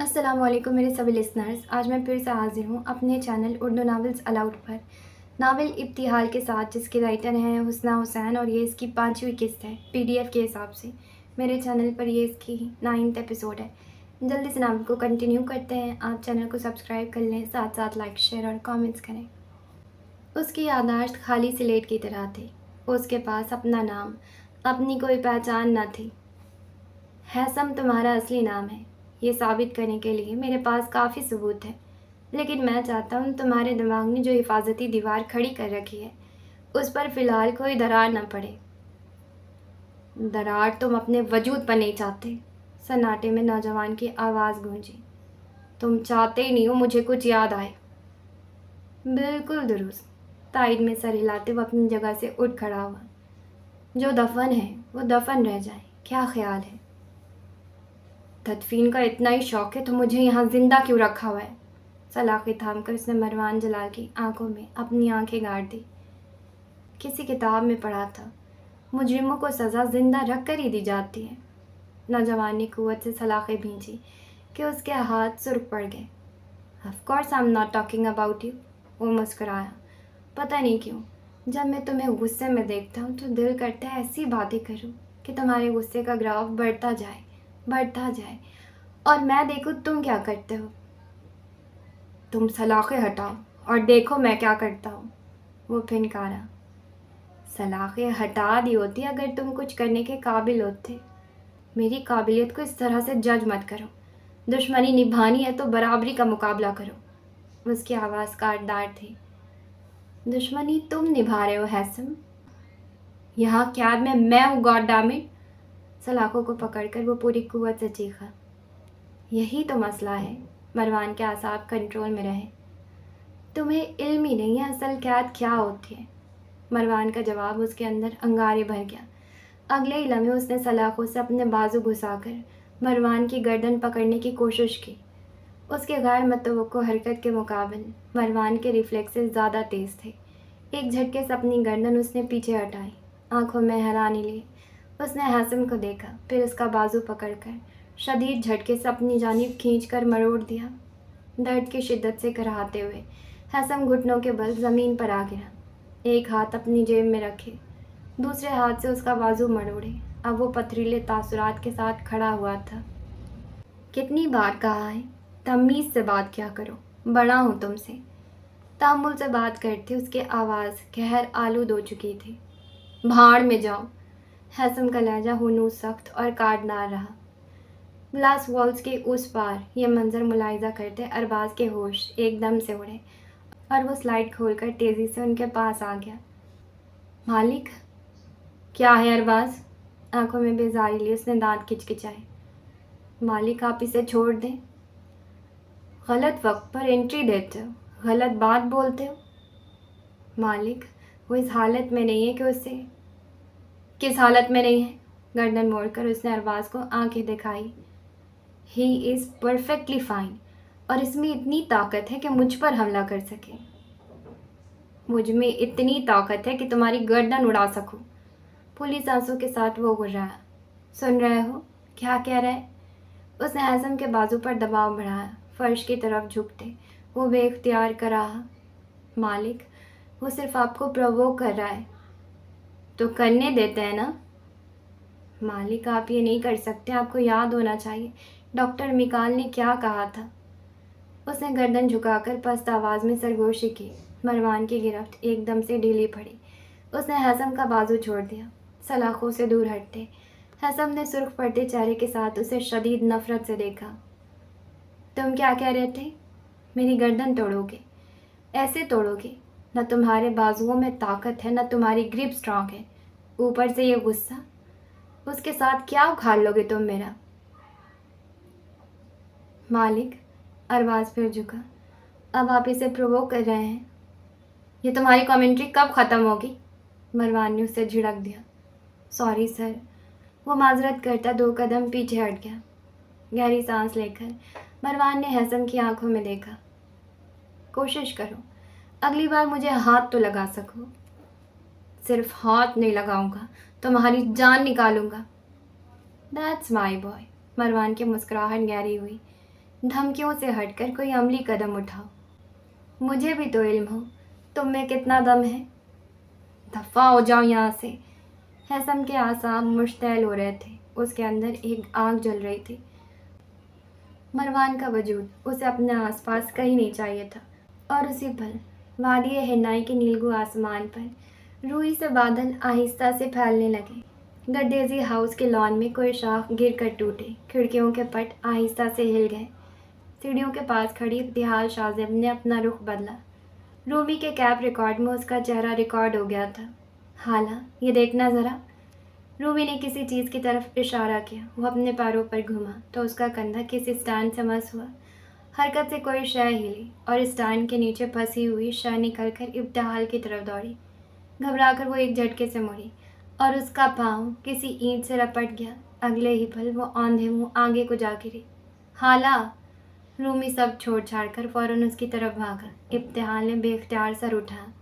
السلام علیکم میرے سبھی لسنرز. آج میں پھر سے حاضر ہوں اپنے چینل اردو ناولز الاؤڈ پر ناول ابتحال کے ساتھ، جس کے رائٹر ہیں حسنہ حسین، اور یہ اس کی 5ویں قسط ہے PDF کے حساب سے. میرے چینل پر یہ اس کی 9th ایپیسوڈ ہے. جلدی سے ناول کو کنٹینیو کرتے ہیں. آپ چینل کو سبسکرائب کر لیں، ساتھ ساتھ لائک، شیئر اور کامنٹس کریں. اس کی یادداشت خالی سلیٹ کی طرح تھی. اس کے پاس اپنا نام، اپنی کوئی پہچان نہ تھی. ہیثم تمہارا اصلی نام ہے، یہ ثابت کرنے کے لیے میرے پاس کافی ثبوت ہے، لیکن میں چاہتا ہوں تمہارے دماغ نے جو حفاظتی دیوار کھڑی کر رکھی ہے اس پر فی الحال کوئی درار نہ پڑے. درار تم اپنے وجود پر نہیں چاہتے. سناٹے میں نوجوان کی آواز گونجی. تم چاہتے ہی نہیں ہو مجھے کچھ یاد آئے. بالکل درست. تائید میں سر ہلاتے وہ اپنی جگہ سے اٹھ کھڑا ہوا. جو دفن ہے وہ دفن رہ جائے. کیا خیال ہے؟ تدفین کا اتنا ہی شوق ہے تو مجھے یہاں زندہ کیوں رکھا ہوا ہے؟ سلاخی تھام کر اس نے مروان جلال کی آنکھوں میں اپنی آنکھیں گاڑ دی. کسی کتاب میں پڑھا تھا مجرموں کو سزا زندہ رکھ کر ہی دی جاتی ہے. نوجوان نے قوت سے سلاخیں بھینچی کہ اس کے ہاتھ سرخ پڑ گئے. Of course I am not talking about you. وہ مسکرایا. پتہ نہیں کیوں جب میں تمہیں غصے میں دیکھتا ہوں تو دل کرتا ہے ایسی باتیں کروں کہ تمہارے غصے کا گراف بڑھتا جائے اور میں دیکھوں تم کیا کرتے ہو. تم سلاخیں ہٹاؤ اور دیکھو میں کیا کرتا ہوں. وہ پھنکارا. سلاخیں ہٹا دی ہوتی اگر تم کچھ کرنے کے قابل ہوتے. میری قابلیت کو اس طرح سے جج مت کرو. دشمنی نبھانی ہے تو برابری کا مقابلہ کرو. اس کی آواز کاٹدار تھی. دشمنی تم نبھا رہے ہو ہیثم. یہاں قیاد میں ہوں گاڈ ڈیم اٹ. سلاخوں کو پکڑ کر وہ پوری قوت سے چیخا. یہی تو مسئلہ ہے. مروان کے اعصاب کنٹرول میں رہے. تمہیں علم ہی نہیں ہے اصل قیاد کیا ہوتی ہے. مروان کا جواب اس کے اندر انگارے بھر گیا. اگلے ہی لمحے اس نے سلاخوں سے اپنے بازو گھسا کر مروان کی گردن پکڑنے کی کوشش کی. اس کے غیر متوقع حرکت کے مقابل مروان کے ریفلیکسز زیادہ تیز تھے. ایک جھٹکے سے اپنی گردن اس نے پیچھے ہٹائی. آنکھوں میں حیرانی لی اس نے ہیثم کو دیکھا، پھر اس کا بازو پکڑ کر شدید جھٹکے سے اپنی جانب کھینچ کر مروڑ دیا. درد کی شدت سے کراہتے ہوئے ہیثم گھٹنوں کے بل زمین پر آ گرا. ایک ہاتھ اپنی جیب میں رکھے، دوسرے ہاتھ سے اس کا بازو مروڑے. اب وہ پتھریلے تاثرات کے ساتھ کھڑا ہوا تھا. کتنی بار کہا ہے تمیز سے بات کیا کرو، بڑا ہوں تم سے. تحمل سے بات کرتے اس کی آواز قہر آلود ہو چکی تھی. بھاڑ میں جاؤ. ہیثم کا لہجہ ہنوز سخت اور کاٹدار رہا. گلاس والز کے اس پار یہ منظر ملاحظہ کرتے ارباز کے ہوش ایک دم سے اڑے اور وہ سلائڈ کھول کر تیزی سے ان کے پاس آ گیا. مالک. کیا ہے ارباز؟ آنکھوں میں بیزاری لی اس نے دانت کچکچائے. مالک آپ اسے چھوڑ دیں. غلط وقت پر انٹری دیتے ہو، غلط بات بولتے ہو. مالک وہ اس حالت میں نہیں ہے کہ اسے. کس حالت میں نہیں ہے؟ گردن موڑ کر اس نے ارباز کو آنکھیں دکھائی. ہی از پرفیکٹلی فائن اور اس میں اتنی طاقت ہے کہ مجھ پر حملہ کر سکے. مجھ میں اتنی طاقت ہے کہ تمہاری گردن اڑا سکوں. پھولی سانسوں کے ساتھ وہ گررایا. سن رہے ہو کیا کہہ رہے؟ اس نے ہیثم کے بازو پر دباؤ بڑھایا. فرش کی طرف جھکتے وہ بے اختیار کہا. مالک وہ صرف آپ کو پرووک کر رہا ہے. تو کرنے دیتے ہیں نا. مالک آپ یہ نہیں کر سکتے. آپ کو یاد ہونا چاہیے ڈاکٹر میکال نے کیا کہا تھا. اس نے گردن جھکا کر پست آواز میں سرگوشی کی. مروان کی گرفت ایک دم سے ڈھیلی پڑی. اس نے ہیثم کا بازو چھوڑ دیا. سلاخوں سے دور ہٹتے ہیثم نے سرخ پڑتے چہرے کے ساتھ اسے شدید نفرت سے دیکھا. تم کیا کہہ رہے تھے؟ میری گردن توڑو گے. ایسے توڑو گے. نہ تمہارے بازوؤں میں طاقت ہے نہ تمہاری گریپ سٹرانگ ہے. اوپر سے یہ غصہ. اس کے ساتھ کیا اکھاڑ لو گے تم میرا؟ مالک. ارباز پھر جھکا. اب آپ اسے پرووک کر رہے ہیں. یہ تمہاری کامنٹری کب ختم ہوگی؟ مروان نے اسے جھڑک دیا. Sorry sir. وہ معذرت کرتا 2 قدم پیچھے ہٹ گیا. گہری سانس لے کر مروان نے ہیثم کی آنکھوں میں دیکھا. کوشش کرو اگلی بار مجھے ہاتھ تو لگا سکو. صرف ہاتھ نہیں لگاؤں گا، تمہاری جان نکالوں گا. That's my boy. مروان کی مسکراہٹ گہری ہوئی. धमकियों से हटकर कोई अमली कदम उठाओ। मुझे भी तो इल्म हो तुम में कितना दम है। दफ़ा हो जाओ यहाँ से। हैसम के आसाब मुश्तैल हो रहे थे। उसके अंदर एक आग जल रही थी। मरवान का वजूद उसे अपने आसपास कहीं नहीं चाहिए था। और उसी पल वादी हिन्नाई के नीलगू आसमान पर रूई से बादल आहिस्ता से फैलने लगे। गर्देजी हाउस के लॉन में कोई शाख गिर कर टूटे। खिड़कियों के पट आहिस्ता से हिल गए। सीढ़ियों के पास खड़ी इब्तिहाल शाज़िब ने अपना रुख बदला। रूमी के कैब रिकॉर्ड में उसका चेहरा रिकॉर्ड हो गया था। हाला, ये देखना ज़रा। रूमी ने किसी चीज़ की तरफ इशारा किया। वो अपने पैरों पर घुमा तो उसका कंधा किसी स्टैंड से मस हुआ। हरकत से कोई शय हिली और स्टैंड के नीचे फंसी हुई शय निकलकर इब्तिहाल की तरफ दौड़ी। घबराकर वो एक झटके से मुड़ी और उसका पाँव किसी ईंट से रपट गया। अगले ही पल वो औंधे मुँह आगे को जा गिरी। हाला! रूमी सब छोड़ छाड़ कर फ़ौरन उसकी तरफ भागा। इब्तिहाल ने बेख्तियार सर उठाया।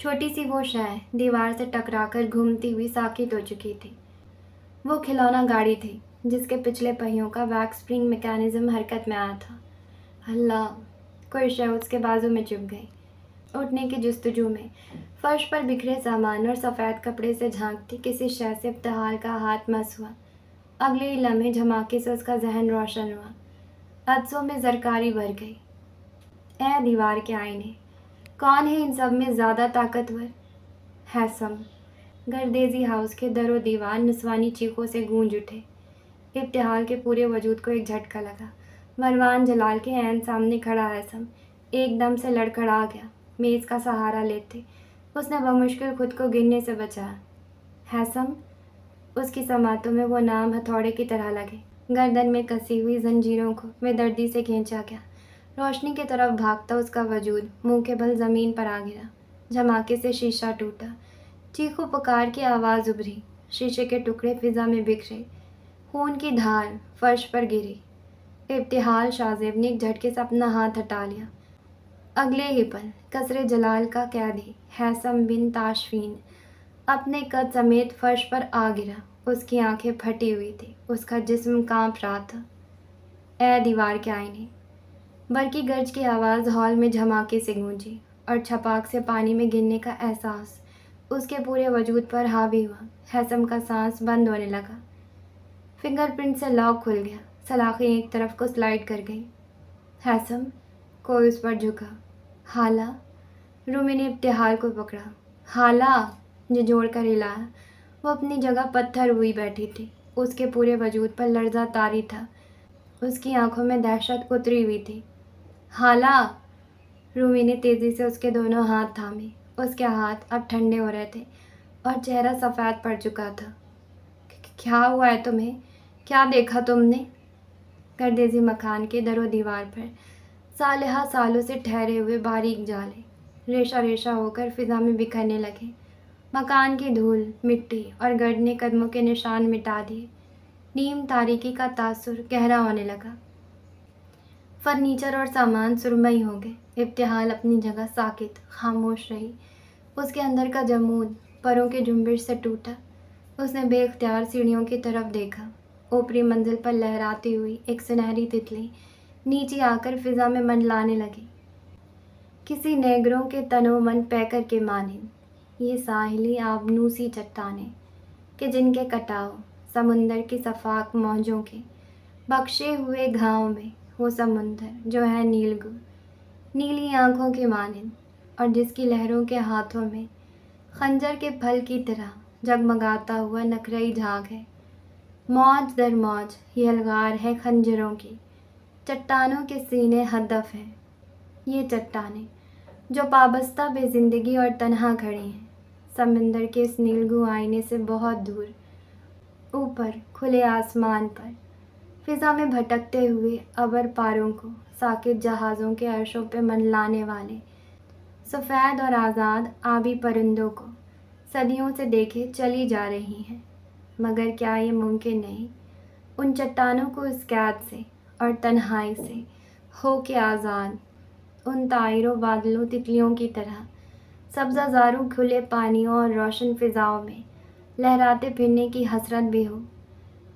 छोटी सी वो शय दीवार से टकराकर घूमती हुई साकित हो चुकी थी। वो खिलौना गाड़ी थी जिसके पिछले पहियों का वैक्स स्प्रिंग मैकेनिज्म हरकत में आया था। अल्लाह! कोई शय उसके बाजू में चुभ गई। उठने की जुस्तजू में फर्श पर बिखरे सामान और सफ़ेद कपड़े से झांकती किसी शय से इब्तिहाल का हाथ मस हुआ। अगले ही लम्हे झमाके से उसका जहन रोशन हुआ। अदसों में जरकारी भर गई। ए दीवार के आईने, कौन है इन सब में ज़्यादा ताकतवर? हैसम। गर्देजी हाउस के दरो दीवार निस्वानी चीखों से गूंज उठे। इब्तिहाल के पूरे वजूद को एक झटका लगा। मरवान जलाल के ऐन सामने खड़ा हैसम एकदम से लड़खड़ा गया। मेज़ का सहारा लेते उसने बमुश्किल खुद को गिरने से बचाया। हैसम! उसकी समातों में वो नाम हथौड़े की तरह लगे। गर्दन में कसी हुई जंजीरों को बेदर्दी से खींचा गया। रोशनी की तरफ भागता उसका वजूद मुंह के बल ज़मीन पर आ गिरा। झमाके से शीशा टूटा। चीखो पुकार की आवाज़ उभरी। शीशे के टुकड़े फिज़ा में बिखरे। खून की धार फर्श पर गिरी। इब्तिहाल शाज़िब ने एक झटके से अपना हाथ हटा लिया। अगले ही पल कसरे जलाल का कैदी हैसम बिन ताशफीन अपने कद समेत फर्श पर आ गिरा। उसकी आंखें फटी हुई थी। उसका जिस्म कांप रहा था। ए दीवार के आईने! बरकी गर्ज की आवाज़ हॉल में झमाके से गूंजी और छपाक से पानी में गिरने का एहसास उसके पूरे वजूद पर हावी हुआ। हैसम का सांस बंद होने लगा। फिंगरप्रिंट से लॉक खुल गया। सलाखें एक तरफ को स्लाइड कर गई। हैसम! कोई उस पर झुका। हाला! रूमी ने इब्तिहाल को पकड़ा। हाला! जो जोड़ कर हिलाया। वो अपनी जगह पत्थर हुई बैठी थी। उसके पूरे वजूद पर लर्ज़ा तारी था। उसकी आंखों में दहशत उतरी हुई थी। हाला! रूमी ने तेज़ी से उसके दोनों हाथ थामे। उसके हाथ अब ठंडे हो रहे थे और चेहरा सफ़ेद पड़ चुका था। क्या हुआ है तुम्हें? क्या देखा तुमने? गर्देजी मकान के दरो दीवार पर सालिहा सालों से ठहरे हुए बारीक जाले रेशा रेशा होकर फिज़ा में बिखरने लगे। मकान की धूल, मिट्टी और गड़ने कदमों के निशान मिटा दिए। नीम तारीकी का तासुर गहरा होने लगा। फर्नीचर और सामान सुरमई हो गए। इब्तिहाल अपनी जगह साकित खामोश रही। उसके अंदर का जमूद परों के जुम्बिश से टूटा। उसने बेख्तियार सीढ़ियों की तरफ देखा। ऊपरी मंजिल पर लहराती हुई एक सुनहरी तितली नीचे आकर फिज़ा में मंडलाने लगी। किसी नेगरों के तनोमन पैकर के मानिंद ये साहिली आबनूसी चट्टानें कि जिनके कटाव समुंदर की सफाक मौजों के बख्शे हुए घाव में वो समुंदर जो है नीलगू, नीली आँखों की मानिंद और जिसकी लहरों के हाथों में खंजर के फल की तरह जगमगाता हुआ नखरई झाग है। मौज दर मौज ये अलगार है खंजरों की, चट्टानों के सीने हदफ हैं। ये चट्टानें जो पाबस्ता बेजिंदगी और तन्हा खड़ी हैं समंदर के इस नीलगू आईने से बहुत दूर, ऊपर खुले आसमान पर फिज़ा में भटकते हुए अबर पारों को साकित जहाज़ों के अर्शों पे मंडलाने वाले सफ़ेद और आज़ाद आबी परिंदों को सदियों से देखे चली जा रही हैं। मगर क्या ये मुमकिन नहीं उन चट्टानों को इस कैद से और तन्हाई से हो के आज़ाद उन तायरों बादलों तितलियों की तरह सब्ज़ाज़ारों खुले पानियों और रोशन फ़िज़ाओं में लहराते फिरने की हसरत भी हो।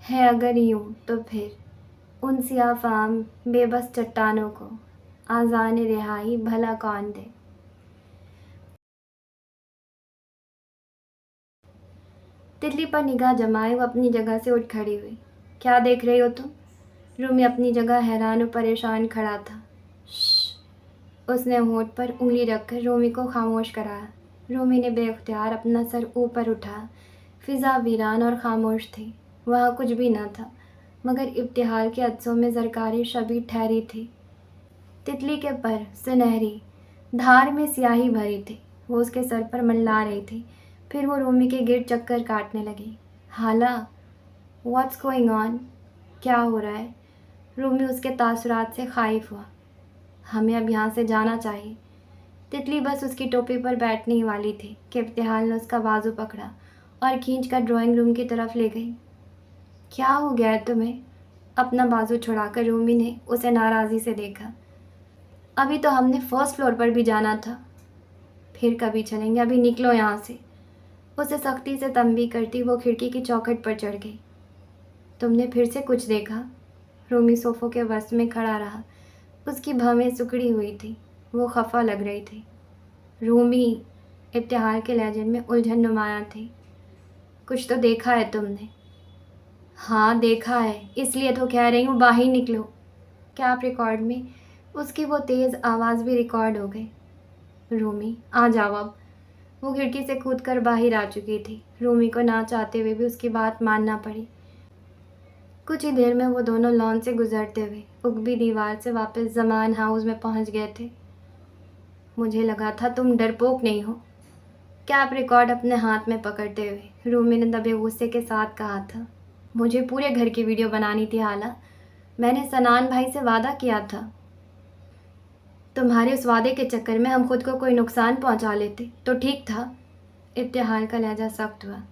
है अगर यूँ तो फिर उन सिया फाम बेबस चट्टानों को आज़ान रिहाई भला कौन दे। तितली पर निगाह जमाए वो अपनी जगह से उठ खड़ी हुई। क्या देख रही हो तुम? रूमी अपनी जगह हैरान और परेशान खड़ा था। उसने होंठ पर उंगली रखकर रूमी को खामोश कराया। रूमी ने बेख्तियार अपना सर ऊपर उठाया। फिज़ा वीरान और खामोश थी। वहाँ कुछ भी न था, मगर इब्तिहाल के अज्सों में ज़रकारी शबी ठहरी थी। तितली के पर सुनहरी धार में स्याही भरी थी। वो उसके सर पर मंडला रही थी। फिर वो रूमी के गिर्द चक्कर काटने लगी। हाला, व्हाट्स गोइंग ऑन? क्या हो रहा है? रूमी उसके तासुरात से खाइफ हुआ। हमें अब यहाँ से जाना चाहिए। तितली बस उसकी टोपी पर बैठने ही वाली थी कि इब्तिहाल ने उसका बाजू पकड़ा और खींचकर ड्राइंग रूम की तरफ ले गई। क्या हो गया है तुम्हें? अपना बाजू छुड़ाकर रूमी ने उसे नाराज़ी से देखा। अभी तो हमने फर्स्ट फ्लोर पर भी जाना था। फिर कभी चलेंगे, अभी निकलो यहाँ से। उसे सख्ती से तंबीह करती वो खिड़की की चौखट पर चढ़ गई। तुमने फिर से कुछ देखा? रूमी सोफ़ों के वस्त में खड़ा रहा। उसकी भवें सुकड़ी हुई थी। वो खफा लग रही थी। रूमी, इब्तिहाल के लहजे में उलझन नुमायां थी। कुछ तो देखा है तुमने? हाँ देखा है, इसलिए तो कह रही हूँ बाहर निकलो। कैप रिकॉर्ड में उसकी वो तेज़ आवाज़ भी रिकॉर्ड हो गई। रूमी आ जाओ अब। वो खिड़की से कूदकर बाहर आ चुकी थी। रूमी को ना चाहते हुए भी उसकी बात मानना पड़ी। कुछ ही देर में वो दोनों लॉन से गुजरते हुए उगबी दीवार से वापस जमान हाउस में पहुंच गए थे। मुझे लगा था तुम डरपोक नहीं हो, कैप रिकॉर्ड अपने हाथ में पकड़ते हुए रूमी ने दबे गुस्से के साथ कहा था। मुझे पूरे घर की वीडियो बनानी थी हाला। मैंने सनान भाई से वादा किया था। तुम्हारे उस वादे के चक्कर में हम खुद को कोई नुकसान पहुंचा लेते तो ठीक था। इब्तिहाल का लहजा सख्त हुआ।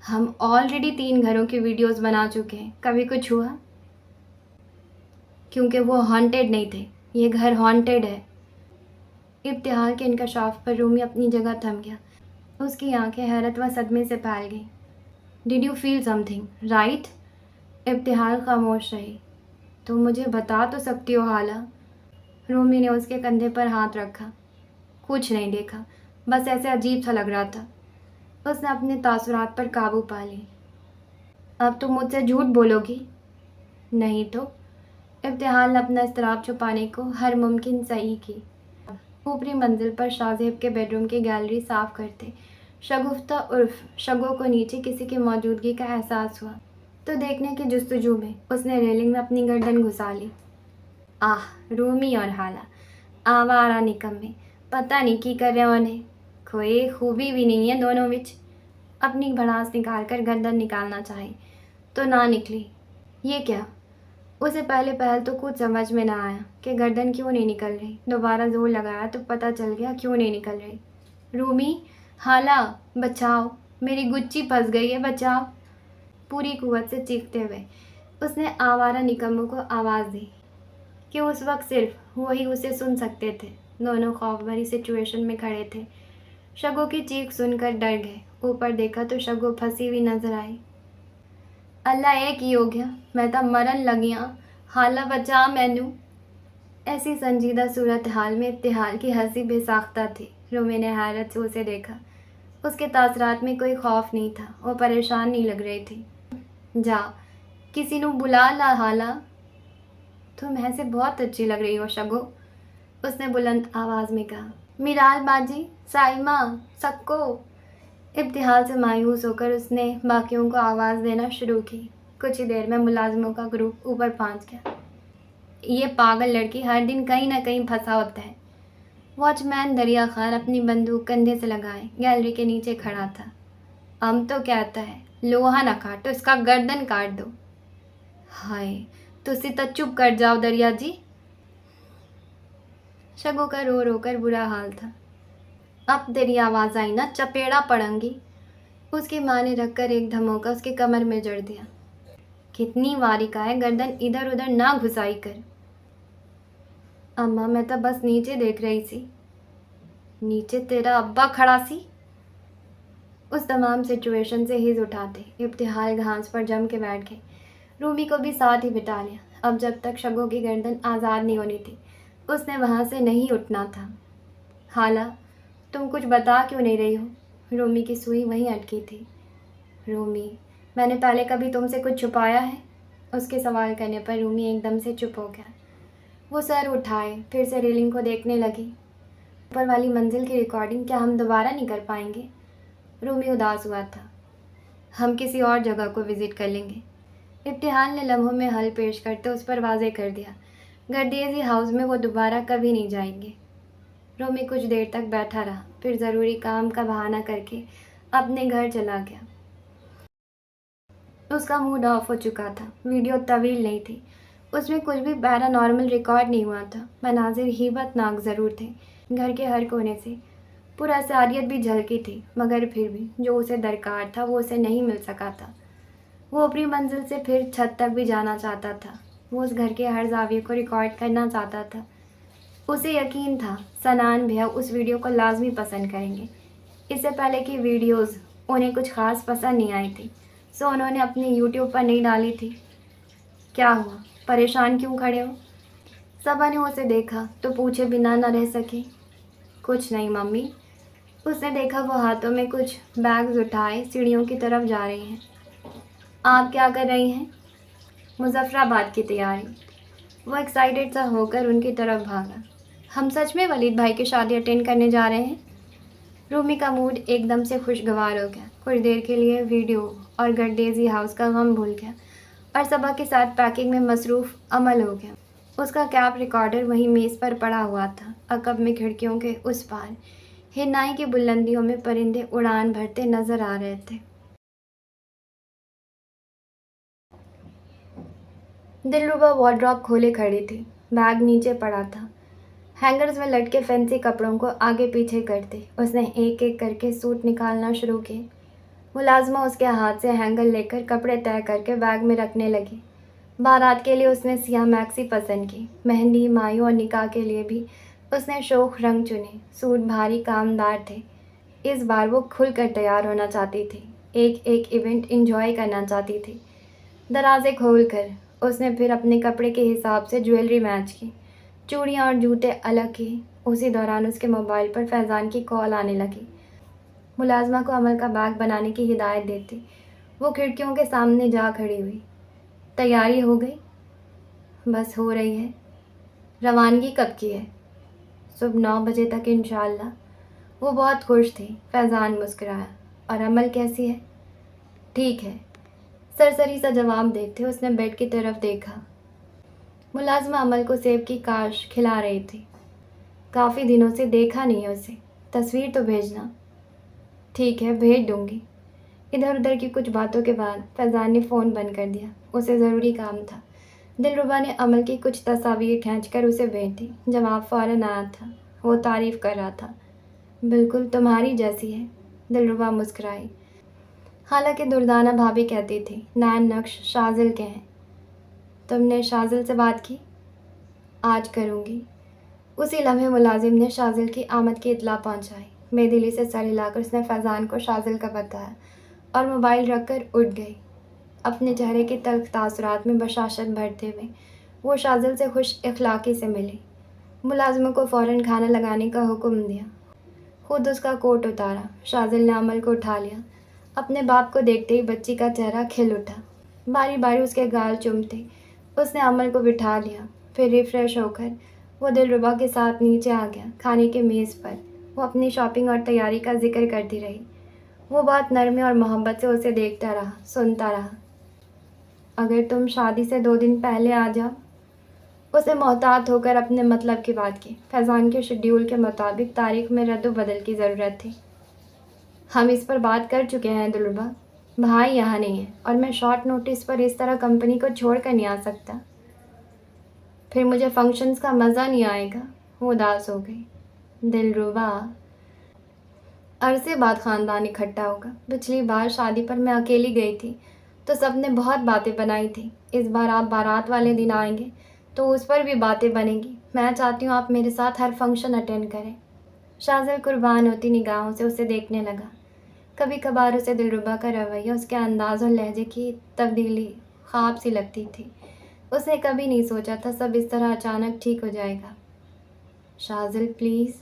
हम ऑलरेडी 3 घरों की वीडियोस बना चुके हैं, कभी कुछ हुआ? क्योंकि वो हॉन्टेड नहीं थे, ये घर हॉन्टेड है। इब्तिहाल के इंकशाफ पर रूमी अपनी जगह थम गया। उसकी आंखें हैरत व सदमे से फैल गईं। Did you feel something right? इब्तिहाल खामोश रही। तुम मुझे बता तो सकती हो हाला। रूमी ने उसके कंधे पर हाथ रखा। कुछ नहीं देखा, बस ऐसे अजीब सा लग रहा था। उसने अपने तासुरात पर काबू पा ली। अब तुम मुझसे झूठ बोलोगी? नहीं तो। इब्तिहाल ने अपना इस्तराब छुपाने को हर मुमकिन सही की। ऊपरी मंजिल पर शाहजेब के बेडरूम की गैलरी साफ करते शगुफ्ता उर्फ शगो को नीचे किसी की मौजूदगी का एहसास हुआ तो देखने की जुस्तजू में उसने रेलिंग में अपनी गर्दन घुसा ली। आह, रूमी और हाला आवारा निकम्मे, पता नहीं की कर रहे उन्हें। कोई खूबी भी नहीं है दोनों विच। अपनी भड़ास निकाल कर गर्दन निकालना चाहे तो ना निकली। ये क्या? उसे पहले पहल तो कुछ समझ में ना आया कि गर्दन क्यों नहीं निकल रही। दोबारा जोर लगाया तो पता चल गया क्यों नहीं निकल रही। रूमी, हाला, बचाओ, मेरी गुच्ची फंस गई है, बचाओ। पूरी कुव्वत से चीखते हुए उसने आवारा निकम्मों को आवाज़ दी कि उस वक्त सिर्फ वही उसे सुन सकते थे। दोनों खौफ भरी सिचुएशन में खड़े थे। शगो की चीख सुनकर डर गए। ऊपर देखा तो शगो फंसी हुई नजर आई। अल्लाह एक ही हो गया, मैं तो मरन लगियाँ, हाला बचा मैनू। ऐसी संजीदा सूरत हाल में इब्तिहाल की हंसी बेसाख्ता थी। रूमी ने हैरत से उसे देखा। उसके तासरात में कोई खौफ नहीं था। वो परेशान नहीं लग रही थी। जा, किसी नू बुला ला हाला। तुम ऐसे बहुत अच्छी लग रही हो शगो, उसने बुलंद आवाज़ में कहा। मिराल बाजी, साइमा, सक्को। इब्तिहाल से मायूस होकर उसने बाकियों को आवाज़ देना शुरू की। कुछ ही देर में मुलाजिमों का ग्रुप ऊपर पहुंच गया। ये पागल लड़की हर दिन कहीं ना कहीं फंसा होता है। वॉचमैन दरिया खान अपनी बंदूक कंधे से लगाए गैलरी के नीचे खड़ा था। हम तो कहता है लोहा ना काटो, इसका गर्दन काट दो। हाय, तुसी तो चुप कर जाओ दरिया जी। शगो का रो रो कर बुरा हाल था। अब तेरी आवाज़ आई ना, चपेड़ा पड़ंगी। उसकी माँ ने रखकर एक धमोका उसके कमर में जड़ दिया। कितनी वारी का है, गर्दन इधर उधर ना घुसाई कर। अम्मा, मैं तो बस नीचे देख रही थी। नीचे तेरा अब्बा खड़ा सी। उस तमाम सिचुएशन से हिज उठाते इब्तिहाल घास पर जम के बैठ गए। रूमी को भी साथ ही बिठा लिया। अब जब तक शगो की गर्दन आज़ाद नहीं होनी थी उसने वहाँ से नहीं उठना था। हाला, तुम कुछ बता क्यों नहीं रही हो? रोमी की सुई वहीं अटकी थी। रोमी, मैंने पहले कभी तुमसे कुछ छुपाया है? उसके सवाल करने पर रोमी एकदम से चुप हो गया। वो सर उठाए फिर से रेलिंग को देखने लगी। ऊपर वाली मंजिल की रिकॉर्डिंग क्या हम दोबारा नहीं कर पाएंगे? रोमी उदास हुआ था। हम किसी और जगह को विज़िट कर लेंगे। इब्तिहाल ने लम्हों में हल पेश करते उस पर वाज़े कर दिया। गर्देजी हाउस में वो दोबारा कभी नहीं जाएंगे। रोमी कुछ देर तक बैठा रहा, फिर ज़रूरी काम का बहाना करके अपने घर चला गया। उसका मूड ऑफ हो चुका था। वीडियो तवील नहीं थी, उसमें कुछ भी पैरानॉर्मल रिकॉर्ड नहीं हुआ था। मनाजिर हीबतनाक ज़रूर थे, घर के हर कोने से पुरअसरारियत भी झलकी थी, मगर फिर भी जो उसे दरकार था वो उसे नहीं मिल सका था। वो अपनी मंजिल से फिर छत तक भी जाना चाहता था। वो उस घर के हर जाविये को रिकॉर्ड करना चाहता था। उसे यकीन था सनान भैया उस वीडियो को लाजमी पसंद करेंगे। इससे पहले की वीडियोज़ उन्हें कुछ ख़ास पसंद नहीं आई थी, सो उन्होंने अपनी यूट्यूब पर नहीं डाली थी। क्या हुआ, परेशान क्यों खड़े हो? सबा ने उसे देखा तो पूछे बिना न रह सके। कुछ नहीं मम्मी। उसने देखा वो हाथों में कुछ बैग्स उठाए सीढ़ियों की तरफ जा रही हैं। आप क्या कर रही हैं? मुजफ्फराबाद की तैयारी। वो एक्साइटेड सा होकर उनकी तरफ भागा। हम सच में वलीद भाई की शादी अटेंड करने जा रहे हैं? रूमी का मूड एकदम से खुशगवार हो गया। कुछ देर के लिए वीडियो और गर्देजी हाउस का गम भूल गया और सबा के साथ पैकिंग में मसरूफ़ अमल हो गया। उसका कैप रिकॉर्डर वहीं मेज़ पर पड़ा हुआ था। अकब में खिड़कियों के उस पार हिन्नाई की बुलंदियों में परिंदे उड़ान भरते नजर आ रहे थे। दिलरुबा वार्डरोब खोले खड़ी थी। बैग नीचे पड़ा था। हैंगर्स में लटके फैंसी कपड़ों को आगे पीछे करते उसने एक एक करके सूट निकालना शुरू किए। मुलाजमा उसके हाथ से हैंगर लेकर कपड़े तय करके बैग में रखने लगी। बारात के लिए उसने सियाह मैक्सी पसंद की। मेहंदी, मायूं और निकाह के लिए भी उसने शोख रंग चुने। सूट भारी कामदार थे। इस बार वो खुलकर तैयार होना चाहती थी। एक एक इवेंट एंजॉय करना चाहती थी। दराजे खोलकर उसने फिर अपने कपड़े के हिसाब से ज्वेलरी मैच की, चूड़ियाँ और जूते अलग किए। उसी दौरान उसके मोबाइल पर फैज़ान की कॉल आने लगी। मुलाजमा को अमल का बैग बनाने की हिदायत देती वो खिड़कियों के सामने जा खड़ी हुई। तैयारी हो गई? बस हो रही है। रवानगी कब की है? सुबह 9 बजे तक इंशाअल्लाह। वो बहुत खुश थी। फैज़ान मुस्कुराया। और अमल कैसी है? ठीक है, सरसरी सा जवाब देते उसने बेड की तरफ देखा। मुलाजमा अमल को सेब की काश खिला रही थी। काफ़ी दिनों से देखा नहीं है उसे, तस्वीर तो भेजना। ठीक है, भेज दूंगी। इधर उधर की कुछ बातों के बाद फैज़ान ने फ़ोन बंद कर दिया। उसे ज़रूरी काम था। दिलरुबा ने अमल की कुछ तस्वीर खींचकर उसे भेज दी। जवाब फ़ौरन आया था। वो तारीफ़ कर रहा था। बिल्कुल तुम्हारी जैसी है। दिलरुबा मुस्कुराई। हालांकि दुर्दाना भाभी कहती थी नैन नक्श शाजिल के हैं। तुमने शाजिल से बात की? आज करूँगी। उसी लम्हे मुलाजिम ने शाजिल की आमद की इत्तला पहुँचाई। बेदिली से सर हिलाकर उसने फैज़ान को शाजिल का बताया और मोबाइल रखकर उठ गई। अपने चेहरे के तल्ख तासुरात में बशाशत भरते हुए वो शाजिल से खुश इखलाक़ी से मिली। मुलाजिमों को फ़ौरन खाना लगाने का हुक्म दिया। खुद उसका कोट उतारा। शाजिल ने अमल को उठा लिया। अपने बाप को देखते ही बच्ची का चेहरा खिल उठा। बारी बारी उसके गाल चूमते उसने अमल को बिठा लिया। फिर रिफ़्रेश होकर वो दिलरुबा के साथ नीचे आ गया। खाने के मेज़ पर वो अपनी शॉपिंग और तैयारी का जिक्र करती रही। वो बहुत नरमी और मोहब्बत से उसे देखता रहा, सुनता रहा। अगर तुम शादी से 2 दिन पहले आ जाओ। उसे मोहतात होकर अपने मतलब की बात की। फैज़ान के शेड्यूल के मुताबिक तारीख में रद्द बदल की ज़रूरत थी। हम इस पर बात कर चुके हैं दिलरुबा। भाई यहाँ नहीं है और मैं शॉर्ट नोटिस पर इस तरह कंपनी को छोड़ कर नहीं आ सकता। फिर मुझे फंक्शंस का मज़ा नहीं आएगा। वो उदास हो गई। दिलरुबा, अरसे बाद ख़ानदान इकट्ठा होगा। पिछली बार शादी पर मैं अकेली गई थी तो सबने बहुत बातें बनाई थी। इस बार आप बारात वाले दिन आएंगे तो उस पर भी बातें बनेंगी। मैं चाहती हूँ आप मेरे साथ हर फंक्शन अटेंड करें। शाजिल कुर्बान होती निगाहों से उसे देखने लगा। कभी कभार उसे दिलरुबा का रवैया, उसके अंदाज़ और लहजे की तब्दीली ख्वाब सी लगती थी। उसने कभी नहीं सोचा था सब इस तरह अचानक ठीक हो जाएगा। शाज़िल प्लीज़,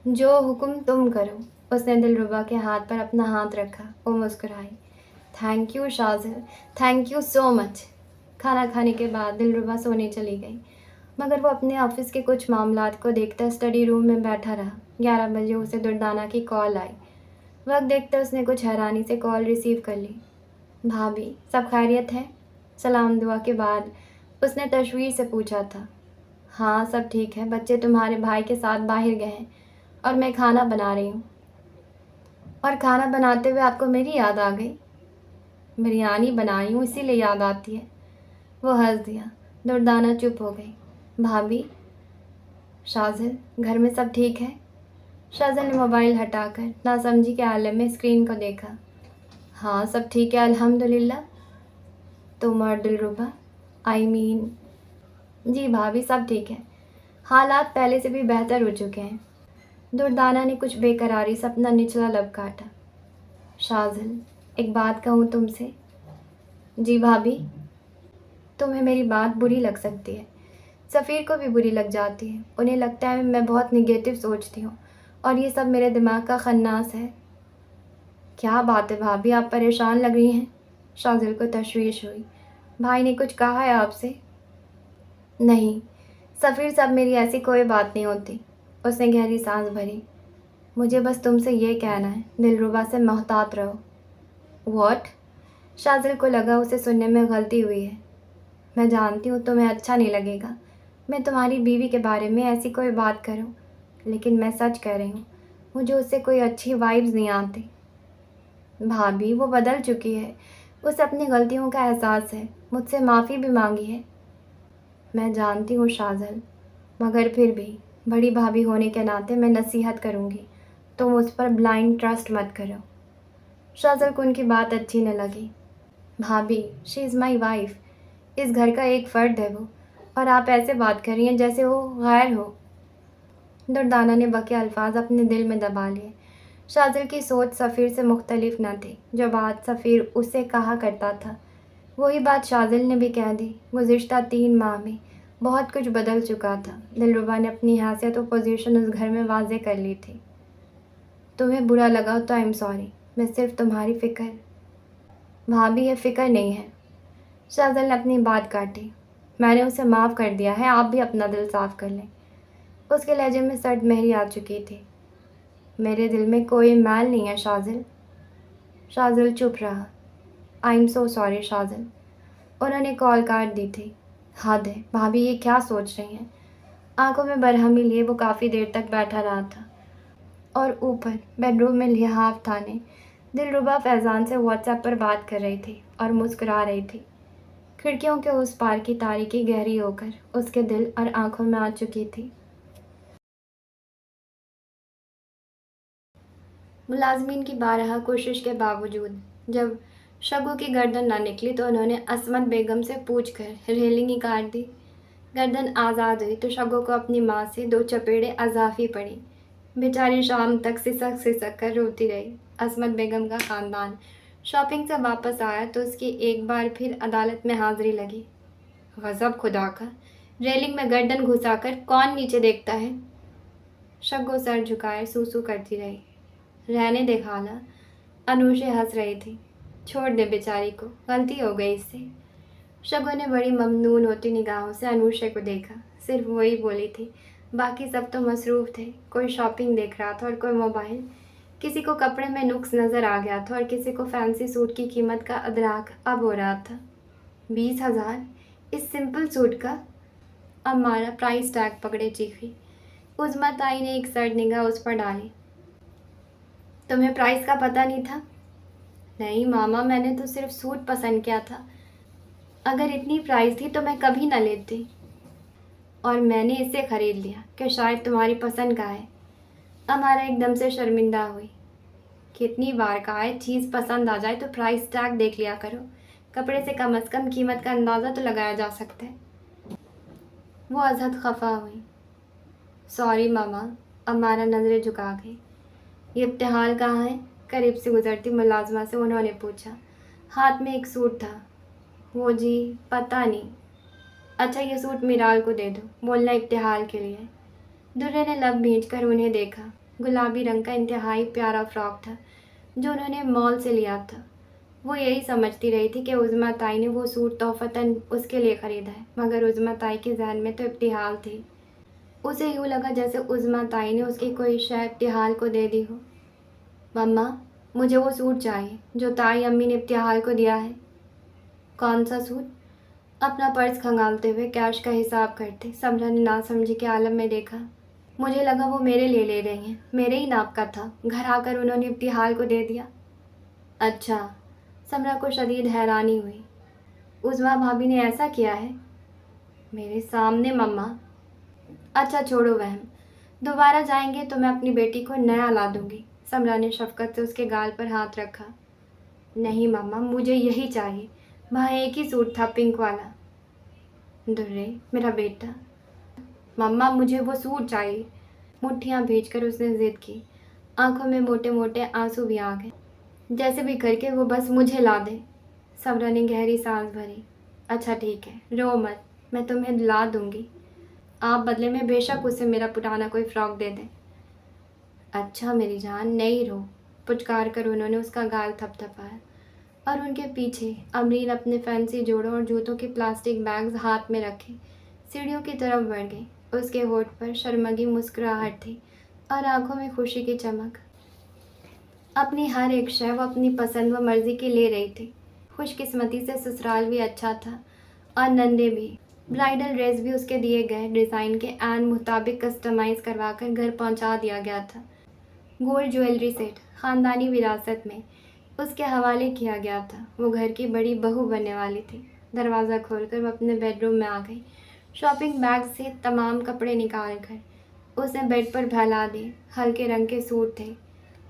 जो हुक्म तुम करो। उसने दिलरुबा के हाथ पर अपना हाथ रखा। वो मुस्कुराई। Thank you Shazil, thank you so much. खाना खाने के बाद दिलरुबा सोने चली गई, मगर वो अपने ऑफिस के कुछ मामलात को देखता स्टडी रूम में बैठा रहा। 11 बजे उसे दुर्दाना की कॉल आई। वक्त देखते उसने कुछ हैरानी से कॉल रिसीव कर ली। भाभी, सब खैरियत है? सलाम दुआ के बाद उसने तशवीर से पूछा था। हाँ सब ठीक है, बच्चे तुम्हारे भाई के साथ बाहर गए हैं और मैं खाना बना रही हूँ। और खाना बनाते हुए आपको मेरी याद आ गई? बिरयानी बनाई हूँ इसीलिए याद आती है। वो हंस दिया। दुर्दाना चुप हो गई। भाभी, शाज़िल घर में सब ठीक है? शाज़िल ने मोबाइल हटाकर नासमझी के आलम में स्क्रीन को देखा। हाँ सब ठीक है अल्हम्दुलिल्लाह। तुम और दिलरुबा? आई मीन जी भाभी सब ठीक है, हालात पहले से भी बेहतर हो चुके हैं। दुर्दाना ने कुछ बेकरारी से अपना निचला लब काटा। शाज़िल, एक बात कहूँ तुमसे? जी भाभी। तुम्हें मेरी बात बुरी लग सकती है, सफ़ीर को भी बुरी लग जाती है। उन्हें लगता है मैं बहुत निगेटिव सोचती हूँ और ये सब मेरे दिमाग का खन्नास है। क्या बात है भाभी, आप परेशान लग रही हैं। शाज़िल को तशवीश हुई। भाई ने कुछ कहा है आपसे? नहीं, सफ़ीर साहब मेरी ऐसी कोई बात नहीं होती। उसने गहरी सांस भरी। मुझे बस तुमसे ये कहना है, दिलरुबा से मोहतात रहो। व्हाट? शाज़िल को लगा उसे सुनने में गलती हुई है। मैं जानती हूँ तुम्हें अच्छा नहीं लगेगा मैं तुम्हारी बीवी के बारे में ऐसी कोई बात करूँ, लेकिन मैं सच कह रही हूँ, मुझे उससे कोई अच्छी वाइब्स नहीं आती। भाभी, वो बदल चुकी है, उसे अपनी गलतियों का एहसास है, मुझसे माफ़ी भी मांगी है। मैं जानती हूँ शाज़िल, मगर फिर भी बड़ी भाभी होने के नाते मैं नसीहत करूँगी, तुम उस पर ब्लाइंड ट्रस्ट मत करो। शाज़िल को उनकी बात अच्छी न लगी। भाभी, शी इज़ माई वाइफ, इस घर का एक फ़र्द है वो, और आप ऐसे बात कर रही हैं जैसे वो गैर हो। दुर्दाना ने बके अल्फाज अपने दिल में दबा लिए। शाज़िल की सोच सफ़ीर से मुख्तलिफ न थी। जो बात सफ़ीर उससे कहा करता था वही बात शाज़िल ने भी कह दी। गुज़िश्ता 3 माह में बहुत कुछ बदल चुका था। दिलरुबा ने अपनी हैसियत और पोजीशन उस घर में वाज़े कर ली थी। तुम्हें बुरा लगा तो आई एम सॉरी, मैं सिर्फ तुम्हारी फ़िक्र। भाभी ये फ़िक्र नहीं है। शाज़िल ने अपनी बात काटी। मैंने उसे माफ़ कर दिया है, आप भी अपना दिल साफ़ कर लें। उसके लहजे में सर्द मेहरी आ चुकी थी। मेरे दिल में कोई मैल नहीं है शाज़िल। शाज़िल चुप रहा। I am so sorry Shazil. उन्होंने कॉल काट दी थी। हद है, भाभी ये क्या सोच रही हैं? आंखों में बरहमी लिए वो काफ़ी देर तक बैठा रहा था और ऊपर बेडरूम में लिहाफ थाने दिलरुबा फैज़ान से व्हाट्सएप पर बात कर रही थी और मुस्कुरा रही थी। खिड़कियों के उस पार की तारीकी गहरी होकर उसके दिल और आंखों में आ चुकी थी। मुलाजमीन की बारहा कोशिश के बावजूद जब शगु की गर्दन ना निकली तो उन्होंने असमत बेगम से पूछकर रेलिंग ही काट दी। गर्दन आज़ाद हुई तो शगु को अपनी माँ से 2 चपेड़े अजाफी पड़ी। बेचारी शाम तक सिसक सिसक कर रोती रही। असमत बेगम का ख़ानदान शॉपिंग से वापस आया तो उसकी एक बार फिर अदालत में हाजिरी लगी। गज़ब खुदा का, रेलिंग में गर्दन घुसाकर कौन नीचे देखता है? शगु सर झुकाए सूसू करती रही। रहने दे खाला, अनूशे हंस रही थी। छोड़ दे बेचारी को, गलती हो गई इससे। शगु ने बड़ी ममनून होती निगाहों से अनूशे को देखा। सिर्फ वही बोली थी, बाकी सब तो मसरूफ़ थे। कोई शॉपिंग देख रहा था और कोई मोबाइल। किसी को कपड़े में नुक्स नज़र आ गया था और किसी को फैंसी सूट की कीमत का अदराक अब हो रहा था। 20,000 इस सिंपल सूट का? अम्मारा प्राइस टैग पकड़े चीखी। उज़्मा ताई ने एक सर्द निगाह उस पर डाली। तुम्हें प्राइस का पता नहीं था? नहीं मामा, मैंने तो सिर्फ सूट पसंद किया था। अगर इतनी प्राइस थी तो मैं कभी ना लेती। और मैंने इसे ख़रीद लिया कि शायद तुम्हारी पसंद का है। अमारा एकदम से शर्मिंदा हुई। कितनी बार कहा है, चीज़ पसंद आ जाए तो प्राइस टैग देख लिया करो। कपड़े से कम अज़ कम कीमत का अंदाज़ा तो लगाया जा सकता है। वो अजहद खफा हुई। सॉरी मामा। अमारा नज़रें झुका गई। ये इब्तिहाल कहाँ है? करीब से गुजरती मुलाजमा से उन्होंने पूछा। हाथ में एक सूट था। वो जी पता नहीं। अच्छा ये सूट मीराल को दे दो, बोलना इब्तिहाल के लिए। दुर्रे ने लब भींच कर उन्हें देखा। गुलाबी रंग का इंतहाई प्यारा फ्रॉक था जो उन्होंने मॉल से लिया था। वो यही समझती रही थी कि उज़्मा ताई ने वो सूट तोहफ़तन उसके लिए ख़रीदा है, मगर उज़्मा ताई के जहन में तो इब्तिहाल थी। उसे यूँ लगा जैसे उज़्मा ताई ने उसकी कोई शय इब्तिहाल को दे दी हो। मम्मा, मुझे वो सूट चाहिए जो ताई अम्मी ने इब्तिहाल को दिया है। कौन सा सूट? अपना पर्स खंगालते हुए कैश का हिसाब करते समरा ने नासमझी के आलम में देखा। मुझे लगा वो मेरे लिए ले रही हैं, मेरे ही नाप का था, घर आकर उन्होंने इब्तिहाल को दे दिया। अच्छा। समरा को शदीद हैरानी हुई। उज़्मा भाभी ने ऐसा किया है? मेरे सामने मम्मा। अच्छा छोड़ो वहम, दोबारा जाएंगे तो मैं अपनी बेटी को नया ला दूंगी। समरा ने शफकत से उसके गाल पर हाथ रखा। नहीं मम्मा, मुझे यही चाहिए, वहाँ एक ही सूट था पिंक वाला। दुर्रे मेरा बेटा। मम्मा मुझे वो सूट चाहिए। मुट्ठियाँ भींचकर उसने ज़िद की। आंखों में मोटे मोटे आंसू भी आ गए। जैसे भी करके वो बस मुझे ला दे। समरा ने गहरी सांस भरी। अच्छा ठीक है, रो मत, मैं तुम्हें ला दूंगी। आप बदले में बेशक उसे मेरा पुराना कोई फ्रॉक दे दें। अच्छा मेरी जान, नहीं रो। पुचकार कर उन्होंने उसका गाल थपथपाया और उनके पीछे अमरीन अपने फैंसी जोड़ों और जूतों के प्लास्टिक बैग्स हाथ में रखे सीढ़ियों की तरफ बढ़ गई। उसके होठ पर शर्मगी मुस्कुराहट थी और आंखों में खुशी की चमक। अपनी हर एक शय वो अपनी पसंद व मर्जी की ले रही थी। खुशकिस्मती से ससुराल भी अच्छा था और नंदे भी। ब्राइडल ड्रेस भी उसके दिए गए डिज़ाइन के ऐन मुताबिक कस्टमाइज़ करवा कर घर पहुंचा दिया गया था। गोल्ड ज्वेलरी सेट ख़ानदानी विरासत में उसके हवाले किया गया था। वो घर की बड़ी बहू बनने वाली थी। दरवाज़ा खोलकर वो अपने बेडरूम में आ गई। शॉपिंग बैग से तमाम कपड़े निकाल कर उसने बेड पर फैला दिए। हल्के रंग के सूट थे,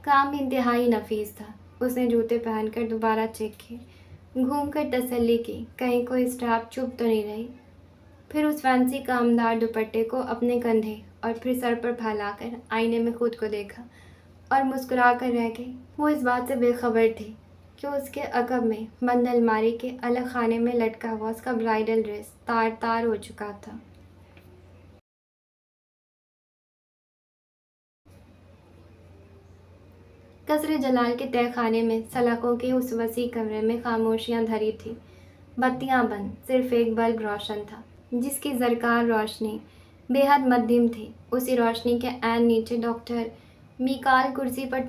काम इंतहाई नफीस था। उसने जूते पहनकर दोबारा चेक किए, घूमकर तसल्ली की कहीं कोई स्ट्रैप चुप तो नहीं रही। फिर उस फैंसी कामदार दुपट्टे को अपने कंधे और फिर सर पर फैलाकर आईने में खुद को देखा और मुस्कुरा कर रह गई। वो इस बात से बेखबर थी कि उसके अकब में बंद अलमारी के अलग खाने में लटका हुआ उसका ब्राइडल ड्रेस तार तार हो चुका था। कसरे जलाल के तय खाने में सलाखों के उस वसी कमरे में खामोशियां धरी थी। बत्तियां बंद, सिर्फ एक बल्ब रोशन था जिसकी जरकार रोशनी बेहद मध्यम थी। उसी रोशनी के ऐन नीचे डॉक्टर मीकाल कुर्सी पर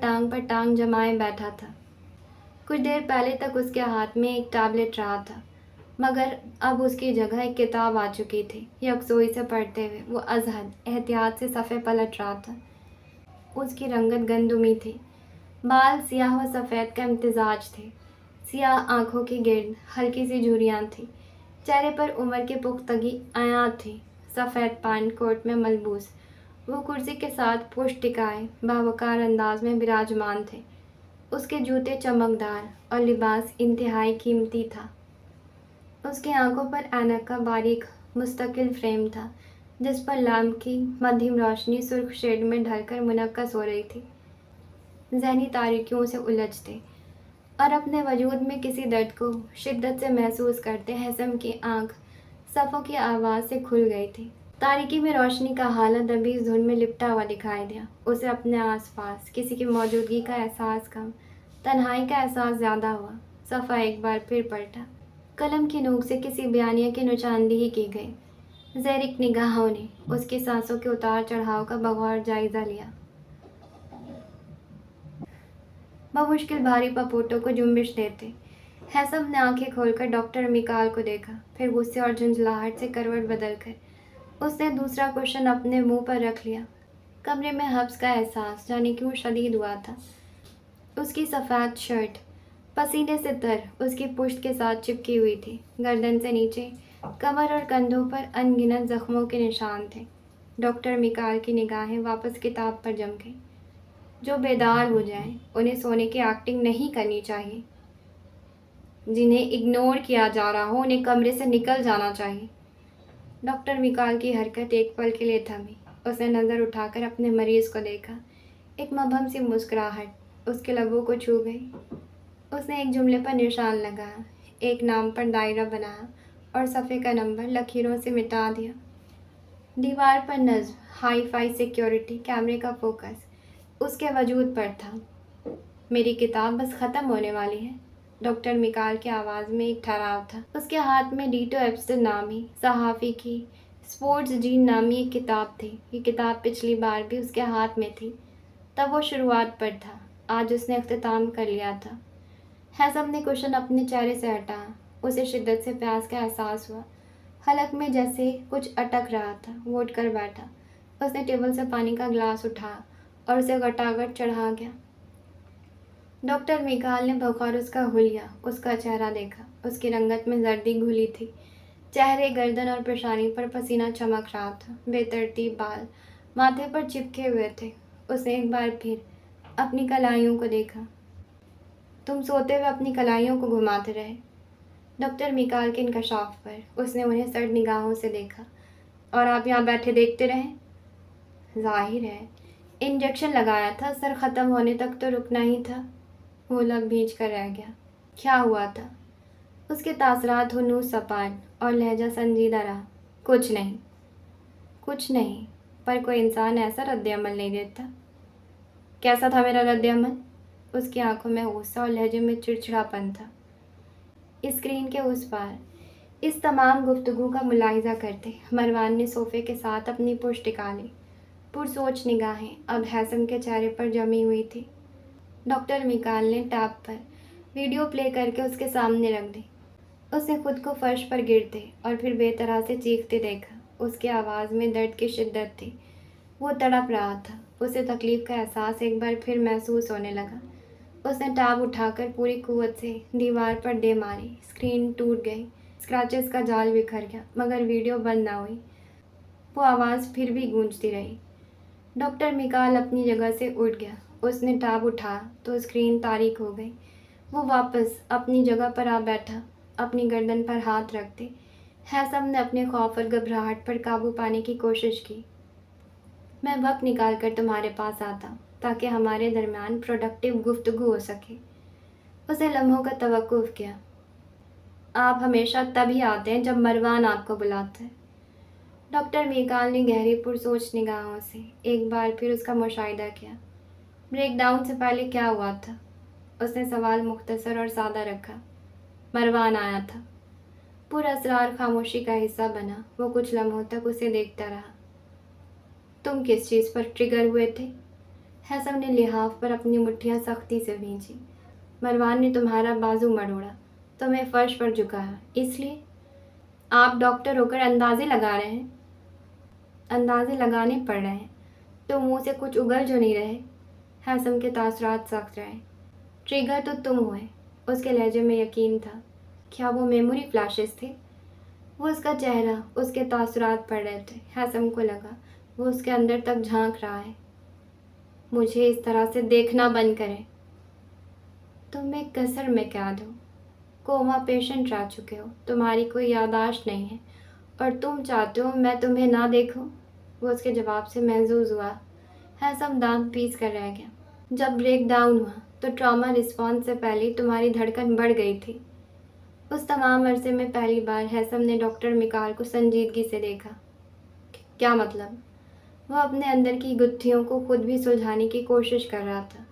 टांग जमाए बैठा था। कुछ देर पहले तक उसके हाथ में एक टैबलेट रहा था, मगर अब उसकी जगह एक किताब आ चुकी थी। यकसोई से पढ़ते हुए वो अजहद एहतियात से सफ़े पलट रहा था। उसकी रंगत गंदुमी थी, बाल सियाह व सफ़ेद का इम्तिजाज थे। सियाह आंखों के गिर्द हल्की सी झुर्रियाँ थी। चेहरे पर उम्र की पुख्तगी आया थी। सफ़ेद पैंट कोट में मलबूस वो कुर्सी के साथ पुष्ट टिकाए बावकार अंदाज में विराजमान थे। उसके जूते चमकदार और लिबास इंतहाई कीमती था। उसकी आंखों पर ऐनक का बारीक मुस्तकिल फ्रेम था जिस पर लैम्प की मध्यम रोशनी सुर्ख शेड में ढलकर मुनक्कस हो रही थी। ज़हनी तारीकियों से उलझते और अपने वजूद में किसी दर्द को शिद्दत से महसूस करते हैसम की आंख सफ़ों की आवाज़ से खुल गई थी। तारीकी में रोशनी का हालत अभी इस धुन में लिपटा हुआ दिखाई दिया। उसे अपने आसपास किसी की मौजूदगी का एहसास कम, तन्हाई का एहसास ज़्यादा हुआ। सफ़ा एक बार फिर पलटा। कलम की नोक से किसी बयानिया की निशानदेही की गई। ज़ैरिक निगाहों ने उसकी सांसों के उतार चढ़ाव का बगौर जायज़ा लिया। बमुश्किल भारी पपोटों को जुम्बिश देते हैसम ने आंखें खोलकर डॉक्टर मिकाल को देखा। फिर गुस्से और झंझलाहट से करवट बदलकर उसने दूसरा क्वेश्चन अपने मुंह पर रख लिया। कमरे में हब्स का एहसास जाने क्यों शदीद हुआ था। उसकी सफ़ेद शर्ट पसीने से तर उसकी पुश्त के साथ चिपकी हुई थी। गर्दन से नीचे कमर और कंधों पर अनगिनत जख्मों के निशान थे। डॉक्टर मिकाल की निगाहें वापस किताब पर जम गई। जो बेदार हो जाएं, उन्हें सोने की एक्टिंग नहीं करनी चाहिए। जिन्हें इग्नोर किया जा रहा हो उन्हें कमरे से निकल जाना चाहिए। डॉक्टर मिकाल की हरकत एक पल के लिए थमी। उसने नज़र उठाकर अपने मरीज को देखा। एक मबहम सी मुस्कुराहट उसके लबों को छू गई। उसने एक जुमले पर निशान लगाया, एक नाम पर दायरा बनाया اور صفحے کا نمبر لکیروں سے مٹا دیا۔ دیوار پر نصب ہائی فائی سیکیورٹی کیمرے کا فوکس اس کے وجود پر تھا۔ میری کتاب بس ختم ہونے والی ہے۔ ڈاکٹر میکال کی آواز میں ایک ٹھہراؤ تھا۔ اس کے ہاتھ میں ڈیٹو ایپسٹن نامی صحافی کی اسپورٹس جین نامی ایک کتاب تھی۔ یہ کتاب پچھلی بار بھی اس کے ہاتھ میں تھی، تب وہ شروعات پر تھا۔ آج اس نے اختتام کر لیا تھا۔ ہیثم نے کوشن اپنے چہرے سے ہٹایا۔ اسے شدت سے پیاس کا احساس ہوا۔ حلق میں جیسے کچھ اٹک رہا تھا۔ وہ اٹھ کر بیٹھا۔ اس نے ٹیبل سے پانی کا گلاس اٹھایا اور اسے گٹاگٹ چڑھا گیا۔ ڈاکٹر میکال نے بغور اس کا حلیہ اس کا چہرہ دیکھا۔ اس کی رنگت میں زردی گھلی تھی۔ چہرے، گردن اور پیشانی پر پسینہ چمک رہا تھا۔ بے ترتیب بال ماتھے پر چپکے ہوئے تھے۔ اس نے ایک بار پھر اپنی کلائیوں کو دیکھا۔ تم سوتے ہوئے اپنی کلائیوں کو گھماتے رہے۔ ڈاکٹر میکال کے انکشاف پر اس نے انہیں سرد نگاہوں سے دیکھا۔ اور آپ یہاں بیٹھے دیکھتے رہے؟ ظاہر ہے انجیکشن لگایا تھا، سر ختم ہونے تک تو رکنا ہی تھا۔ وہ لب بھیج کر رہ گیا۔ کیا ہوا تھا؟ اس کے تاثرات ہنوز سپاٹ اور لہجہ سنجیدہ رہا۔ کچھ نہیں۔ کچھ نہیں، پر کوئی انسان ایسا رد عمل نہیں دیتا۔ کیسا تھا میرا رد عمل؟ اس کی آنکھوں میں غصہ اور لہجے میں چڑچڑاپن تھا۔ اسکرین کے اس پار اس تمام گفتگو کا ملاحظہ کرتے مروان نے صوفے کے ساتھ اپنی پشت ٹکا لی۔ پرسوچ نگاہیں اب ہیثم کے چہرے پر جمی ہوئی تھی۔ ڈاکٹر میکال نے ٹیب پر ویڈیو پلے کر کے اس کے سامنے رکھ دی۔ اس نے خود کو فرش پر گرتے اور پھر بے طرح سے چیختے دیکھا۔ اس کی آواز میں درد کی شدت تھی۔ وہ تڑپ رہا تھا۔ اسے تکلیف کا احساس ایک بار پھر محسوس ہونے لگا۔ اس نے ٹیب اٹھا کر پوری قوت سے دیوار پر دے ماری۔ اسکرین ٹوٹ گئی۔ اسکریچز کا جال بکھر گیا، مگر ویڈیو بند نہ ہوئی۔ وہ آواز پھر بھی گونجتی رہی۔ ڈاکٹر میکال اپنی جگہ سے اٹھ گیا۔ اس نے ٹیب اٹھایا تو اسکرین تاریک ہو گئی۔ وہ واپس اپنی جگہ پر آ بیٹھا، اپنی گردن پر ہاتھ رکھتے۔ ہیثم نے اپنے خوف اور گھبراہٹ پر قابو پانے کی کوشش کی۔ میں وقت نکال کر تمہارے پاس آتا تاکہ ہمارے درمیان پروڈکٹیو گفتگو ہو سکے۔ اسے لمحوں کا توقف کیا۔ آپ ہمیشہ تبھی آتے ہیں جب مروان آپ کو بلاتا ہے۔ ڈاکٹر میکال نے گہری پرسوچ نگاہوں سے ایک بار پھر اس کا مشاہدہ کیا۔ بریک ڈاؤن سے پہلے کیا ہوا تھا؟ اس نے سوال مختصر اور سادہ رکھا۔ مروان آیا تھا۔ پراسرار خاموشی کا حصہ بنا۔ وہ کچھ لمحوں تک اسے دیکھتا رہا۔ تم کس چیز پر ٹریگر ہوئے تھے؟ ہیثم نے لحاف پر اپنی مٹھیاں سختی سے بھینچی۔ مروان نے تمہارا بازو مروڑا، تمہیں فرش پر جھکایا، اس لیے آپ ڈاکٹر ہو کر اندازے لگا رہے ہیں۔ اندازے لگانے پڑ رہے ہیں تو منہ سے کچھ اگل جو نہیں رہے۔ ہیثم کے تاثرات سخت رہے۔ ٹریگر تو تم ہوئے۔ اس کے لہجے میں یقین تھا۔ کیا وہ میموری فلیشز تھے؟ وہ اس کا چہرہ، اس کے تاثرات پڑھ رہے تھے۔ ہیثم کو لگا وہ اس کے اندر تک جھانک رہا ہے۔ مجھے اس طرح سے دیکھنا بند کریں۔ تم ایک کثر میں قید ہو، کوما پیشنٹ رہ چکے ہو، تمہاری کوئی یادداشت نہیں ہے اور تم چاہتے ہو میں تمہیں نہ دیکھوں۔ وہ اس کے جواب سے محظوظ ہوا۔ ہیثم دانت پیس کر رہ گیا۔ جب بریک ڈاؤن ہوا تو ٹراما رسپانس سے پہلے تمہاری دھڑکن بڑھ گئی تھی۔ اس تمام عرصے میں پہلی بار ہیثم نے ڈاکٹر میکال کو سنجیدگی سے دیکھا۔ کیا مطلب؟ وہ اپنے اندر کی گتھیوں کو خود بھی سلجھانے کی کوشش کر رہا تھا۔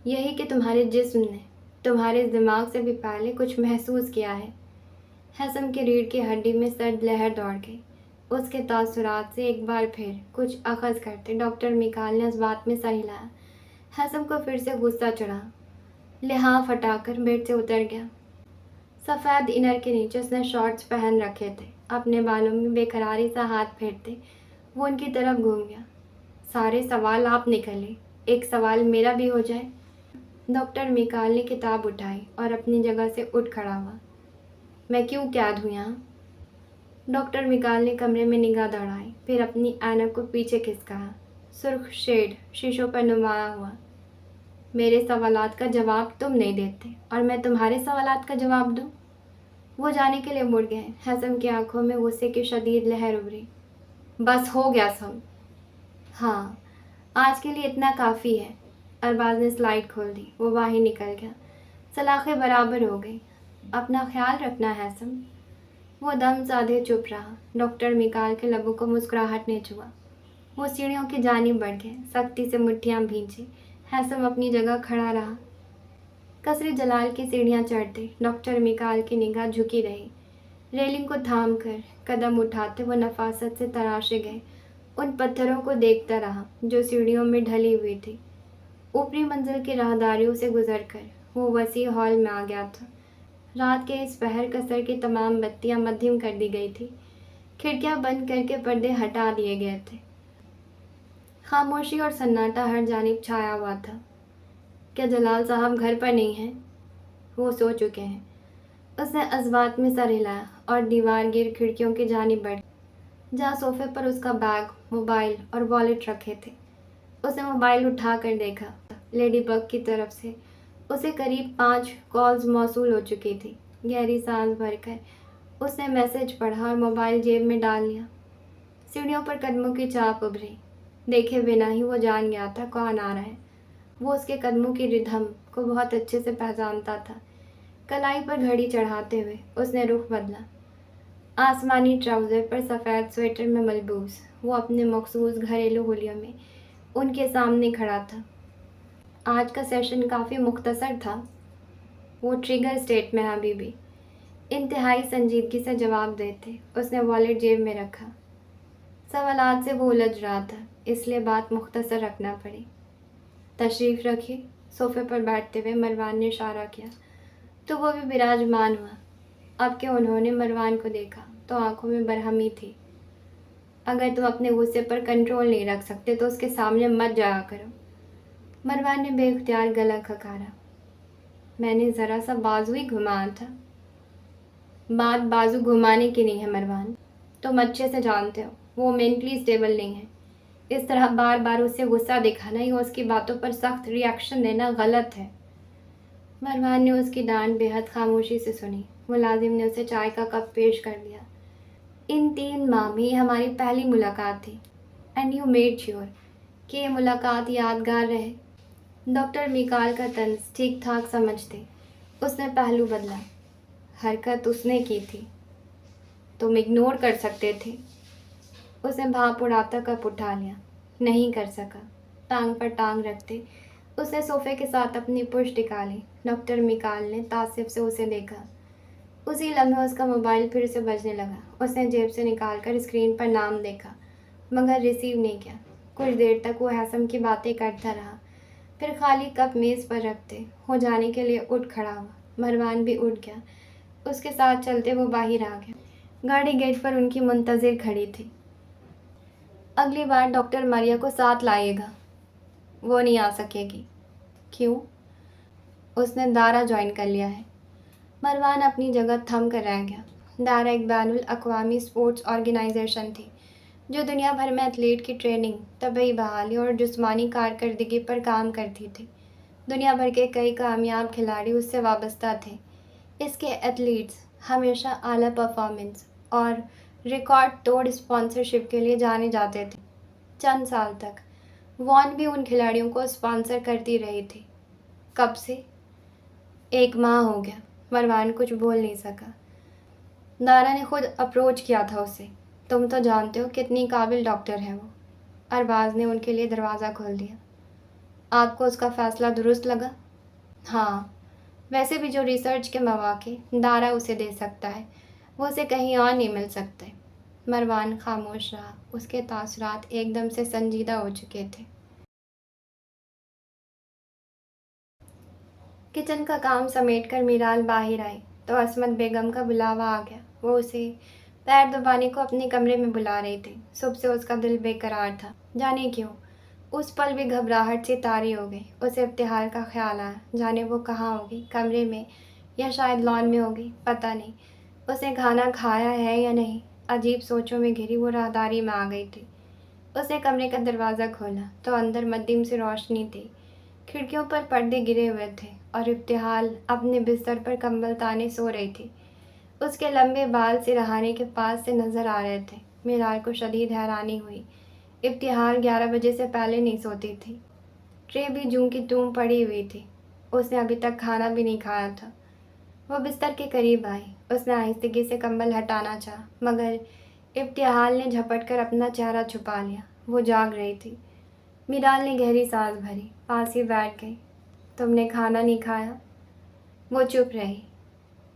یہی کہ تمہارے جسم نے تمہارے دماغ سے بھی پہلے کچھ محسوس کیا ہے۔ ہیثم کی ریڑھ کی ہڈی میں سرد لہر دوڑ گئی۔ اس کے تاثرات سے ایک بار پھر کچھ اخذ کرتے ڈاکٹر میکال نے اس بات میں سر ہلایا۔ ہیثم کو پھر سے غصہ چڑھا۔ لحاف ہٹا کر بیڈ سے اتر گیا۔ سفید انر کے نیچے اس نے شارٹس پہن رکھے تھے۔ اپنے بالوں میں بے قراری سا ہاتھ پھیرتے وہ ان کی طرف گھوم گیا۔ سارے سوال آپ نے کر لیے، ایک سوال میرا بھی ہو جائے۔ ڈاکٹر میکال نے کتاب اٹھائی اور اپنی جگہ سے اٹھ کھڑا ہوا۔ میں کیوں قید ہوں یہاں؟ ڈاکٹر میکال نے کمرے میں نگاہ دوڑائی، پھر اپنی اینک کو پیچھے کھسکایا۔ سرخ شیڈ شیشوں پر نمایاں ہوا۔ میرے سوالات کا جواب تم نہیں دیتے اور میں تمہارے سوالات کا جواب دوں؟ وہ جانے کے لیے مڑ گئے۔ ہیثم کی آنکھوں میں غصے کی شدید لہر ابھری۔ بس ہو گیا سب۔ ہاں، آج کے لیے اتنا کافی ہے۔ ارباز نے سلائیڈ کھول دی۔ وہ باہر نکل گیا۔ سلاخیں برابر ہو گئی۔ اپنا خیال رکھنا ہیثم۔ वो दम साधे चुप रहा। डॉक्टर मिकाल के लबों को मुस्कुराहट ने छुआ। वो सीढ़ियों की जानिब बढ़ गए, सख्ती से मुट्ठियां भींची। हैसम अपनी जगह खड़ा रहा। कसरे जलाल की सीढ़ियां चढ़ते डॉक्टर मिकाल की निगाह झुकी रही। रेलिंग को थाम कर कदम उठाते वो नफासत से तराशे गए। उन पत्थरों को देखता रहा जो सीढ़ियों में ढली हुई थी। ऊपरी मंजिल की राहदारियों से गुजरकर वो वसी हॉल में आ गया था। रात के इस पहर कसर की तमाम बत्तियां मध्यम कर दी गई थी। खिड़कियां बंद करके पर्दे हटा दिए गए थे। खामोशी और सन्नाटा हर जानिब छाया हुआ था। क्या जलाल साहब घर पर नहीं हैं? वो सो चुके हैं। उसने अज़बात में सर हिलाया और दीवार गिर खिड़कियों की जानिब बढ़, जहाँ सोफे पर उसका बैग, मोबाइल और वॉलेट रखे थे। उसने मोबाइल उठा कर देखा। लेडी बग की तरफ से उसे करीब 5 कॉल्स मौसूल हो चुकी थी। गहरी सांस भरकर उसने मैसेज पढ़ा और मोबाइल जेब में डाल लिया। सीढ़ियों पर कदमों की चाप उभरी। देखे बिना ही वो जान गया था कौन आ रहा है। वो उसके कदमों की रिधम को बहुत अच्छे से पहचानता था। कलाई पर घड़ी चढ़ाते हुए उसने रुख बदला। आसमानी ट्राउज़र पर सफ़ेद स्वेटर में मलबूस वो अपने मखसूस घरेलू हुलियों में उनके सामने खड़ा था। आज का सेशन काफ़ी मुख्तसर था। वो ट्रिगर स्टेट में अभी भी इंतहाई संजीदगी से जवाब देते उसने वॉलेट जेब में रखा। सवालात से वो उलझ रहा था, इसलिए बात मुख्तसर रखना पड़ी। तशरीफ़ रखिए। सोफे पर बैठते हुए मरवान ने इशारा किया तो वो भी विराजमान हुआ। अब कि उन्होंने मरवान को देखा तो आंखों में बरहमी थी। अगर तुम अपने गुस्से पर कंट्रोल नहीं रख सकते तो उसके सामने मत जाया करो। मरवान ने बेख्तियार गला खकारा। मैंने ज़रा सा बाजू ही घुमाया था। बात बाजू घुमाने की नहीं है मरवान, तुम अच्छे से जानते हो वो मेंटली स्टेबल नहीं है। इस तरह बार बार उससे गुस्सा दिखाना या उसकी बातों पर सख्त रिएक्शन देना गलत है। मरवान ने उसकी डांट बेहद खामोशी से सुनी। मुलाजिम ने उसे चाय का कप पेश कर दिया। इन 3 माह में हमारी पहली मुलाकात थी एंड यू मेड श्योर कि ये मुलाकात यादगार रहे। डॉक्टर मिकाल का तंज ठीक ठाक समझते उसने पहलू बदला। हरकत उसने की थी, तुम इग्नोर कर सकते थे। उसने भाप उड़ाता कप उठा लिया। नहीं कर सका। टांग पर टांग रखते उसने सोफे के साथ अपनी पुश टिका ली। डॉक्टर मिकाल ने तासिफ से उसे देखा। उसी लम्हे उसका मोबाइल फिर से बजने लगा। उसने जेब से निकालकर स्क्रीन पर नाम देखा मगर रिसीव नहीं किया। कुछ देर तक वो हैसम की बातें करता रहा, फिर खाली कप मेज़ पर रखते हो जाने के लिए उठ खड़ा हुआ। मरवान भी उठ गया। उसके साथ चलते वो बाहर आ गया। गाड़ी गेट पर उनकी मुंतज़िर खड़ी थी। अगली बार डॉक्टर मारिया को साथ लाइएगा। वो नहीं आ सकेगी। क्यों? उसने दारा ज्वाइन कर लिया है। मरवान अपनी जगह थम कर रह गया। दारा एक बैनुल अक़वामी स्पोर्ट्स ऑर्गेनाइजेशन थी जो दुनिया भर में एथलीट की ट्रेनिंग, तबीई बहाली और जिस्मानी कारकर्दगी पर काम करती थी। दुनिया भर के कई कामयाब खिलाड़ी उससे वाबस्ता थे। इसके एथलीट्स हमेशा आला परफॉर्मेंस और रिकॉर्ड तोड़ स्पॉन्सरशिप के लिए जाने जाते थे। चंद साल तक वॉन भी उन खिलाड़ियों को स्पॉन्सर करती रही थी। कब से? 1 माह हो गया। मरवान कुछ बोल नहीं सका। दारा ने खुद अप्रोच किया था उसे। तुम तो जानते हो कितनी काबिल डॉक्टर है वो। अरबाज ने उनके लिए दरवाज़ा खोल दिया। आपको उसका फ़ैसला दुरुस्त लगा? हाँ, वैसे भी जो रिसर्च के मौके दारा उसे दे सकता है वो उसे कहीं और नहीं मिल सकते। मरवान खामोश रहा। उसके तासुरात एकदम से संजीदा हो चुके थे। किचन का काम समेटकर मीराल बाहर आई तो असमत बेगम का बुलावा आ गया। वो उसे पैर दबाने को अपने कमरे में बुला रही थी। सुबह से उसका दिल बेकरार था। जाने क्यों उस पल भी घबराहट से तारी हो गई। उसे इफ्तिहार का ख्याल आया। जाने वो कहाँ होगी, कमरे में या शायद लॉन में होगी, पता नहीं। उसने खाना खाया है या नहीं। अजीब सोचों में घिरी वो राहदारी में आ गई थी। उसने कमरे का दरवाज़ा खोला तो अंदर मद्दिम सी रोशनी थी। खिड़कियों पर पर्दे गिरे हुए थे और इफ्तिहाल अपने बिस्तर पर कंबल ताने सो रही थी। उसके लंबे बाल सिरहाने के पास से नज़र आ रहे थे। मीराल को शदीद हैरानी हुई। इफ्तिहाल 11 बजे से पहले नहीं सोती थी। ट्रे भी जूं की त्यों पड़ी हुई थी। उसने अभी तक खाना भी नहीं खाया था। وہ بستر کے قریب آئی۔ اس نے آہستگی سے کمبل ہٹانا چاہا مگر ابتحال نے جھپٹ کر اپنا چہرہ چھپا لیا۔ وہ جاگ رہی تھی۔ میرال نے گہری سانس بھری، پاس ہی بیٹھ گئی۔ تم نے کھانا نہیں کھایا؟ وہ چپ رہی۔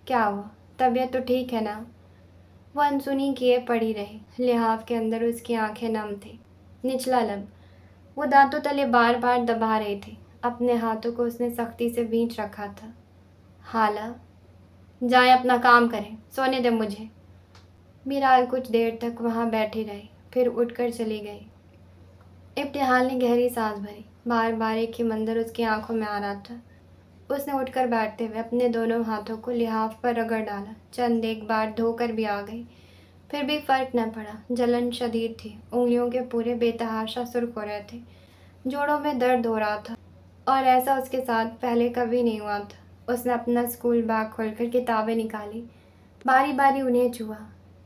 کیا ہوا؟ طبیعت تو ٹھیک ہے نا؟ وہ انسنی کیے پڑی رہی۔ لحاف کے اندر اس کی آنکھیں نم تھیں۔ نچلا لب وہ دانتوں تلے بار بار دبا رہی تھی۔ اپنے ہاتھوں کو اس نے سختی سے بھینچ رکھا تھا۔ حالہ جائیں اپنا کام کریں، سونے دیں مجھے۔ میرال کچھ دیر تک وہاں بیٹھی رہی، پھر اٹھ کر چلی گئی۔ ابتحال نے گہری سانس بھری۔ بار بار ایک ہی منظر اس کی آنکھوں میں آ رہا تھا۔ اس نے اٹھ کر بیٹھتے ہوئے اپنے دونوں ہاتھوں کو لحاف پر رگڑ ڈالا۔ چند ایک بار دھو کر بھی آ گئی، پھر بھی فرق نہ پڑا۔ جلن شدید تھی، انگلیوں کے پورے بے تحاشا سرخ ہو رہے تھے، جوڑوں میں درد ہو رہا تھا، اور ایسا اس کے ساتھ پہلے کبھی نہیں ہوا تھا۔ اس نے اپنا اسکول بیگ کھول کر کتابیں نکالی، باری باری انہیں چھوا،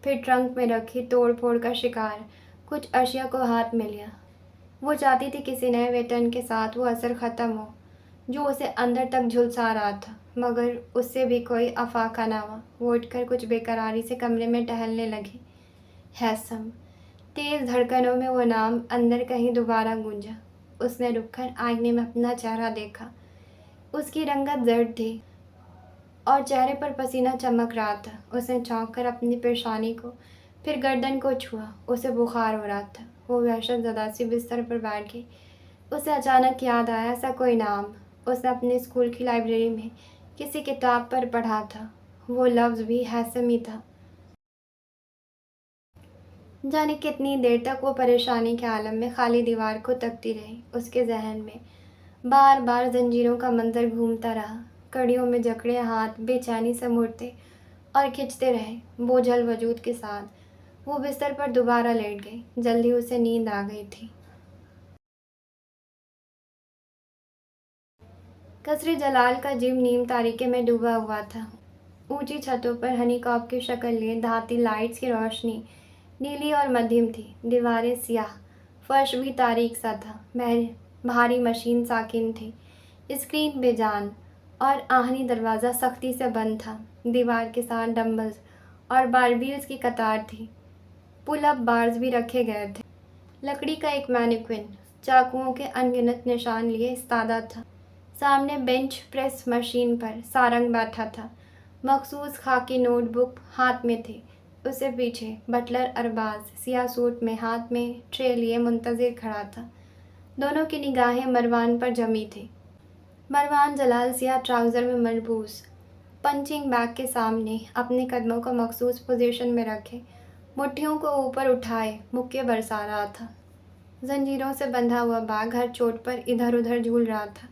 پھر ٹرنک میں رکھی توڑ پھوڑ کا شکار کچھ اشیاء کو ہاتھ میں لیا۔ وہ چاہتی تھی کسی نئے ویتن کے ساتھ وہ اثر ختم ہو جو اسے اندر تک جھلسا رہا تھا، مگر اس سے بھی کوئی افاقہ نہ ہوا۔ وہ اٹھ کر کچھ بے قراری سے کمرے میں ٹہلنے لگی۔ ہیثم، تیز دھڑکنوں میں وہ نام اندر کہیں دوبارہ گونجا۔ اس نے رک کر آئینے میں اپنا چہرہ دیکھا۔ اس کی رنگت زرد تھی اور چہرے پر پسینہ چمک رہا تھا۔ اس نے چونک کر اپنی پیشانی کو، پھر گردن کو چھوا۔ اسے بخار ہو رہا تھا۔ وہ وحشت زدہ سی بستر پر بیٹھ گئی۔ اسے اچانک یاد آیا ایسا کوئی نام اس نے اپنے اسکول کی لائبریری میں کسی کتاب پر پڑھا تھا۔ وہ لفظ بھی ہیثم ہی تھا۔ جانے کتنی دیر تک وہ پریشانی کے عالم میں خالی دیوار کو تکتی رہی۔ اس کے ذہن میں بار بار زنجیروں کا منظر گھومتا رہا۔ کڑیوں میں جکڑے ہاتھ بے چینی سے مڑتے اور کھنچتے رہے۔ بوجھل وجود کے ساتھ وہ بستر پر دوبارہ لیٹ گئی۔ جلدی اسے نیند آ گئی تھی۔ قصر جلال کا جم نیم تاریکی میں ڈوبا ہوا تھا۔ اونچی چھتوں پر ہنی کاپ کی شکل لیے دھاتی لائٹس کی روشنی نیلی اور مدھم تھی۔ دیواریں سیاہ، فرش بھی تاریک سا تھا۔ بھاری مشین ساکن تھی، اسکرین بے جان، اور آہنی دروازہ سختی سے بند تھا۔ دیوار کے ساتھ ڈمبلز اور باربیلز کی قطار تھی۔ پل اپ بارز بھی رکھے گئے تھے۔ لکڑی کا ایک مینیکوئن چاقوؤں کے انگنت نشان لیے ایستادہ تھا۔ سامنے بینچ پریس مشین پر سارنگ بیٹھا تھا۔ مخصوص خاکی نوٹ بک ہاتھ میں تھی۔ اس سے پیچھے بٹلر ارباز سیاہ سوٹ میں ہاتھ میں ٹرے لیے منتظر کھڑا تھا۔ دونوں کی نگاہیں مروان پر جمی تھیں۔ مروان جلال سیاہ ٹراؤزر میں ملبوس، پنچنگ بیگ کے سامنے اپنے قدموں کو مخصوص پوزیشن میں رکھے، مٹھیوں کو اوپر اٹھائے مکے برسا رہا تھا۔ زنجیروں سے بندھا ہوا بیگ ہر چوٹ پر ادھر ادھر جھول رہا تھا۔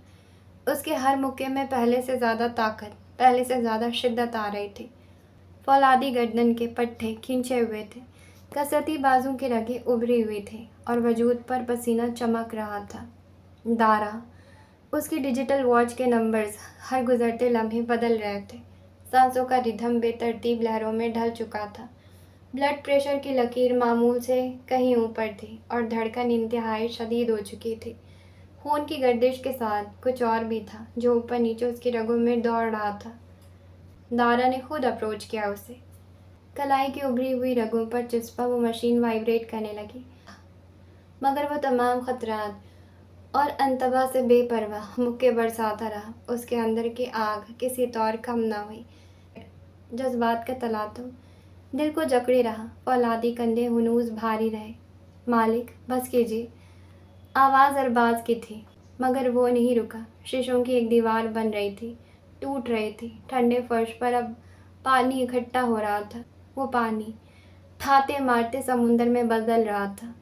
اس کے ہر مکے میں پہلے سے زیادہ طاقت، پہلے سے زیادہ شدت آ رہی تھی۔ فولادی گردن کے پٹھے کھنچے ہوئے تھے، کسرتی بازو کی رگیں ابھری ہوئی تھیں اور وجود پر پسینہ چمک رہا تھا۔ دارا، اس کی ڈیجیٹل واچ کے نمبرز ہر گزرتے لمحے بدل رہے تھے۔ سانسوں کا ردھم بے ترتیب لہروں میں ڈھل چکا تھا۔ بلڈ پریشر کی لکیر معمول سے کہیں اوپر تھی اور دھڑکن انتہائی شدید ہو چکی تھی۔ خون کی گردش کے ساتھ کچھ اور بھی تھا جو اوپر نیچے اس کی رگوں میں دوڑ رہا تھا۔ دارا نے خود اپروچ کیا اسے۔ کلائی کی ابھری ہوئی رگوں پر چسپا وہ مشین وائبریٹ کرنے لگی، مگر وہ تمام خطرات اور انتباہ سے بے پرواہ مکے برساتا رہا۔ اس کے اندر کی آگ کسی طور کم نہ ہوئی۔ جذبات کا تلاطم دل کو جکڑے رہا۔ فولادی کندھے ہنوز بھاری رہے۔ مالک، بس کیجیے۔ آواز ارباز کی تھی، مگر وہ نہیں رکا۔ شیشوں کی ایک دیوار بن رہی تھی، ٹوٹ رہی تھی۔ ٹھنڈے فرش پر اب پانی اکٹھا ہو رہا تھا۔ وہ پانی تھاتے مارتے سمندر میں بدل رہا تھا۔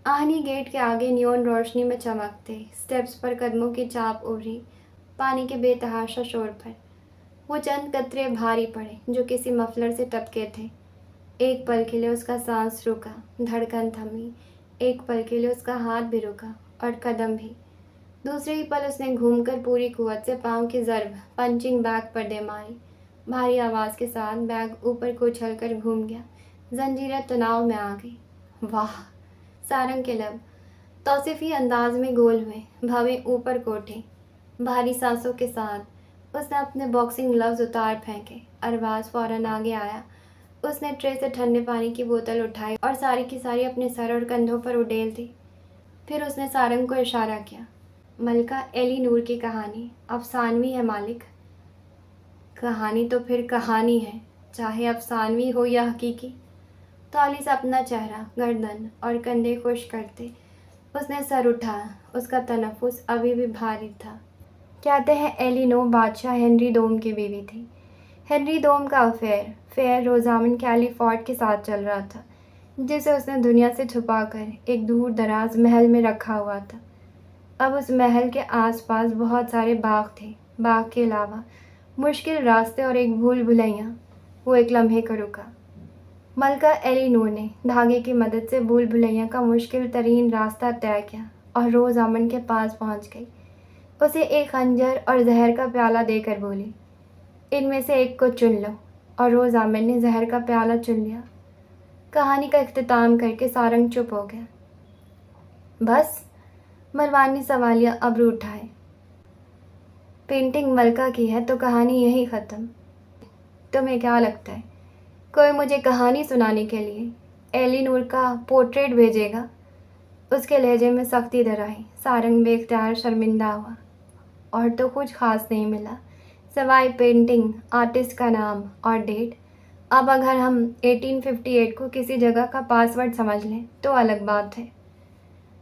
آہنی گیٹ کے آگے نیون روشنی میں چمکتے سٹیپس پر قدموں کی چاپ ابھری، پانی کے بے تحاشا شور پر۔ وہ چند قطرے بھاری پڑے جو کسی مفلر سے ٹپکے تھے۔ ایک پل کے لیے اس کا سانس رکا، دھڑکن تھمی۔ ایک پل کے لیے اس کا ہاتھ بھی رکا اور قدم بھی۔ دوسرے ہی پل اس نے گھوم کر پوری قوت سے پاؤں کی ضرب پنچنگ بیگ پر دے ماری۔ بھاری آواز کے ساتھ بیگ اوپر کو اچھل کر گھوم گیا۔ زنجیریں تناؤ میں آ گئی۔ واہ! سارنگ کے لب توصیفی انداز میں گول ہوئے، بھویں اوپر کو اٹھے۔ بھاری سانسوں کے ساتھ اس نے اپنے باکسنگ گلوز اتار پھینکے۔ ارباز فوراً آگے آیا۔ اس نے ٹرے سے ٹھنڈے پانی کی بوتل اٹھائی اور ساری کی ساری اپنے سر اور کندھوں پر اڈیل دی۔ پھر اس نے سارنگ کو اشارہ کیا۔ ملکہ ایلی نور کی کہانی افسانوی ہے مالک۔ کہانی تو پھر کہانی ہے، چاہے افسانوی ہو یا حقیقی۔ تالی سے اپنا چہرہ، گردن اور کندھے خشک کرتے اس نے سر اٹھایا۔ اس کا تنفس ابھی بھی بھاری تھا۔ کہتے ہیں ایلینور بادشاہ ہنری دوم کی بیوی تھی۔ ہنری دوم کا افیئر روزامنڈ کیلی فورڈ کے ساتھ چل رہا تھا، جسے اس نے دنیا سے چھپا کر ایک دور دراز محل میں رکھا ہوا تھا۔ اب اس محل کے آس پاس بہت سارے باغ تھے۔ باغ کے علاوہ مشکل راستے اور ایک بھول بھلیاں۔ وہ ایک لمحے کو رکا۔ ملکہ ایلی نور نے دھاگے کی مدد سے بھول بھلیاں کا مشکل ترین راستہ طے کیا اور روزامنڈ کے پاس پہنچ گئی۔ اسے ایک خنجر اور زہر کا پیالہ دے کر بولی، ان میں سے ایک کو چن لو، اور روزامنڈ نے زہر کا پیالہ چن لیا۔ کہانی کا اختتام کر کے سارنگ چپ ہو گیا۔ بس؟ مروان نے سوالیہ ابرو اٹھائے۔ پینٹنگ ملکہ کی ہے تو کہانی یہی ختم۔ تمہیں کیا لگتا ہے کوئی مجھے کہانی سنانے کے لیے ایلی نور کا پورٹریٹ بھیجے گا؟ اس کے لہجے میں سختی در آئی۔ سارنگ بے اختیار شرمندہ ہوا۔ اور تو کچھ خاص نہیں ملا سوائے پینٹنگ، آرٹسٹ کا نام اور ڈیٹ۔ اب اگر ہم 1858 کو کسی جگہ کا پاسورڈ سمجھ لیں تو الگ بات ہے۔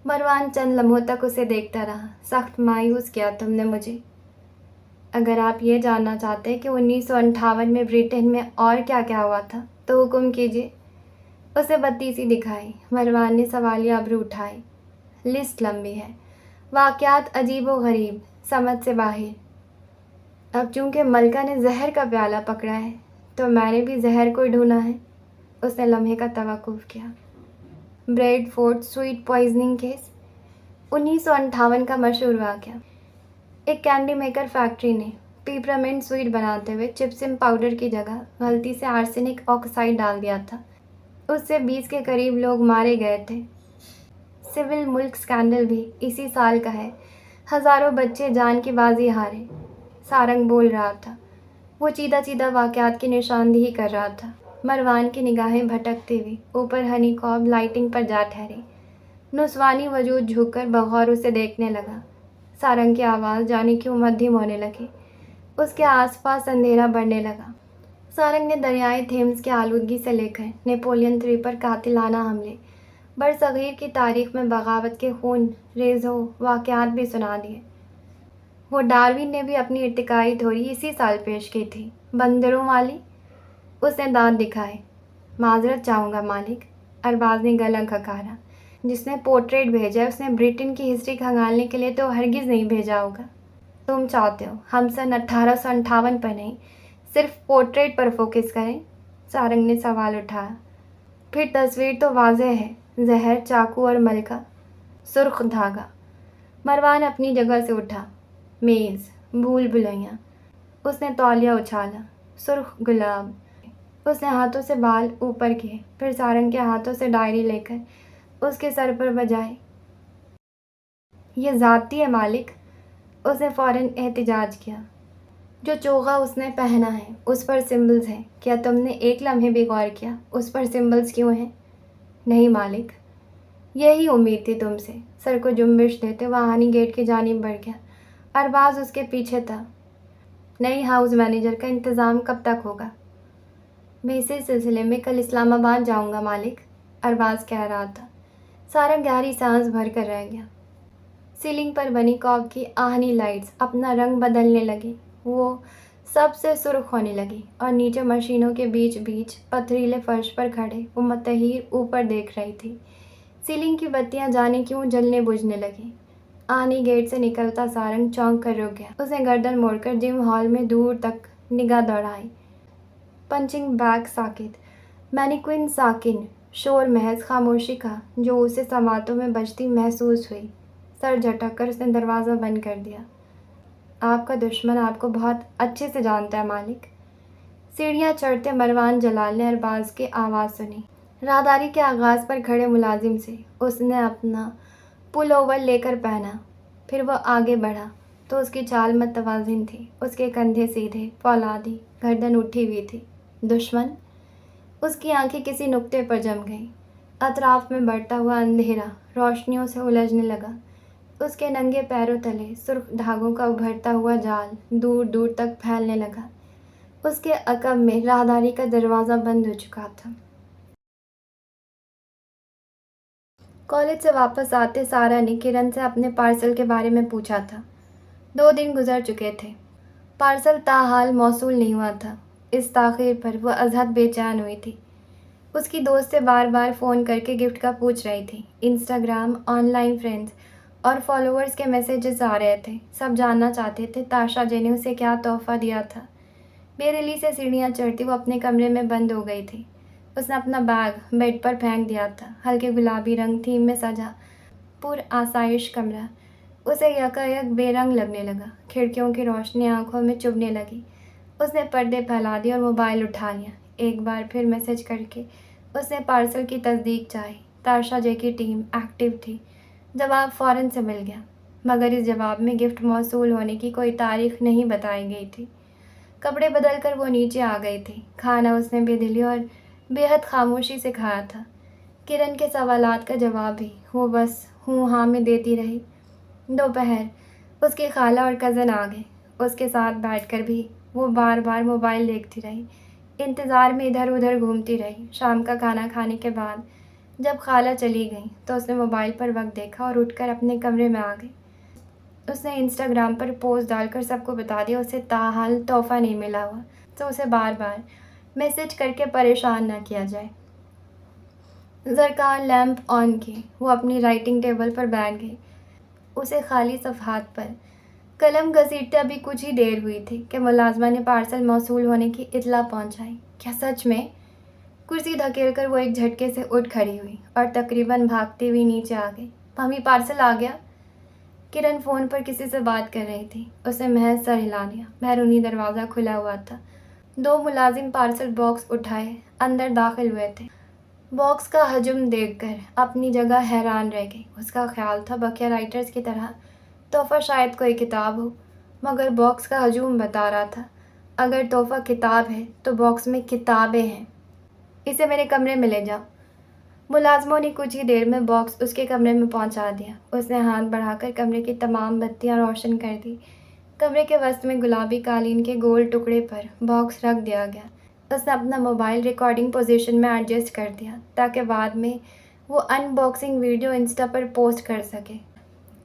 مروان چند لمحوں تک اسے دیکھتا رہا۔ سخت مایوس کیا تم نے مجھے۔ اگر آپ یہ جاننا چاہتے کہ 1958 میں برٹن میں اور کیا کیا ہوا تھا تو حکم کیجیے۔ اسے بتی سی دکھائی۔ مروان نے سوالیہ ابرو اٹھائے۔ لسٹ لمبی ہے، واقعات عجیب و غریب، سمجھ سے باہر۔ اب چونکہ ملکہ نے زہر کا پیالہ پکڑا ہے تو میں نے بھی زہر کو ڈھونڈا ہے۔ اس نے لمحے کا توقف کیا۔ Bradford sweet poisoning case 1958 کا مشہور واقعہ۔ ایک کینڈی میکر فیکٹری نے پیپرمنٹ سویٹ بناتے ہوئے چپسم پاؤڈر کی جگہ غلطی سے آرسینک آکسائڈ ڈال دیا تھا۔ اس سے 20 کے قریب لوگ مارے گئے تھے۔ سول ملک اسکینڈل بھی اسی سال کا ہے۔ ہزاروں بچے جان کی بازی ہارے۔ سارنگ بول رہا تھا۔ وہ چیدہ چیدہ واقعات کی نشاندہی کر رہا تھا۔ مروان کی نگاہیں بھٹکتی ہوئی اوپر ہنی کوب لائٹنگ پر جا ٹھہری۔ نسوانی وجود جھک کر بغور اسے دیکھنے لگا۔ سارنگ کی آواز جانے کیوں مدھم ہونے لگی۔ اس کے آس پاس اندھیرا بڑھنے لگا۔ سارنگ نے دریائے تھیمز کی آلودگی سے لے کر نیپولین III پر قاتلانہ حملے، برصغیر کی تاریخ میں بغاوت کے خون ریزوں واقعات بھی سنا دیے۔ وہ ڈاروین نے بھی اپنی ارتقائی تھیوری اسی سال پیش کی تھی، بندروں والی۔ اس نے دانت دکھائے۔ معذرت چاہوں گا مالک، ارباز نے گلا کھکارا۔ جس نے پورٹریٹ بھیجا ہے اس نے برٹن کی ہسٹری کھنگالنے کے لیے تو ہرگز نہیں بھیجا ہوگا۔ تم چاہتے ہو ہم سن 1858 پر نہیں، صرف پورٹریٹ پر فوکس کریں؟ سارنگ نے سوال اٹھایا۔ پھر تصویر تو واضح ہے، زہر، چاقو اور ملکہ، سرخ دھاگا۔ مروان اپنی جگہ سے اٹھا۔ میز، بھول بھلیاں۔ اس نے تولیہ اچھالا۔ سرخ گلاب۔ اس نے ہاتھوں سے بال اوپر کیے، پھر سارنگ کے ہاتھوں سے ڈائری لے کر اس کے سر پر بجائی۔ یہ ذاتی ہے مالک، اس نے فوراً احتجاج کیا۔ جو چوغا اس نے پہنا ہے اس پر سمبلز ہیں، کیا تم نے ایک لمحے بھی غور کیا اس پر سمبلز کیوں ہیں؟ نہیں مالک۔ یہی امید تھی تم سے۔ سر کو جنبش دیتے وہ آہنی گیٹ کی جانب بڑھ گیا۔ ارباز اس کے پیچھے تھا۔ نئی ہاؤس مینیجر کا انتظام کب تک ہوگا؟ میں اسی سلسلے میں کل اسلام آباد جاؤں گا مالک، ارباز کہہ رہا تھا۔ سارا گہری سانس بھر کر رہ گیا۔ سیلنگ پر بنی کوب کی آہنی لائٹس اپنا رنگ بدلنے لگی۔ وہ سب سے سرخ ہونے لگی اور نیچے مشینوں کے بیچ بیچ پتھریلے فرش پر کھڑے وہ متحیر اوپر دیکھ رہی تھی۔ سیلنگ کی بتیاں جانے کیوں جلنے بجھنے لگیں۔ آہنی گیٹ سے نکلتا سارنگ چونک کر رک گیا۔ اس نے گردن موڑ کر جم ہال میں دور تک نگاہ دوڑائی۔ پنچنگ بیگ ساکت، مینیکوئن ساکن، شور محض خاموشی کا جو اسے سماعتوں میں بجتی محسوس ہوئی۔ سر جھٹک کر اس نے دروازہ بند کر دیا۔ آپ کا دشمن آپ کو بہت اچھے سے جانتا ہے مالک۔ سیڑھیاں چڑھتے مروان جلال نے ارباز کی آواز سنی۔ راہداری کے آغاز پر کھڑے ملازم سے اس نے اپنا پل اوور لے کر پہنا۔ پھر وہ آگے بڑھا۔ تو اس کی چال متوازن تھی، اس کے کندھے سیدھے، فولادی، گردن اٹھی ہوئی تھی۔ دشمن؟ اس کی آنکھیں کسی نقطے پر جم گئیں۔ اطراف میں بڑھتا ہوا اندھیرا روشنیوں سے الجھنے لگا۔ اس کے ننگے پیروں تلے سرخ دھاگوں کا ابھرتا ہوا جال دور دور تک پھیلنے لگا۔ اس کے عقب میں راہداری کا دروازہ بند ہو چکا تھا۔ کالج سے واپس آتے سارا نے کرن سے اپنے پارسل کے بارے میں پوچھا تھا۔ 2 دن گزر چکے تھے، پارسل تاحال موصول نہیں ہوا تھا۔ اس تاخیر پر وہ ازحد بے چین ہوئی تھی۔ اس کی دوست سے بار بار فون کر کے گفٹ کا پوچھ رہی تھی۔ انسٹاگرام، آن لائن فرینڈز اور فالوورز کے میسیجز آ رہے تھے۔ سب جاننا چاہتے تھے تاشا جی نے اسے کیا تحفہ دیا تھا۔ بے دلی سے سیڑھیاں چڑھتی وہ اپنے کمرے میں بند ہو گئی تھی۔ اس نے اپنا بیگ بیڈ پر پھینک دیا تھا۔ ہلکے گلابی رنگ تھیم میں سجا پر آسائش کمرہ اسے یکایک بے رنگ لگنے لگا۔ کھڑکیوں کی روشنی آنکھوں میں چبھنے لگی۔ اس نے پردے پھیلا دیے اور موبائل اٹھا لیا۔ ایک بار پھر میسیج کر کے اس نے پارسل کی تصدیق چاہی۔ تاشا جے کی ٹیم ایکٹیو تھی۔ جواب فوراً سے مل گیا، مگر اس جواب میں گفٹ موصول ہونے کی کوئی تاریخ نہیں بتائی گئی تھی۔ کپڑے بدل کر وہ نیچے آ گئی تھی۔ کھانا اس نے بے دلی اور بے حد خاموشی سے کھایا تھا۔ کرن کے سوالات کا جواب بھی وہ بس ہوں ہاں میں دیتی رہی۔ دوپہر اس کی خالہ اور کزن آ گئے۔ اس کے ساتھ بیٹھ کر بھی وہ بار بار موبائل دیکھتی رہی، انتظار میں ادھر ادھر گھومتی رہی۔ شام کا کھانا کھانے کے بعد جب خالہ چلی گئیں تو اس نے موبائل پر وقت دیکھا اور اٹھ کر اپنے کمرے میں آ گئی۔ اس نے انسٹاگرام پر پوسٹ ڈال کر سب کو بتا دیا اسے تاحال تحفہ نہیں ملا ہوا، تو اسے بار بار میسیج کر کے پریشان نہ کیا جائے۔ زرکار لیمپ آن کی وہ اپنی رائٹنگ ٹیبل پر بیٹھ گئی۔ اسے خالی صفحات پر قلم گھسیٹتے ابھی کچھ ہی دیر ہوئی تھی کہ ملازمہ نے پارسل موصول ہونے کی اطلاع پہنچائی۔ کیا سچ میں؟ کرسی دھکیل کر وہ ایک جھٹکے سے اٹھ کھڑی ہوئی اور تقریباً بھاگتی ہوئی نیچے آ گئی۔ مامی پارسل آ گیا؟ کرن فون پر کسی سے بات کر رہی تھی۔ اس نے محض سر ہلا دیا۔ بیرونی دروازہ کھلا ہوا تھا۔ 2 ملازم پارسل باکس اٹھائے اندر داخل ہوئے تھے۔ باکس کا حجم دیکھ کر اپنی جگہ حیران رہ گئی۔ اس کا خیال تھا بقیہ رائٹرز کی طرح تحفہ شاید کوئی کتاب ہو، مگر باکس کا حجم بتا رہا تھا اگر تحفہ کتاب ہے تو باکس میں کتابیں ہیں۔ اسے میرے کمرے میں لے جاؤ۔ ملازموں نے کچھ ہی دیر میں باکس اس کے کمرے میں پہنچا دیا۔ اس نے ہاتھ بڑھا کر کمرے کی تمام بتیاں روشن کر دی۔ کمرے کے وسط میں گلابی قالین کے گول ٹکڑے پر باکس رکھ دیا گیا۔ اس نے اپنا موبائل ریکارڈنگ پوزیشن میں ایڈجسٹ کر دیا تاکہ بعد میں وہ ان باکسنگ ویڈیو انسٹا پر پوسٹ کر سکے۔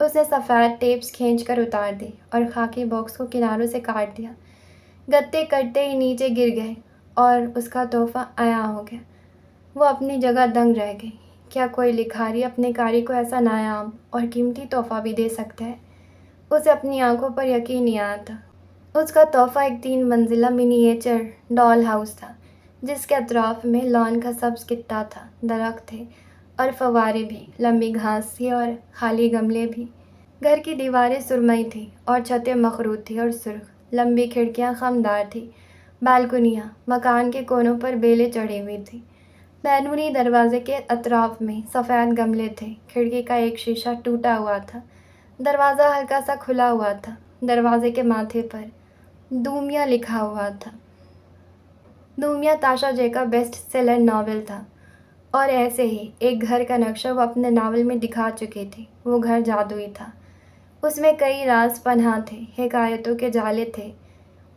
اس نے سفید ٹیپس کھینچ کر اتار دی اور خاکی باکس کو کناروں سے کاٹ دیا۔ گتے کٹتے ہی نیچے گر گئے اور اس کا تحفہ عیاں ہو گیا۔ وہ اپنی جگہ دنگ رہ گئی۔ کیا کوئی لکھاری اپنے کاری کو ایسا نایاب اور قیمتی تحفہ بھی دے سکتا ہے؟ اسے اپنی آنکھوں پر یقین نہیں آیا تھا۔ اس کا تحفہ ایک 3 منزلہ منییچر ڈال ہاؤس تھا، جس کے اطراف میں لان کا سبز کتا تھا۔ درخت تھے اور فوارے بھی، لمبی گھاس تھی اور خالی گملے بھی۔ گھر کی دیواریں سرمئی تھیں اور چھتیں مخروط تھیں اور سرخ۔ لمبی کھڑکیاں خمدار تھیں۔ بالکنیاں مکان کے کونوں پر بیلیں چڑھی ہوئی تھیں۔ بیرونی دروازے کے اطراف میں سفید گملے تھے۔ کھڑکی کا ایک شیشہ ٹوٹا ہوا تھا۔ دروازہ ہلکا سا کھلا ہوا تھا۔ دروازے کے ماتھے پر دومیا لکھا ہوا تھا۔ دومیا تاشا جے کا بیسٹ سیلر ناول تھا اور ایسے ہی ایک گھر کا نقشہ وہ اپنے ناول میں دکھا چکی تھی۔ وہ گھر جادوئی تھا۔ اس میں کئی راز پنہاں تھے، حکایتوں کے جالے تھے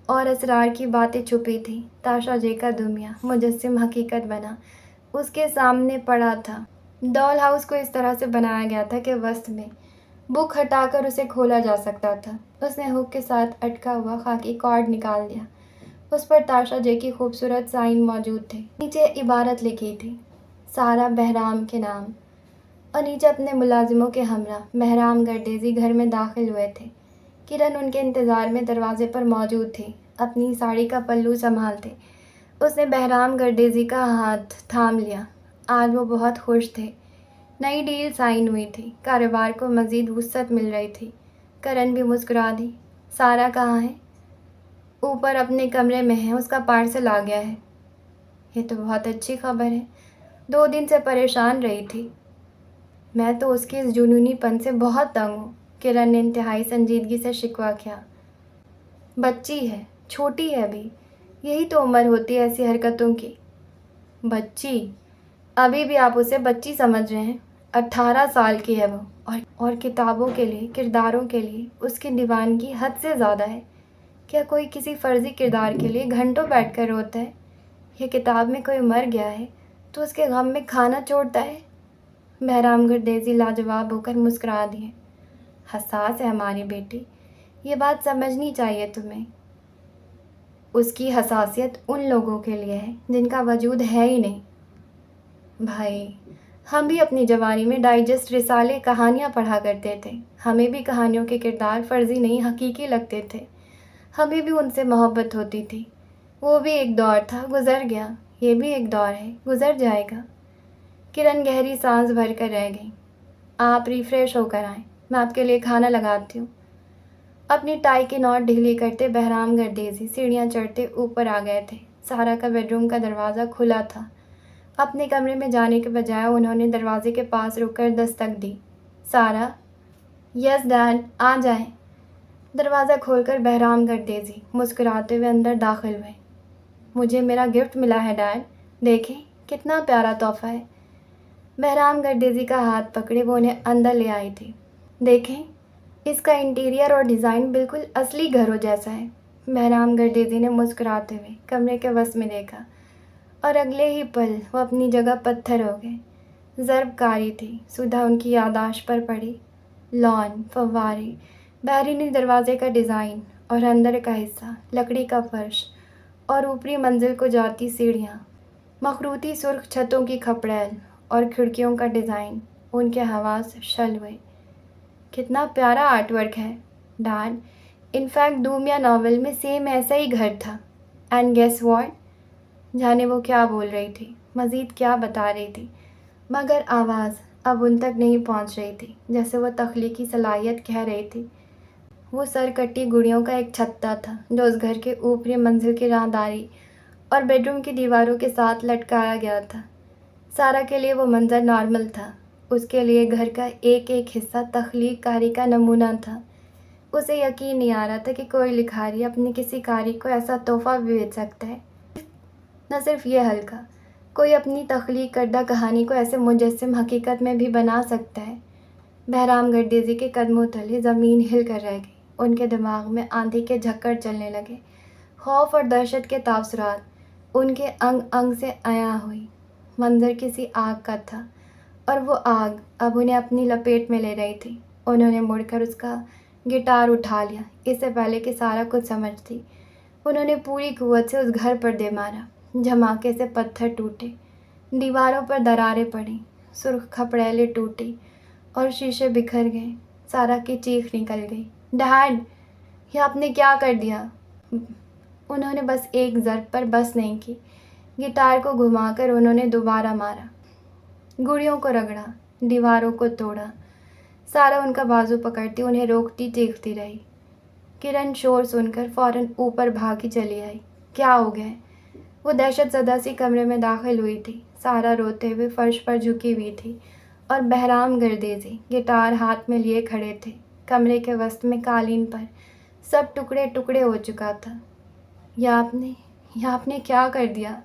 اور اسرار کی باتیں چھپی تھیں۔ تاشا جے کا دومیا مجسم حقیقت بنا اس کے سامنے پڑا تھا۔ ڈال ہاؤس کو اس طرح سے بنایا گیا تھا کہ وسط میں بک ہٹا کر اسے کھولا جا سکتا تھا۔ اس نے ہک کے ساتھ اٹکا ہوا خاکی کارڈ نکال دیا۔ اس پر تاشا جے کی خوبصورت سائن موجود تھے۔ نیچے عبارت لکھی تھی، سارا بہرام کے نام، اور نیچے اپنے ملازموں کے ہمراہ بہرام گردیزی گھر میں داخل ہوئے تھے۔ کرن ان کے انتظار میں دروازے پر موجود تھی، اپنی ساڑی کا پلو سنبھالتے۔ اس نے بہرام گردیزی کا ہاتھ تھام لیا۔ آج وہ بہت خوش تھے۔ نئی ڈیل سائن ہوئی تھی، کاروبار کو مزید وسعت مل رہی تھی۔ کرن بھی مسکرا دی۔ سارا کہاں ہے؟ اوپر اپنے کمرے میں ہے، اس کا پارسل آ گیا ہے۔ یہ تو بہت اچھی خبر ہے۔ 2 دن سے پریشان رہی تھی۔ میں تو اس کے اس جنونی پن سے بہت تنگ ہوں۔ किरण ने इंतहाई संजीदगी से शिकवा किया। बच्ची है, छोटी है अभी, यही तो उम्र होती है ऐसी हरकतों की। बच्ची? अभी भी आप उसे बच्ची समझ रहे हैं? 18 साल की है वो, और किताबों के लिए, किरदारों के लिए उसकी दीवानगी हद से ज़्यादा है। क्या कोई किसी फर्जी किरदार के लिए घंटों बैठकर रोता है? ये किताब में कोई मर गया है तो उसके गम में खाना छोड़ता है। बहरामगढ़ डेज़ी लाजवाब होकर मुस्कुरा दिए। हसास है हमारी बेटी, ये बात समझनी चाहिए तुम्हें। उसकी हसासियत उन लोगों के लिए है जिनका वजूद है ही नहीं। भाई, हम भी अपनी जवानी में डाइजेस्ट रिसाले कहानियाँ पढ़ा करते थे। हमें भी कहानियों के किरदार फर्जी नहीं हकीकी लगते थे। हमें भी उनसे मोहब्बत होती थी। वो भी एक दौर था, गुजर गया। ये भी एक दौर है, गुजर जाएगा। किरण गहरी सांस भर कर रह गई। आप रिफ्रेश होकर आएँ, मैं आपके लिए खाना लगाती हूँ। अपनी टाई की नॉट ढीली करते बहरामगढ़ डेज़ी सीढ़ियाँ चढ़ते ऊपर आ गए थे। सारा का बेडरूम का दरवाज़ा खुला था। अपने कमरे में जाने के बजाय उन्होंने दरवाजे के पास रुककर दस्तक दी। सारा? यस डैड, आ जाएं। दरवाज़ा खोलकर बहरामगढ़ डेज़ी मुस्कुराते हुए अंदर दाखिल हुए। मुझे मेरा गिफ्ट मिला है डैड, देखें कितना प्यारा तोहफा है। बहरामगढ़ डेज़ी का हाथ पकड़े वो उन्हें अंदर ले आई थी। देखें, इसका इंटीरियर और डिज़ाइन बिल्कुल असली घरों जैसा है। बहरामगढ़ डेज़ी ने मुस्कुराते हुए कमरे के वस में देखा और अगले ही पल वो अपनी जगह पत्थर हो गए। ज़र्बकारी थी, सुधा उनकी याददाश्त पर पड़ी। लॉन, फव्वारे, बैरिनी दरवाजे का डिज़ाइन और अंदर का हिस्सा, लकड़ी का फर्श और ऊपरी मंजिल को जाती सीढ़ियाँ, मखरूती सुर्ख छतों की खपड़ैल और खिड़कियों का डिज़ाइन उनके हवास शल हुए। कितना प्यारा आर्ट वर्क है डैड। इनफैक्ट दूमिया नावल में सेम ऐसा ही घर था। And guess what? जाने वो क्या बोल रही थी, मज़ीद क्या बता रही थी, मगर आवाज़ अब उन तक नहीं पहुंच रही थी जैसे वो तख्लीकी सलाहियत कह रही थी। वो सरकटी गुड़ियों का एक छत्ता था जो उस घर के ऊपरी मंजिल की राहदारी और बेडरूम की दीवारों के साथ लटकाया गया था। सारा के लिए वो मंजर नॉर्मल था। उसके लिए घर का एक एक हिस्सा तख्लीक कारी का नमूना था। उसे यकीन नहीं आ रहा था कि कोई लिखारी अपनी किसी कारी को ऐसा तोहफा भी भेज सकता है। न सिर्फ ये हल्का, कोई अपनी तख्लीक करदा कहानी को ऐसे मुजस्सिम हकीकत में भी बना सकता है। बहरामगढ़ डेज़ी के कदमों तले ज़मीन हिल कर रह गई। उनके दिमाग में आंधी के झक्कड़ चलने लगे। खौफ और दहशत के तासुरात उनके अंग अंग से आया हुई। मंजर किसी आग का था और वो आग अब उन्हें अपनी लपेट में ले रही थी। उन्होंने मुड़कर उसका गिटार उठा लिया इससे पहले कि सारा कुछ समझती। उन्होंने पूरी कुव्वत से उस घर पर दे मारा। झमाके से पत्थर टूटे, दीवारों पर दरारें पड़ी, सुर्ख खपड़ैलें टूटी और शीशे बिखर गए। सारा की चीख निकल गई, डैड, ये आपने क्या कर दिया? उन्होंने बस एक ज़र्ब पर बस नहीं की। गिटार को घुमाकर उन्होंने दोबारा मारा, गुड़ियों को रगड़ा, दीवारों को तोड़ा। सारा उनका बाजू पकड़ती उन्हें रोकती चीखती रही। किरण शोर सुनकर फ़ौरन ऊपर भागी चली आई। क्या हो गया? वो दहशत ज़दा सी कमरे में दाखिल हुई थी। सारा रोते हुए फर्श पर झुकी हुई थी और बहरामगढ़ डेज़ी गिटार हाथ में लिए खड़े थे। कमरे के वस्त में कालीन पर सब टुकड़े टुकड़े हो चुका था। या आपने क्या कर दिया?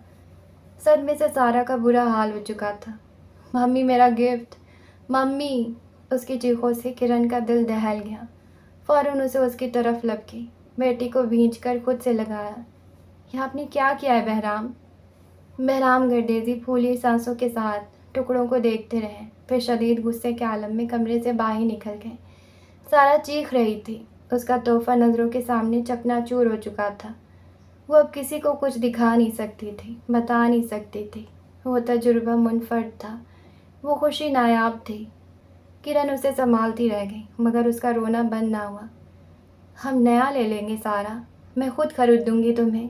सदमे से सारा का बुरा हाल हो चुका था। मम्मी, मेरा गिफ्ट, मम्मी! उसकी चीखों से किरण का दिल दहल गया। फ़ौरन उसे उसकी तरफ लपकी, बेटी को भींचकर खुद से लगाया। यह आपने क्या किया है बहरामगढ़ डेज़ी फूली सांसों के साथ टुकड़ों को देखते रहे, फिर शदीद गुस्से के आलम में कमरे से बाहर निकल गए। सारा चीख रही थी। उसका तोहफा नज़रों के सामने चकनाचूर हो चुका था। वो अब किसी को कुछ दिखा नहीं सकती थी, बता नहीं सकती थी। वो तजुर्बा मुनफर्द था, वो खुशी नायाब थी। किरण उसे संभालती रह गई मगर उसका रोना बंद ना हुआ। हम नया ले लेंगे सारा, मैं खुद खरीद दूंगी तुम्हें।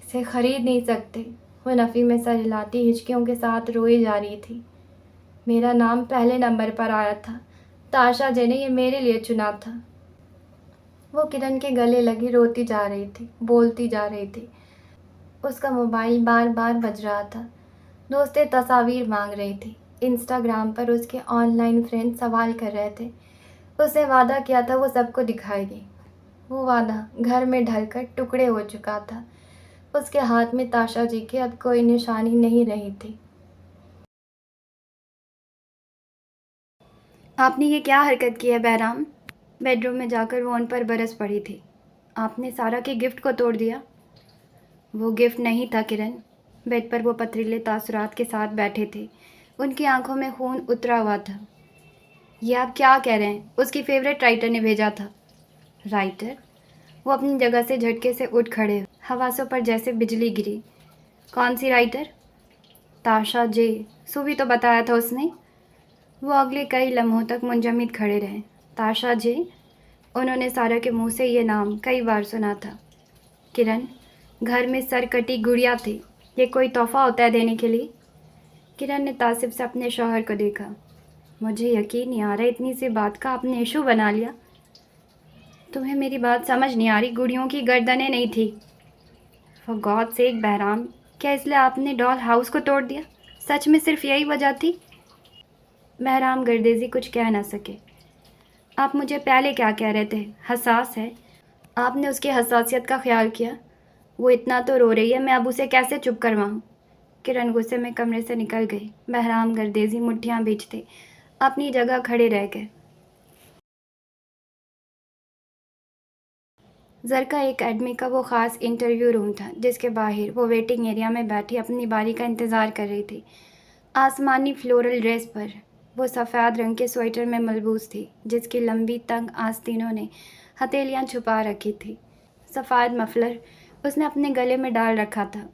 इसे खरीद नहीं सकते। वो नफ़ी में सर हिलाती हिचकियों के साथ रोई जा रही थी। मेरा नाम पहले नंबर पर आया था, ताशा जी ने ये मेरे लिए चुना था। वो किरण के गले लगी रोती जा रही थी, बोलती जा रही थी। उसका मोबाइल बार बार बज रहा था। दोस्तें तस्वीर मांग रही थी। इंस्टाग्राम पर उसके ऑनलाइन फ्रेंड सवाल कर रहे थे, उसने वादा किया था वो सबको दिखाएगी। वो वादा घर में ढलकर टुकड़े हो चुका था। उसके हाथ में ताशा जी की अब कोई निशानी नहीं रही थी। आपने ये क्या हरकत की है बहराम? बेडरूम में जाकर वो उन पर बरस पड़ी थी। आपने सारा के गिफ्ट को तोड़ दिया। वो गिफ्ट नहीं था किरण। बेड पर वो पथरीले तासुरात के साथ बैठे थे। उनकी आंखों में खून उतरा हुआ था। ये आप क्या कह रहे हैं? उसकी फेवरेट राइटर ने भेजा था। राइटर? वो अपनी जगह से झटके से उठ खड़े, हवासों पर जैसे बिजली गिरी। कौन सी राइटर? ताशा जे। सुबह तो बताया था उसने। वो अगले कई लम्हों तक मुंजमद खड़े रहे। ताशा जे? उन्होंने सारा के मुंह से ये नाम कई बार सुना था। किरण, घर में सरकटी गुड़िया थी। ये कोई तोहफा होता है देने के लिए? किरण ने तासिफ से अपने शौहर को देखा। मुझे यकीन नहीं आ रहा इतनी सी बात का आपने इशू बना लिया। तुम्हें मेरी बात समझ नहीं आ रही? गुड़ियों की गर्दनें नहीं थी। फॉर गॉड सेक बहराम, क्या इसलिए आपने डॉल हाउस को तोड़ दिया? सच में सिर्फ यही वजह थी? बहराम गर्देजी कुछ कह ना सके। आप मुझे पहले क्या कह रहे थे? हसास है। आपने उसकी हसासियत का ख्याल किया? वो इतना तो रो रही है, मैं अब उसे कैसे चुप करवाऊँ? किरण गुस्से में कमरे से निकल गई। बहराम गर्देजी मुट्ठियाँ भींचते अपनी जगह खड़े रह गए। ज़रका एकेडमी का वो ख़ास इंटरव्यू रूम था जिसके बाहर वो वेटिंग एरिया में बैठी अपनी बारी का इंतज़ार कर रही थी। आसमानी फ्लोरल ड्रेस पर वो सफ़ेद रंग के स्वेटर में मलबूस थी जिसकी लंबी तंग आस्तीनों ने हथेलियाँ छुपा रखी थी। सफ़ेद मफलर उसने अपने गले में डाल रखा था।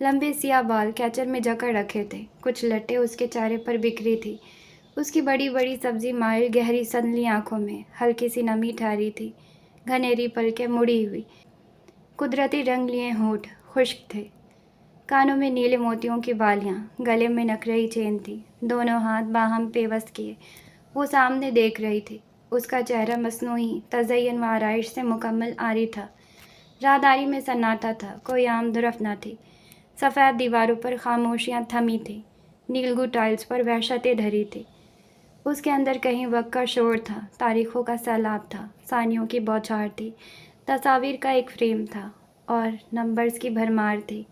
लंबे सियाह बाल कैचर में जकड़ रखे थे। कुछ लट्टें उसके चेहरे पर बिखरी थी। उसकी बड़ी बड़ी सब्जी माइल गहरी संदली आंखों में हल्की सी नमी ठहरी थी। घनेरी पलकें मुड़ी हुई, कुदरती रंग लिए होंठ खुश्क थे। कानों में नीले मोतियों की बालियां, गले में नखरई चेन थी। दोनों हाथ बाहम पेवस्त किए वो सामने देख रही थी। उसका चेहरा मसनूई तज़य्युन व आराइश से मुकम्मल आरी था। राहदारी में सन्नाटा था, कोई आम दुरफ न थी। सफ़ेद दीवारों पर खामोशियाँ थमी थी। नीलगू टाइल्स पर वहशतें धरी थी। उसके अंदर कहीं वक्त का शोर था, तारीखों का सैलाब था, सानियों की बौछार थी, तस्वीर का एक फ्रेम था और नंबर्स की भरमार थी।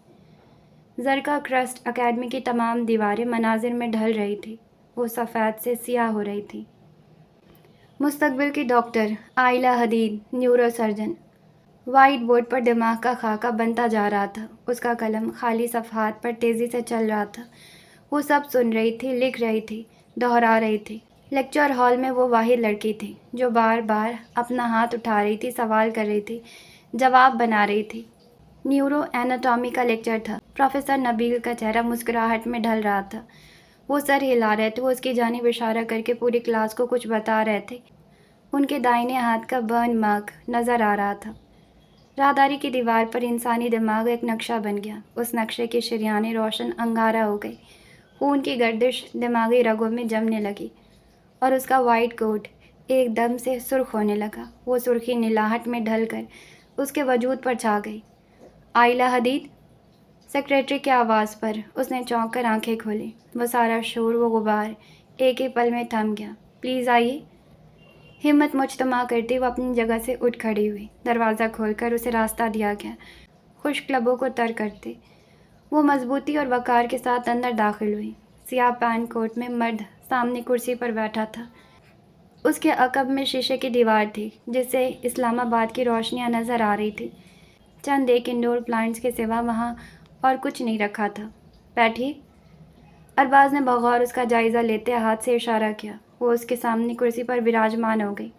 ज़रका क्रस्ट एकेडमी की तमाम दीवारें मनाजिर में ढल रही थी। वो सफ़ेद से सियाह हो रही थी। मुस्तकबिल की डॉक्टर आइला हदीद, न्यूरो सर्जन। वाइट बोर्ड पर दिमाग का खाका बनता जा रहा था। उसका कलम खाली सफ़हात पर तेज़ी से चल रहा था। वो सब सुन रही थी, लिख रही थी, दोहरा रही थी। लेक्चर हॉल में वो वाहिद लड़की थी जो बार बार अपना हाथ उठा रही थी, सवाल कर रही थी, जवाब बना रही थी। न्यूरो एनाटॉमी का लेक्चर था। प्रोफेसर नबील का चेहरा मुस्कुराहट में ढल रहा था। वो सर हिला रहे थे। वो उसकी जानिब इशारा करके पूरी क्लास को कुछ बता रहे थे। उनके दाहिने हाथ का बर्न मार्क नज़र आ रहा था। राहदारी की दीवार पर इंसानी दिमाग एक नक्शा बन गया। उस नक्शे की शरियानें रोशन अंगारा हो गई। खून की गर्दिश दिमागी रगों में जमने लगी और उसका वाइट कोट एकदम से सुर्ख होने लगा। वो सुर्खी नीलाहट में ढलकर उसके वजूद पर छा गई। आइला हदीद, सेक्रेटरी की आवाज़ पर उसने चौंक कर आंखें खोली। वो सारा शोर, वो गुबार एक ही पल में थम गया। प्लीज़ आइए। हिम्मत मुजतमा करती वो अपनी जगह से उठ खड़ी हुई। दरवाज़ा खोलकर उसे रास्ता दिया गया। खुश्क लबों को तर करते वो मजबूती और वक़ार के साथ अंदर दाखिल हुई। सियाह पैंट कोट में मर्द सामने कुर्सी पर बैठा था। उसके अकब में शीशे की दीवार थी जिससे इस्लामाबाद की रोशनियां नज़र आ रही थी। चंद एक इंडोर प्लांट्स के सिवा वहाँ और कुछ नहीं रखा था। बैठिए। अरबाज ने बगौर उसका जायज़ा लेते हाथ से इशारा किया। वो उसके सामने कुर्सी पर विराजमान हो गई।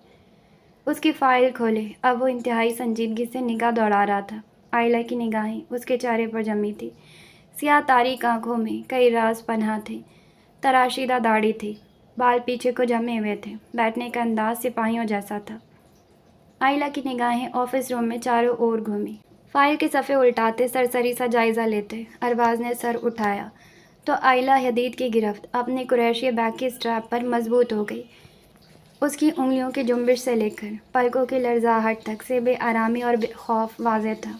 उसकी फ़ाइल खोले। अब वो इंतहाई संजीदगी से निगाह दौड़ा रहा था। आइला की निगाहें उसके चेहरे पर जमी थी। सियाह तारीक आंखों में कई राज पनाह थे। तराशीदा दाढ़ी थी, बाल पीछे को जमे हुए थे। बैठने का अंदाज सिपाहियों जैसा था। आइला की निगाहें ऑफिस रूम में चारों ओर घूमी। फाइल के सफ़े उल्टाते, सरसरी सा जायज़ा लेते अरबाज ने सर उठाया तो आइला हदीद की गिरफ्त अपने कुरैशी बैग की स्ट्रैप पर मजबूत हो गई। उसकी उंगलियों की जुम्बिश से लेकर पलकों की लर्जाहट तक से बेआरामी और खौफ वाज़ेह था।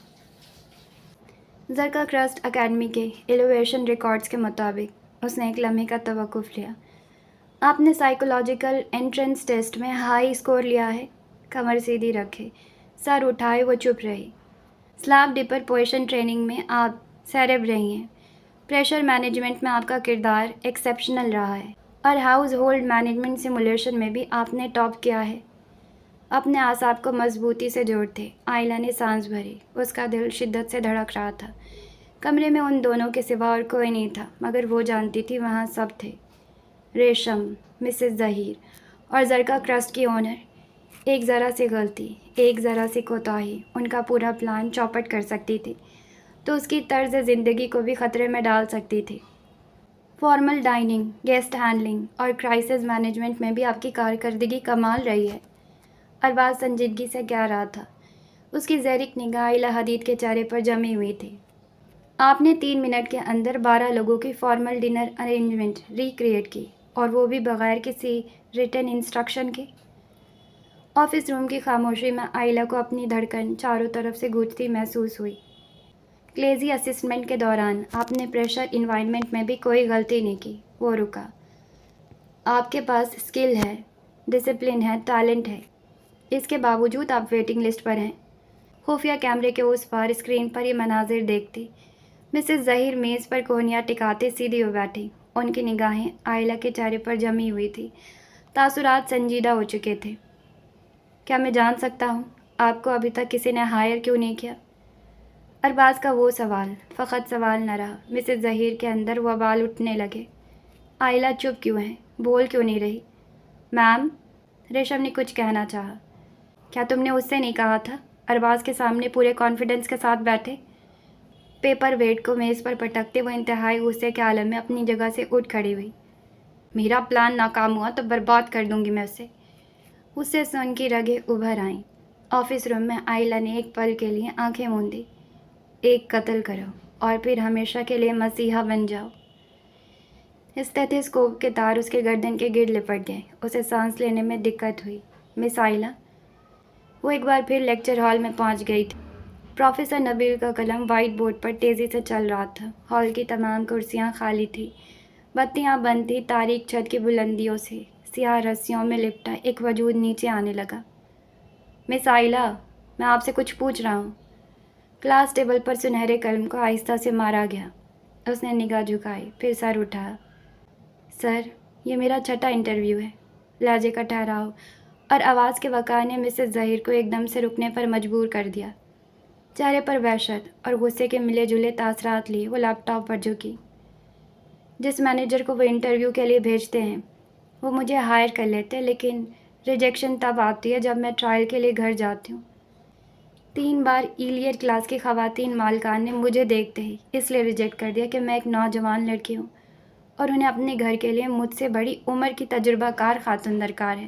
ज़रका क्रस्ट एकेडमी के एलिवेशन रिकॉर्ड्स के मुताबिक उसने एक लम्हे का तवक्कुफ़ लिया। آپ نے سائیکولوجیکل انٹرنس ٹیسٹ میں ہائی اسکور لیا ہے. کمر سیدھی رکھے، سر اٹھائے وہ چپ رہی. سلاپ ڈپر پوزیشن ٹریننگ میں آپ سیرب رہی ہیں. پریشر مینجمنٹ میں آپ کا کردار ایکسیپشنل رہا ہے اور ہاؤس ہولڈ مینجمنٹ سیمولیشن میں بھی آپ نے ٹاپ کیا ہے. اپنے اعصاب کو مضبوطی سے جوڑتے آئلہ نے سانس بھری. اس کا دل شدت سے دھڑک رہا تھا. کمرے میں ان دونوں کے سوا اور کوئی نہیں تھا، مگر وہ جانتی تھی وہاں سب تھے. ریشم، مسز ظہیر اور زرکا کرسٹ کی اونر. ایک ذرا سی غلطی، ایک ذرا سی کوتاہی ان کا پورا پلان چوپٹ کر سکتی تھی، تو اس کی طرز زندگی کو بھی خطرے میں ڈال سکتی تھی. فارمل ڈائننگ، گیسٹ ہینڈلنگ اور کرائسس مینجمنٹ میں بھی آپ کی کارکردگی کمال رہی ہے. ارباز سنجیدگی سے کہہ رہا تھا. اس کی زیرک نگاہ آئلہ حدید کے چہرے پر جمی ہوئی تھی. آپ نے 3 منٹ کے اندر 12 لوگوں کی فارمل ڈنر ارینجمنٹ ریکریٹ کی، اور وہ بھی بغیر کسی ریٹن انسٹرکشن کے. آفس روم کی خاموشی میں آئلہ کو اپنی دھڑکن چاروں طرف سے گونجتی محسوس ہوئی. کلیزی اسسمنٹ کے دوران آپ نے پریشر انوائرمنٹ میں بھی کوئی غلطی نہیں کی. وہ رکا. آپ کے پاس اسکل ہے، ڈسپلن ہے، ٹیلنٹ ہے. اس کے باوجود آپ ویٹنگ لسٹ پر ہیں. خفیہ کیمرے کے اس پار اسکرین پر یہ مناظر دیکھتی مسز ظہیر میز پر کوہنیاں ٹکاتے سیدھی ہو بیٹھی. ان کی نگاہیں آئلہ کے چہرے پر جمی ہوئی تھی. تاثرات سنجیدہ ہو چکے تھے. کیا میں جان سکتا ہوں آپ کو ابھی تک کسی نے ہائر کیوں نہیں کیا؟ ارباز کا وہ سوال فقط سوال نہ رہا. مسز ظہیر کے اندر وبال اٹھنے لگے. آئلہ چپ کیوں ہے؟ بول کیوں نہیں رہی؟ میم، ریشم نے کچھ کہنا چاہا. کیا تم نے اس سے نہیں کہا تھا؟ ارباز کے سامنے پورے کانفیڈنس کے ساتھ بیٹھے پیپر ویٹ کو میز پر پٹکتے وہ انتہائی غصے کے عالم میں اپنی جگہ سے اٹھ کھڑی ہوئی. میرا پلان ناکام ہوا تو برباد کر دوں گی میں اسے. اس سے سن کی رگیں ابھر آئیں. آفس روم میں آئلہ نے ایک پل کے لیے آنکھیں موندی. ایک قتل کرو اور پھر ہمیشہ کے لیے مسیحا بن جاؤ. اسٹیتھوسکوپ کے تار اس کے گردن کے گرد لپٹ گئے. اسے سانس لینے میں دقت ہوئی. مس آئلہ. وہ ایک بار پھر لیکچر ہال میں پہنچ گئی تھی. پروفیسر نبیل کا قلم وائٹ بورڈ پر تیزی سے چل رہا تھا. ہال کی تمام کرسیاں خالی تھیں. بتیاں بند تھیں. تاریک چھت کی بلندیوں سے سیاہ رسیوں میں لپٹا ایک وجود نیچے آنے لگا. مس آئلہ، میں آپ سے کچھ پوچھ رہا ہوں. کلاس ٹیبل پر سنہرے قلم کو آہستہ سے مارا گیا. اس نے نگاہ جھکائی، پھر سر اٹھایا. سر، یہ میرا چھٹا انٹرویو ہے. لہجے کا ٹھہراؤ اور آواز کے وقار نے مسز ظہیر کو ایک دم سے رکنے پر مجبور کر دیا. چہرے پر وحشت اور غصے کے ملے جلے تاثرات لیے وہ لیپ ٹاپ پر جھکی. جس مینیجر کو وہ انٹرویو کے لیے بھیجتے ہیں وہ مجھے ہائر کر لیتے، لیکن ریجیکشن تب آتی ہے جب میں ٹرائل کے لیے گھر جاتی ہوں. 3 بار ایلیٹ کلاس کی خواتین مالکان نے مجھے دیکھتے ہی اس لیے ریجیکٹ کر دیا کہ میں ایک نوجوان لڑکی ہوں اور انہیں اپنے گھر کے لیے مجھ سے بڑی عمر کی تجربہ کار خاتون درکار ہے.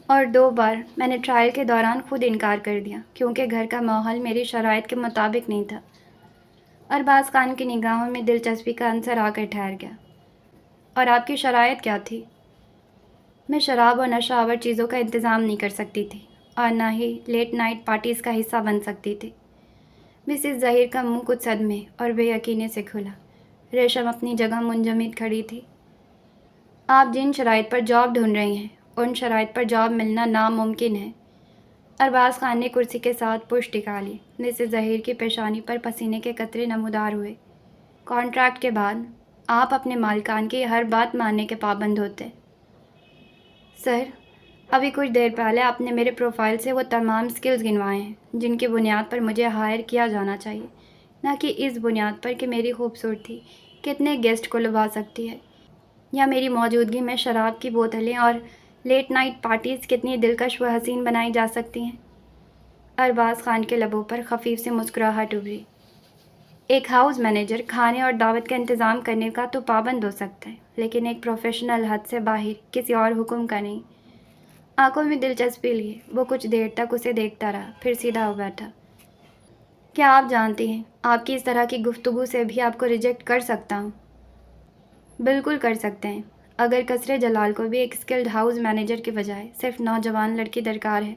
اور 2 بار میں نے ٹرائل کے دوران خود انکار کر دیا کیونکہ گھر کا ماحول میری شرائط کے مطابق نہیں تھا. ارباز خان کی نگاہوں میں دلچسپی کا عنصر آ کر ٹھہر گیا. اور آپ کی شرائط کیا تھی؟ میں شراب اور نشہ آور چیزوں کا انتظام نہیں کر سکتی تھی اور نہ ہی لیٹ نائٹ پارٹیز کا حصہ بن سکتی تھی. مسز ظہیر کا منہ کچھ صدمے اور بے یقینی سے کھلا. ریشم اپنی جگہ منجمد کھڑی تھی. آپ جن شرائط پر جاب ڈھونڈ رہی ہیں ان شرائط پر جاب ملنا ناممکن ہے. ارباز خان نے کرسی کے ساتھ پشت ٹکا لی. مسز ظہیر کی پیشانی پر پسینے کے قطرے نمودار ہوئے. کانٹریکٹ کے بعد آپ اپنے مالکان کی ہر بات ماننے کے پابند ہوتے. سر، ابھی کچھ دیر پہلے آپ نے میرے پروفائل سے وہ تمام سکلز گنوائے ہیں جن کی بنیاد پر مجھے ہائر کیا جانا چاہیے، نہ کہ اس بنیاد پر کہ میری خوبصورتی کتنے گیسٹ کو لبھا سکتی ہے یا میری موجودگی میں شراب کی بوتلیں اور لیٹ نائٹ پارٹیز کتنی دلکش و حسین بنائی جا سکتی ہیں. ارباز خان کے لبوں پر خفیف سے مسکراہٹ ابھری. ایک ہاؤس مینیجر کھانے اور دعوت کا انتظام کرنے کا تو پابند ہو سکتا ہے، لیکن ایک پروفیشنل حد سے باہر کسی اور حکم کا نہیں. آنکھوں میں دلچسپی لیے وہ کچھ دیر تک اسے دیکھتا رہا، پھر سیدھا ہو بیٹھا. کیا آپ جانتی ہیں آپ کی اس طرح کی گفتگو سے بھی آپ کو ریجیکٹ کر سکتا ہوں؟ بالکل کر سکتے ہیں. اگر کسرے جلال کو بھی ایک اسکلڈ ہاؤس مینیجر کے بجائے صرف نوجوان لڑکی درکار ہے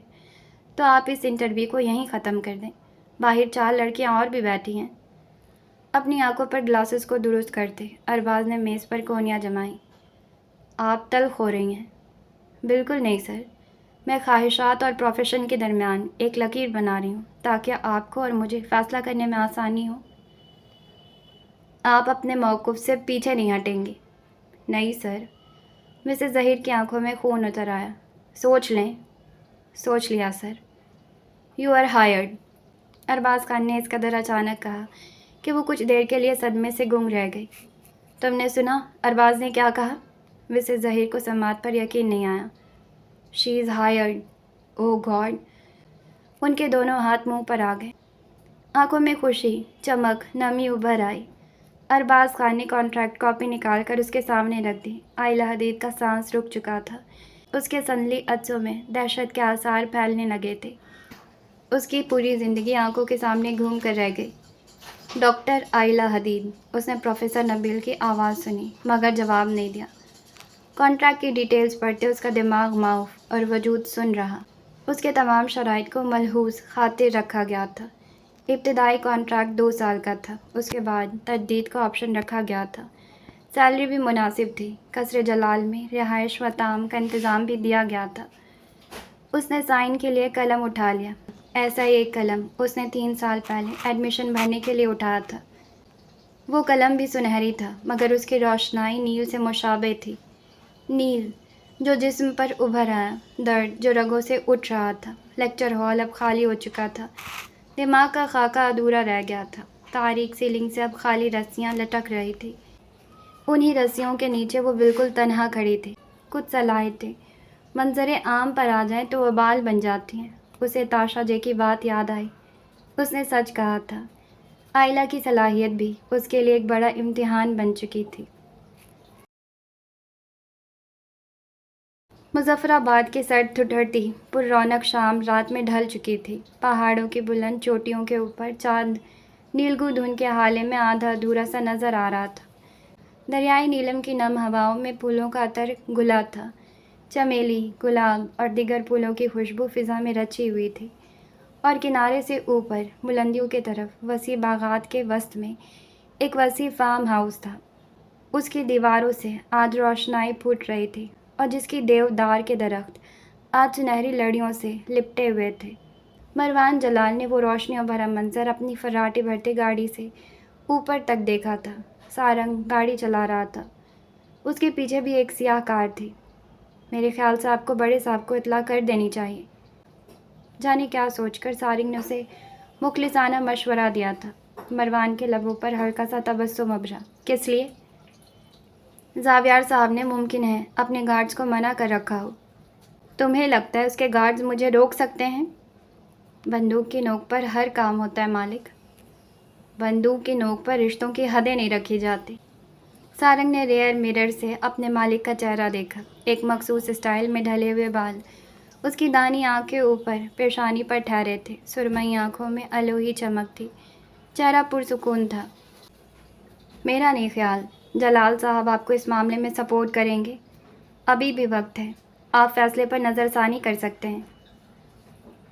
تو آپ اس انٹرویو کو یہیں ختم کر دیں. باہر 4 لڑکیاں اور بھی بیٹھی ہیں. اپنی آنکھوں پر گلاسز کو درست کرتے ارباز نے میز پر کونیاں جمائیں. آپ تلخ ہو رہی ہیں۔ بالکل نہیں سر، میں خواہشات اور پروفیشن کے درمیان ایک لکیر بنا رہی ہوں تاکہ آپ کو اور مجھے فیصلہ کرنے میں آسانی ہو۔ آپ اپنے موقف سے پیچھے نہیں ہٹیں گے؟ نہیں سر۔ مسز ظہیر کی آنکھوں میں خون اتر آیا۔ سوچ لیں۔ سوچ لیا sir. You are hired. Arbaz Khan نے اس قدر اچانک کہا کہ وہ کچھ دیر کے لیے صدمے سے گنگ رہ گئی۔ تم نے سنا ارباز نے کیا کہا؟ مسز ظہیر کو سماعت پر یقین نہیں آیا۔ شی از ہائرڈ۔ او گاڈ۔ ان کے دونوں ہاتھ منہ پر آ گئے۔ آنکھوں میں خوشی، چمک، نمی ابھر آئی۔ ارباز خان نے کانٹریکٹ کاپی نکال کر اس کے سامنے رکھ دی۔ آئلہ حدید کا سانس رک چکا تھا۔ اس کے سنلی عطسوں میں دہشت کے آثار پھیلنے لگے تھے۔ اس کی پوری زندگی آنکھوں کے سامنے گھوم کر رہ گئی۔ ڈاکٹر آئلہ حدید، اس نے پروفیسر نبیل کی آواز سنی مگر جواب نہیں دیا۔ کانٹریکٹ کی ڈیٹیلز پڑھتے اس کا دماغ معاف اور وجود سن رہا۔ اس کے تمام شرائط کو ملحوظ خاطر رکھا گیا تھا۔ ابتدائی کانٹریکٹ 2 سال کا تھا، اس کے بعد تجدید کا آپشن رکھا گیا تھا۔ سیلری بھی مناسب تھی۔ قصر جلال میں رہائش و طعام کا انتظام بھی دیا گیا تھا۔ اس نے سائن کے لیے قلم اٹھا لیا۔ ایسا ہی ایک قلم اس نے 3 سال پہلے ایڈمیشن بھرنے کے لیے اٹھایا تھا۔ وہ قلم بھی سنہری تھا مگر اس کی روشنائی نیل سے مشابہ تھی۔ نیل جو جسم پر ابھر آیا، درد جو رگوں سے اٹھ رہا تھا۔ لیکچر ہال اب خالی ہو چکا تھا۔ دماغ کا خاکہ ادھورا رہ گیا تھا۔ تاریک سیلنگ سے اب خالی رسیاں لٹک رہی تھی۔ انہی رسیوں کے نیچے وہ بالکل تنہا کھڑی تھی۔ کچھ صلاحیتیں منظر عام پر آ جائیں تو وبال بن جاتی ہیں۔ اسے تاشا جے کی بات یاد آئی۔ اس نے سچ کہا تھا۔ آئلہ کی صلاحیت بھی اس کے لیے ایک بڑا امتحان بن چکی تھی۔ مظفر آباد کی سرد ٹھٹھرتی پر رونق شام رات میں ڈھل چکی تھی۔ پہاڑوں کی بلند چوٹیوں کے اوپر چاند نیلگو دھن کے حالے میں آدھا ادھورا سا نظر آ رہا تھا۔ دریائے نیلم کی نم ہواؤں میں پھولوں کا عطر گھلا تھا۔ چمیلی، گلاب اور دیگر پھولوں کی خوشبو فضا میں رچی ہوئی تھی، اور کنارے سے اوپر بلندیوں کی طرف وسیع باغات کے وسط میں ایک وسیع فارم ہاؤس تھا۔ اس کی دیواروں سے آج روشنائی پھوٹ رہی تھی اور جس کی دیودار کے درخت آج سنہری لڑیوں سے لپٹے ہوئے تھے۔ مروان جلال نے وہ روشنیوں بھرا منظر اپنی فراٹی بھرتی گاڑی سے اوپر تک دیکھا تھا۔ سارنگ گاڑی چلا رہا تھا۔ اس کے پیچھے بھی ایک سیاہ کار تھی۔ میرے خیال سے آپ کو بڑے صاحب کو اطلاع کر دینی چاہیے۔ جانے کیا سوچ کر سارنگ نے اسے مخلصانہ مشورہ دیا تھا۔ مروان کے لبوں پر ہلکا سا تبسم ابھرا۔ کس لیے؟ زاویار صاحب نے ممکن ہے اپنے گارڈز کو منع کر رکھا ہو۔ تمہیں لگتا ہے اس کے گارڈز مجھے روک سکتے ہیں؟ بندوق کی نوک پر ہر کام ہوتا ہے مالک۔ بندوق کی نوک پر رشتوں کی حدیں نہیں رکھی جاتی۔ سارنگ نے ریئر مرر سے اپنے مالک کا چہرہ دیکھا۔ ایک مخصوص اسٹائل میں ڈھلے ہوئے بال اس کی دانی آنکھ کے اوپر پیشانی پر ٹھہرے تھے۔ سرمئی آنکھوں میں الوہی چمک تھی۔ چہرہ پرسکون تھا۔ میرا نہیں خیال جلال صاحب آپ کو اس معاملے میں سپورٹ کریں گے۔ ابھی بھی وقت ہے۔ آپ فیصلے پر نظر ثانی کر سکتے ہیں۔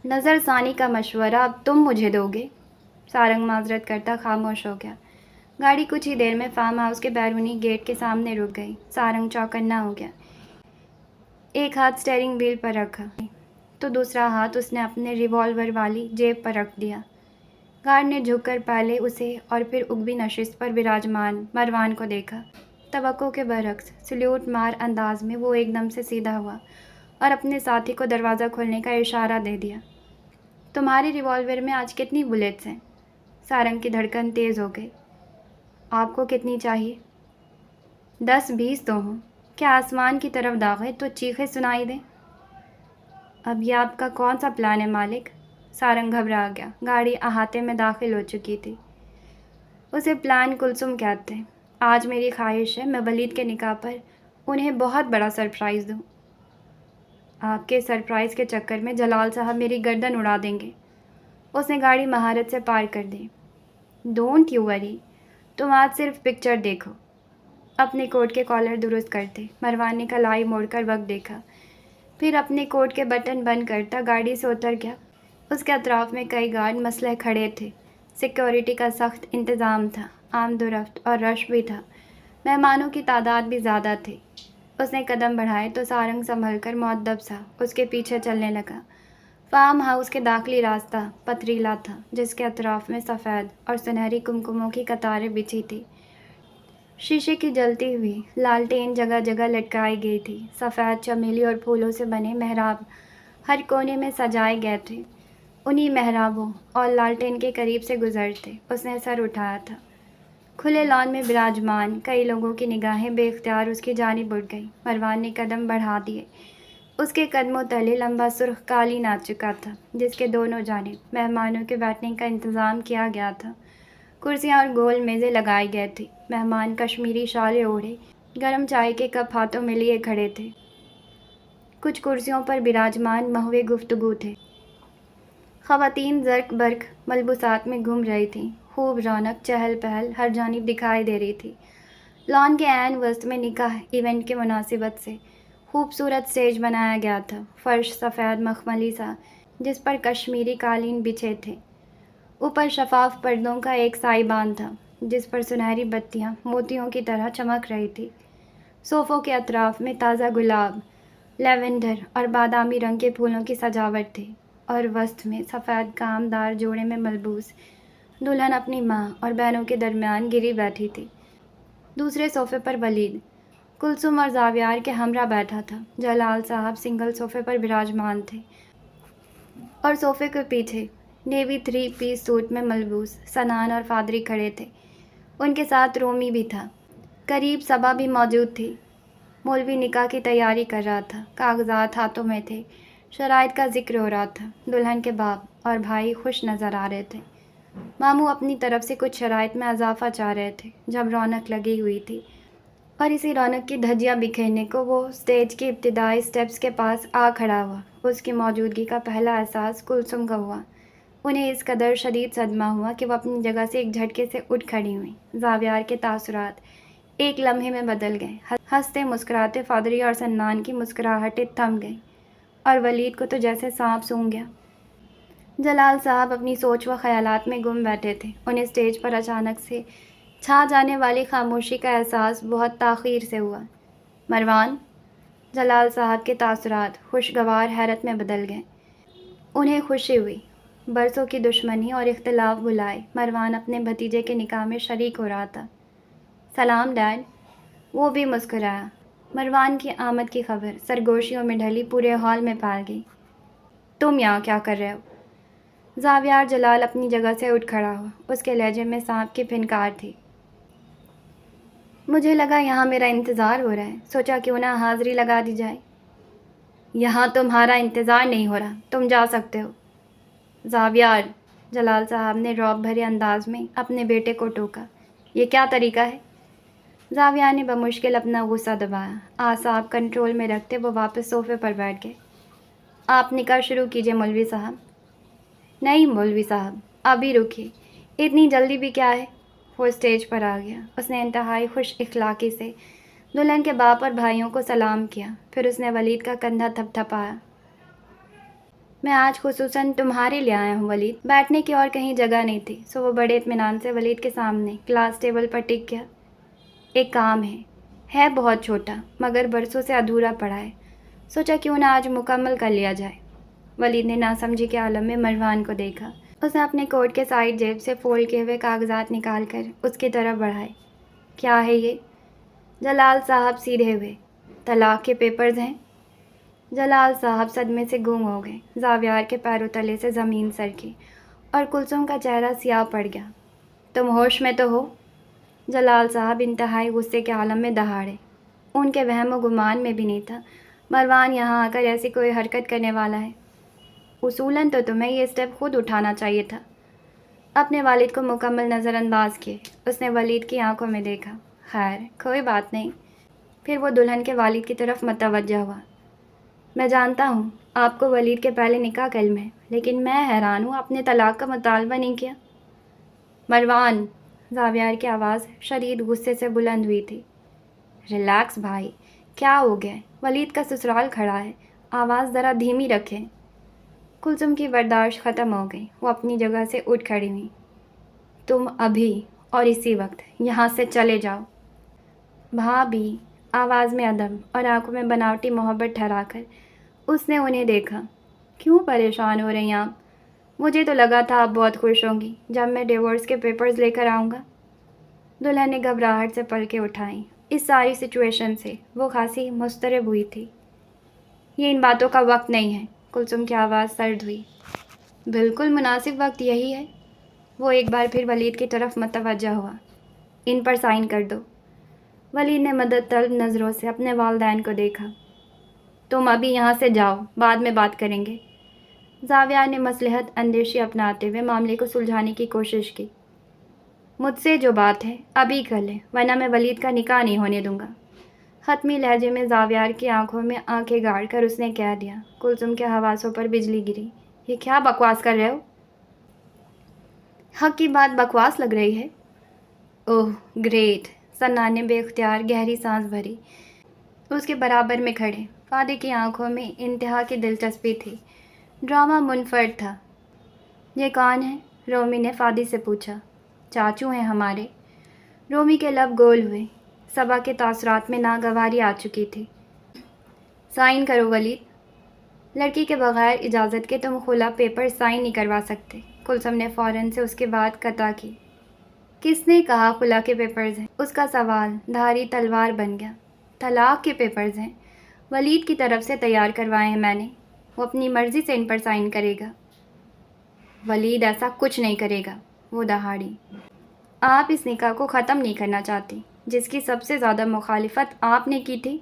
نظر ثانی کا مشورہ اب تم مجھے دو گے؟ سارنگ معذرت کرتا خاموش ہو گیا۔ گاڑی کچھ ہی دیر میں فارم ہاؤس کے بیرونی گیٹ کے سامنے رک گئی۔ سارنگ چوکنا ہو گیا۔ ایک ہاتھ اسٹیئرنگ وہیل پر رکھا تو دوسرا ہاتھ اس نے اپنے ریوالور والی جیب پر رکھ دیا۔ گارڈ نے جھک کر پہلے اسے اور پھر اگبی نشست پر براجمان مروان کو دیکھا۔ توقع کے برعکس سلیوٹ مار انداز میں وہ ایک دم سے سیدھا ہوا اور اپنے ساتھی کو دروازہ کھولنے کا اشارہ دے دیا۔ تمہاری ریوالور میں آج کتنی بلیٹس ہیں؟ سارنگ کی دھڑکن تیز ہو گئی۔ آپ کو کتنی چاہیے؟ 10-20 تو ہوں۔ کیا آسمان کی طرف داغے تو چیخیں سنائی دیں؟ اب یہ آپ کا کون سا پلان ہے مالک؟ سارنگ گھبرا گیا۔ گاڑی احاطے میں داخل ہو چکی تھی۔ اسے پلان کلثوم کہتے ہیں۔ آج میری خواہش ہے میں ولید کے نکاح پر انہیں بہت بڑا سرپرائز دوں۔ آپ کے سرپرائز کے چکر میں جلال صاحب میری گردن اڑا دیں گے۔ اس نے گاڑی مہارت سے پار کر دی۔ ڈونٹ یو وری، تم آج صرف پکچر دیکھو۔ اپنے کوٹ کے کالر درست کرتے مروان نے کلائی موڑ کر وقت دیکھا، پھر اپنے کوٹ کے بٹن بند کرتا گاڑی سے اتر گیا۔ اس کے اطراف میں کئی گارڈ مسلح کھڑے تھے۔ سیکیورٹی کا سخت انتظام تھا۔ آمد و رفت اور رش بھی تھا۔ مہمانوں کی تعداد بھی زیادہ تھی۔ اس نے قدم بڑھائے تو سارنگ سنبھل کر مؤدب سا اس کے پیچھے چلنے لگا۔ فارم ہاؤس کے داخلی راستہ پتھریلا تھا، جس کے اطراف میں سفید اور سنہری کمکموں کی قطاریں بچھی تھی۔ شیشے کی جلتی ہوئی لالٹین جگہ جگہ لٹکائی گئی تھی۔ سفید چمیلی اور پھولوں سے بنے محراب ہر کونے میں سجائے گئے تھے۔ انہی محرابوں اور لالٹین کے قریب سے گزرتے اس نے سر اٹھایا تھا۔ کھلے لان میں براجمان کئی لوگوں کی نگاہیں بے اختیار اس کی جانب اٹھ گئیں۔ مروان نے قدم بڑھا دیے۔ اس کے قدموں تلے لمبا سرخ قالین آ چکا تھا، جس کے دونوں جانب مہمانوں کے بیٹھنے کا انتظام کیا گیا تھا۔ کرسیاں اور گول میزیں لگائی گئی تھیں۔ مہمان کشمیری شالیں اوڑھے گرم چائے کے کپ ہاتھوں میں لیے کھڑے تھے۔ کچھ کرسیوں پر براجمان مہوے گفتگو تھے۔ خواتین زرق برق ملبوسات میں گھوم رہی تھیں۔ خوب رونق چہل پہل ہر جانب دکھائی دے رہی تھی۔ لان کے عین وسط میں نکاح ایونٹ کے مناسبت سے خوبصورت اسٹیج بنایا گیا تھا۔ فرش سفید مخملی سا، جس پر کشمیری قالین بچھے تھے۔ اوپر شفاف پردوں کا ایک سائبان تھا، جس پر سنہری بتیاں موتیوں کی طرح چمک رہی تھی۔ صوفوں کے اطراف میں تازہ گلاب، لیونڈر اور بادامی رنگ کے پھولوں کی سجاوٹ تھی، اور وسط میں سفید کامدار جوڑے میں ملبوس دلہن اپنی ماں اور بہنوں کے درمیان گری بیٹھی تھی۔ دوسرے صوفے پر ولید کلثوم اور زاویار کے ہمراہ بیٹھا تھا۔ جلال صاحب سنگل صوفے پر براجمان تھے، اور صوفے کے پیچھے نیوی 3 پیس سوٹ میں ملبوس سنان اور فادری کھڑے تھے۔ ان کے ساتھ رومی بھی تھا۔ قریب صبا بھی موجود تھی۔ مولوی نکاح کی تیاری کر رہا تھا۔ کاغذات ہاتھوں میں تھے۔ شرائط کا ذکر ہو رہا تھا۔ دلہن کے باپ اور بھائی خوش نظر آ رہے تھے۔ ماموں اپنی طرف سے کچھ شرائط میں اضافہ چاہ رہے تھے۔ جب رونق لگی ہوئی تھی اور اسی رونق کی دھجیاں بکھیرنے کو وہ اسٹیج کی ابتدائی سٹیپس کے پاس آ کھڑا ہوا، اس کی موجودگی کا پہلا احساس کلثوم کا ہوا۔ انہیں اس قدر شدید صدمہ ہوا کہ وہ اپنی جگہ سے ایک جھٹکے سے اٹھ کھڑی ہوئیں۔ زاویار کے تاثرات ایک لمحے میں بدل گئے۔ ہنستے مسکراتے فادری اور سنان کی مسکراہٹیں تھم گئیں، اور ولید کو تو جیسے سانپ سونگھ گیا۔ جلال صاحب اپنی سوچ و خیالات میں گم بیٹھے تھے۔ انہیں اسٹیج پر اچانک سے چھا جانے والی خاموشی کا احساس بہت تاخیر سے ہوا۔ مروان، جلال صاحب کے تاثرات خوشگوار حیرت میں بدل گئے۔ انہیں خوشی ہوئی۔ برسوں کی دشمنی اور اختلاف بھلائے مروان اپنے بھتیجے کے نکاح میں شریک ہو رہا تھا۔ سلام ڈیڈ۔ وہ بھی مسکرایا۔ مروان کی آمد کی خبر سرگوشیوں میں ڈھلی پورے ہال میں پھیل گئی۔ تم یہاں کیا کر رہے ہو؟ زاویار جلال اپنی جگہ سے اٹھ کھڑا ہوا۔ اس کے لہجے میں سانپ کی پھنکار تھی۔ مجھے لگا یہاں میرا انتظار ہو رہا ہے، سوچا کیوں نہ حاضری لگا دی جائے۔ یہاں تمہارا انتظار نہیں ہو رہا، تم جا سکتے ہو۔ زاویار، جلال صاحب نے رعب بھرے انداز میں اپنے بیٹے کو ٹوکا۔ یہ کیا طریقہ ہے؟ زاویار نے بمشکل اپنا غصہ دبایا۔ اعصاب کنٹرول میں رکھتے وہ واپس صوفے پر بیٹھ گئے۔ آپ نکاح شروع کیجئے مولوی صاحب۔ نہیں مولوی صاحب، ابھی رکیے، اتنی جلدی بھی کیا ہے؟ وہ اسٹیج پر آ گیا۔ اس نے انتہائی خوش اخلاقی سے دلہن کے باپ اور بھائیوں کو سلام کیا، پھر اس نے ولید کا کندھا تھپ تھپایا۔ میں آج خصوصاً تمہارے لیے آیا ہوں ولید۔ بیٹھنے کی اور کہیں جگہ نہیں تھی، سو وہ بڑے اطمینان سے ولید کے سامنے کلاس ٹیبل پر ٹک گیا۔ ایک کام ہے بہت چھوٹا، مگر برسوں سے ادھورا پڑا ہے، سوچا کیوں نہ آج مکمل کر لیا جائے۔ ولید نے ناسمجھی کے عالم میں مروان کو دیکھا۔ اس نے اپنے کوٹ کے سائیڈ جیب سے فولڈ کیے ہوئے کاغذات نکال کر اس کی طرف بڑھائے۔ کیا ہے یہ؟ جلال صاحب سیدھے ہوئے۔ طلاق کے پیپرز ہیں۔ جلال صاحب صدمے سے گم ہو گئے۔ زاویار کے پیروں تلے سے زمین سرکی، اور کلثوم کا چہرہ سیاہ پڑ گیا۔ تم ہوش میں تو ہو؟ جلال صاحب انتہائی غصے کے عالم میں دہاڑے۔ ان کے وہم و گمان میں بھی نہیں تھا مروان یہاں آ کر ایسی کوئی حرکت کرنے والا ہے۔ اصولاً تو تمہیں یہ اسٹیپ خود اٹھانا چاہیے تھا۔ اپنے والد کو مکمل نظر انداز کیے اس نے ولید کی آنکھوں میں دیکھا۔ خیر کوئی بات نہیں۔ پھر وہ دلہن کے والد کی طرف متوجہ ہوا۔ میں جانتا ہوں آپ کو ولید کے پہلے نکاح کا علم ہے، لیکن میں حیران ہوں آپ نے طلاق کا مطالبہ نہیں کیا۔ مروان، زاویار کی آواز شدید غصے سے بلند ہوئی تھی۔ ریلیکس بھائی، کیا ہو گیا؟ ولید کا سسرال کھڑا ہے، آواز ذرا دھیمی رکھیں۔ کلثوم کی برداشت ختم ہو گئی۔ وہ اپنی جگہ سے اٹھ کھڑی ہوئی۔ تم ابھی اور اسی وقت یہاں سے چلے جاؤ۔ بھابھی، आवाज़ में अदम और आंखों में बनावटी मोहब्बत ठहरा कर उसने उन्हें देखा। क्यों परेशान हो रही हैं आप? मुझे तो लगा था आप बहुत खुश होंगी जब मैं डिवोर्स के पेपर्स लेकर आऊँगा। दुल्हन ने घबराहट से पलकें उठाई। इस सारी सिचुएशन से वो खासी मुस्तरब हुई थी। ये इन बातों का वक्त नहीं है। कुलसुम की आवाज़ सर्द हुई। बिल्कुल मुनासिब वक्त यही है। वो एक बार फिर वलीद की तरफ मतवज्जा हुआ। इन पर साइन कर दो। वलीद ने मदद तलब नज़रों से अपने वालिदैन को देखा। तुम अभी यहाँ से जाओ, बाद में बात करेंगे। जाविया ने मसलहत अंदेशी अपनाते हुए मामले को सुलझाने की कोशिश की। मुझसे जो बात है अभी कर लें, वरना मैं वलीद का निकाह नहीं होने दूंगा। हतमी लहजे में जावियार की आंखों में आंखें गाड़ कर उसने कह दिया। कुलसुम के हवासों पर बिजली गिरी। ये क्या बकवास कर रहे हो? हक की बात बकवास लग रही है? Oh great. सन्ना ने बेख्तियार गहरी सांस भरी। उसके बराबर में खड़े फादी की आंखों में इंतहा की दिलचस्पी थी। ड्रामा मुनफरद था। ये कौन है? रोमी ने फादी से पूछा। चाचू हैं हमारे। रोमी के लब गोल हुए। सबा के तासरात में नागवारी आ चुकी थी। साइन करो वलीद। लड़की के बगैर इजाज़त के तुम खुला पेपर साइन नहीं करवा सकते। कुलसुम ने फ़ौरन से उसके बाद कता की। किसने कहा खुला के पेपर्स हैं? उसका सवाल धारी तलवार बन गया। तलाक के पेपर्स हैं। वलीद की तरफ से तैयार करवाए हैं मैंने। वो अपनी मर्ज़ी से इन पर साइन करेगा। वलीद ऐसा कुछ नहीं करेगा। वो दहाड़ी। आप इस निकाह को ख़त्म नहीं करना चाहती, जिसकी सबसे ज़्यादा मुखालिफत आपने की थी।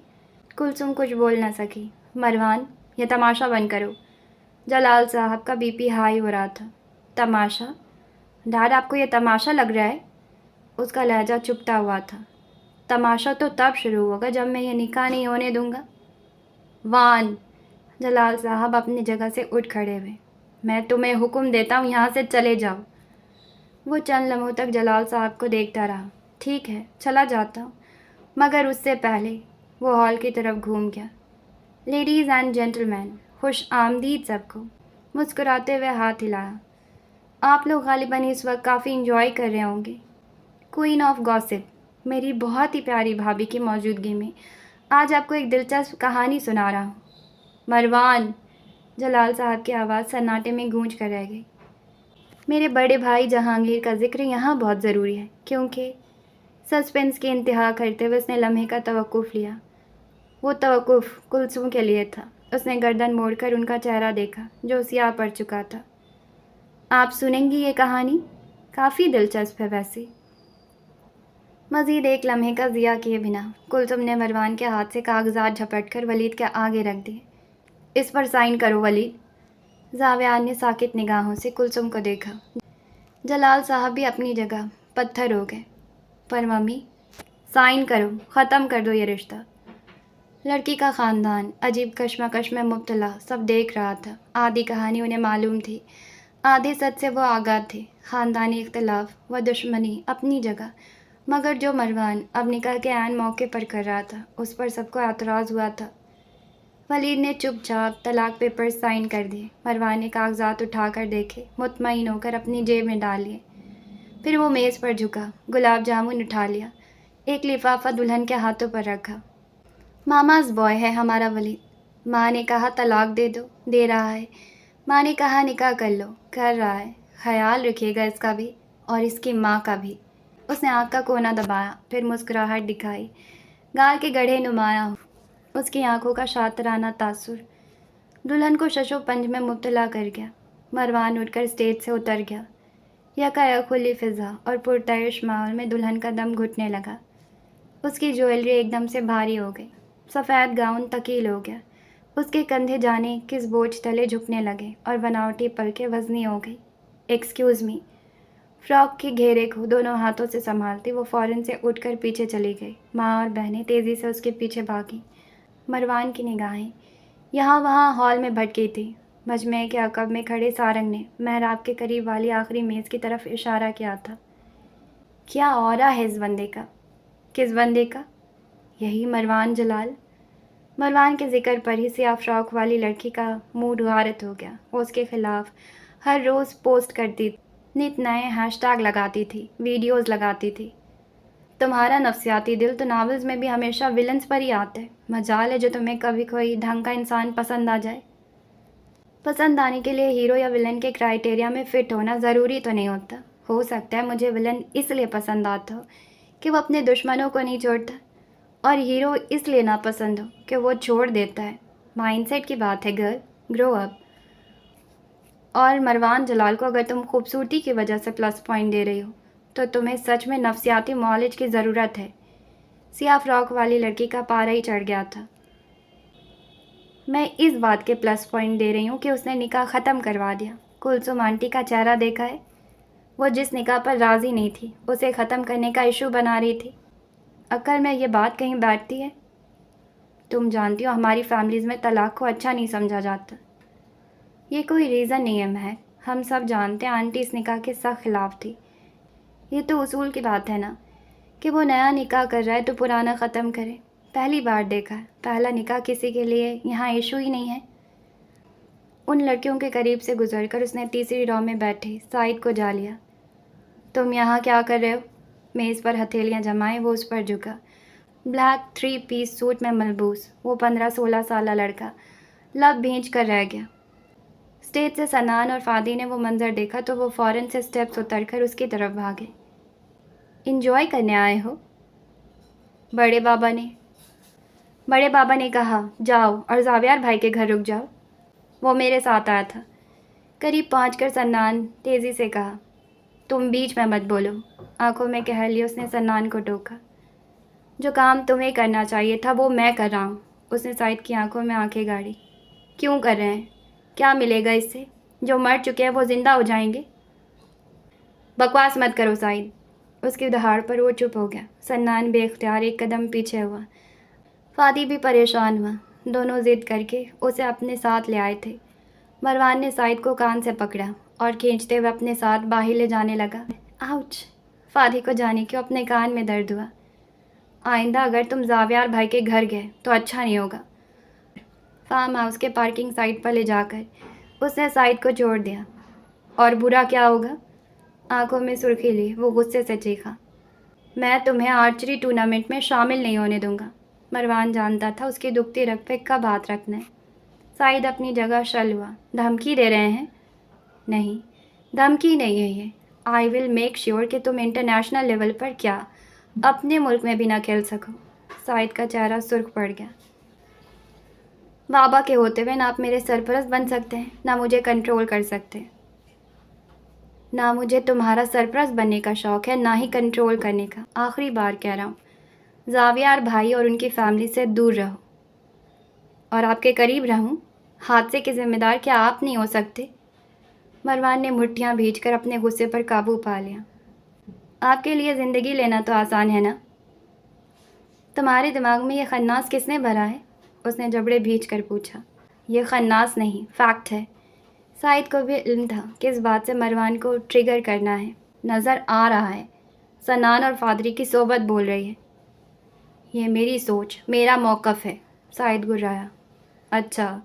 कुलसुम कुछ बोल न सकी। मरवान, यह तमाशा बंद करो। जलाल साहब का बीपी हाई हो रहा था। तमाशा? डैड, आपको यह तमाशा लग रहा है? उसका लहजा चुपता हुआ था। तमाशा तो तब शुरू होगा जब मैं ये निकाह नहीं होने दूंगा। वान! जलाल साहब अपनी जगह से उठ खड़े हुए। मैं तुम्हें हुक्म देता हूँ, यहाँ से चले जाओ। वो चंद लम्हों तक जलाल साहब को देखता रहा। ठीक है, चला जाता हूँ, मगर उससे पहले वो हॉल की तरफ घूम गया। लेडीज़ एंड जेंटलमैन, खुश आमदीद सबको। मुस्कुराते हुए हाथ हिलाया। आप लोग गालिबन इस वक्त काफ़ी इंजॉय कर रहे होंगे। क्वीन ऑफ गॉसिप, मेरी बहुत ही प्यारी भाभी की मौजूदगी में आज आपको एक दिलचस्प कहानी सुना रहा हूँ। मरवान! जलाल साहब की आवाज़ सन्नाटे में गूंज कर रह गई। मेरे बड़े भाई जहांगीर का जिक्र यहाँ बहुत ज़रूरी है, क्योंकि सस्पेंस की इंतहा करते हुए उसने लम्हे का तवक्कुफ़ लिया। वो तवक्कुफ़ कुलसुम के लिए था। उसने गर्दन मोड़कर उनका चेहरा देखा, जो सियाह पड़ चुका था। आप सुनेंगी ये कहानी? काफ़ी दिलचस्प है वैसे। मज़ीद एक लम्हे का ज़िया किए बिना कुलसुम ने मरवान के हाथ से कागजात झपट कर वलीद के आगे रख दिए। इस पर साइन करो वलीद। जावियान ने साकित निगाहों से कुलसुम को देखा। जलाल साहब भी अपनी जगह पत्थर हो गए। पर मम्मी, साइन करो, ख़त्म कर दो ये रिश्ता। लड़की का ख़ानदान अजीब कश्मकश में मुब्तला सब देख रहा था। आधी कहानी उन्हें मालूम थी, आधे सच से वो आगाह थे। ख़ानदानी इख्तलाफ व दुश्मनी अपनी जगह, मगर जो मरवान अब निकाह के ऐन मौके पर कर रहा था, उस पर सबको एतराज़ हुआ था। वलीद ने चुपचाप तलाक पेपर साइन कर दिए। मरवान ने कागजात उठाकर देखे, मुतमईन होकर अपनी जेब में डाल लिए। फिर वो मेज़ पर झुका, गुलाब जामुन उठा लिया, एक लिफाफा दुल्हन के हाथों पर रखा। मामाज़ बॉय है हमारा वलीद। माँ ने कहा तलाक दे दो, दे रहा है। माँ ने कहा निकाह कर लो, कर रहा है। ख्याल रखिएगा इसका भी और इसकी माँ का भी। उसने आँख का कोना दबाया, फिर मुस्कुराहट दिखाई, गाल के गढ़े नुमाया उसकी आंखों का शातराना तासुर दुल्हन को शशोपंज में मुब्तला कर गया। मरवान उठकर स्टेज से उतर गया। यकायक खुली फिज़ा और पुरतैश माहौल में दुल्हन का दम घुटने लगा। उसकी ज्वेलरी एकदम से भारी हो गई। सफ़ेद गाउन तकील हो गया। उसके कंधे जाने किस बोझ तले झुकने लगे और बनावटी पलकें वज़नी हो गई। Excuse me. फ्रॉक के घेरे को दोनों हाथों से संभालती वो फ़ौरन से उठकर पीछे चली गई। माँ और बहनें तेज़ी से उसके पीछे भागी। मरवान की निगाहें यहाँ वहाँ हॉल में भटकी थी। मजमे के अकब में खड़े सारंग ने मेहराब के करीब वाली आखिरी मेज़ की तरफ इशारा किया था। क्या औरा है इस बंदे का? किस बंदे का? यही मरवान जलाल। मरवान के ज़िक्र पर ही सियाह फ्रॉक वाली लड़की का मूड गारत हो गया। वो उसके ख़िलाफ़ हर रोज़ पोस्ट करती, नित नए हैशटैग लगाती थी, वीडियोज़ लगाती थी। तुम्हारा नफसियाती दिल तो नॉवेल्स में भी हमेशा विलन्स पर ही आता है। मजाल है जो तुम्हें कभी कोई ढंग का इंसान पसंद आ जाए। पसंद आने के लिए हीरो या विलन के क्राइटेरिया में फ़िट होना ज़रूरी तो नहीं होता। हो सकता है मुझे विलन इसलिए पसंद आता हो कि वो अपने दुश्मनों को नहीं छोड़ता, और हीरो इसलिए नापसंद हो कि वो छोड़ देता है। माइंडसेट की बात है गर्ल, ग्रो अप। और मरवान जलाल को अगर तुम खूबसूरती की वजह से प्लस पॉइंट दे रही हो तो तुम्हें सच में नफसियाती मॉलेज की ज़रूरत है। सियाह फ्रॉक वाली लड़की का पारा ही चढ़ गया था। मैं इस बात के प्लस पॉइंट दे रही हूँ कि उसने निकाह ख़त्म करवा दिया। कुलसुम आंटी का चेहरा देखा है? वो जिस निकाह पर राज़ी नहीं थी उसे ख़त्म करने का इशू बना रही थी। अक्ल में ये बात कहीं बैठती है? तुम जानती हो हमारी फैमिलीज़ में तलाक को अच्छा नहीं समझा जाता। ये कोई रीज़न नहीं है महक, हम सब जानते हैं आंटी इस निकाह के सख्त खिलाफ थी। ये तो उसूल की बात है ना कि वो नया निकाह कर रहा है तो पुराना ख़त्म करे। पहली बार देखा है, पहला निकाह किसी के लिए यहाँ इशू ही नहीं है। उन लड़कियों के करीब से गुजरकर उसने तीसरी रो में बैठे साइद को जा लिया। तुम यहाँ क्या कर रहे हो? मेज़ पर हथेलियाँ जमाए वो उस पर झुका। ब्लैक 3 पीस सूट में मलबूस वो 15-16 साल लड़का लब भींच कर रह गया। स्टेज से सनान और फादी ने वो मंज़र देखा तो वो फ़ौरन से स्टेप्स उतरकर उसकी तरफ भागे। इंजॉय करने आए हो? बड़े बाबा ने कहा जाओ और जावियार भाई के घर रुक जाओ। वो मेरे साथ आया था। करीब पहुँच कर सन्नान तेज़ी से कहा तुम बीच में मत बोलो। आंखों में कह लिया उसने सन्नान को टोका। जो काम तुम्हें करना चाहिए था वो मैं कर रहा हूँ। उसने साइद की आंखों में आंखें गाड़ी। क्यों कर रहे हैं? क्या मिलेगा इससे? जो मर चुके हैं वो ज़िंदा हो जाएंगे? बकवास मत करो साइद। उसकी दहाड़ पर वो चुप हो गया। सन्नान बेख्तियार एक कदम पीछे हुआ। फादी भी परेशान हुआ। दोनों ज़िद करके उसे अपने साथ ले आए थे। मरवान ने साइद को कान से पकड़ा और खींचते हुए अपने साथ बाहर ले जाने लगा। आउच! फादी को जाने क्यों अपने कान में दर्द हुआ। आइंदा अगर तुम जावियार भाई के घर गए तो अच्छा नहीं होगा। फार्म हाउस के पार्किंग साइट पर ले जाकर उसने साइद को छोड़ दिया। और बुरा क्या होगा? आंखों में सुर्खी ली वो गुस्से से चीखा। मैं तुम्हें आर्चरी टूर्नामेंट में शामिल नहीं होने दूंगा। मरवान जानता था उसकी दुखती रग पे कब हाथ रखना है। साइद अपनी जगह शल हुआ। धमकी दे रहे हैं? नहीं, धमकी नहीं है ये। आई विल मेक श्योर कि तुम इंटरनेशनल लेवल पर क्या अपने मुल्क में भी ना खेल सको। साइद का चेहरा सुर्ख पड़ गया। बाबा के होते हुए ना आप मेरे सरपरस्त बन सकते हैं ना मुझे कंट्रोल कर सकते। ना मुझे तुम्हारा सरपरस्त बनने का शौक़ है ना ही कंट्रोल करने का। आखिरी बार कह रहा हूँ, जावियार भाई और उनकी फैमिली से दूर रहो और आपके करीब रहूँ। हादसे के ज़िम्मेदार क्या आप नहीं हो सकते? मरवान ने मुट्ठियाँ भींचकर अपने गुस्से पर काबू पा लिया। आपके लिए ज़िंदगी लेना तो आसान है ना? तुम्हारे दिमाग में ये खन्नास किसने भरा है? उसने जबड़े भींच कर पूछा। ये खन्नास नहीं, फैक्ट है। साइद को भी इल्म था कि इस बात से मरवान को ट्रिगर करना है। नज़र आ रहा है सनान और फादरी की सोबत बोल रही है। ये मेरी सोच, मेरा मौक़िफ़ है। साइद गुर्राया। अच्छा,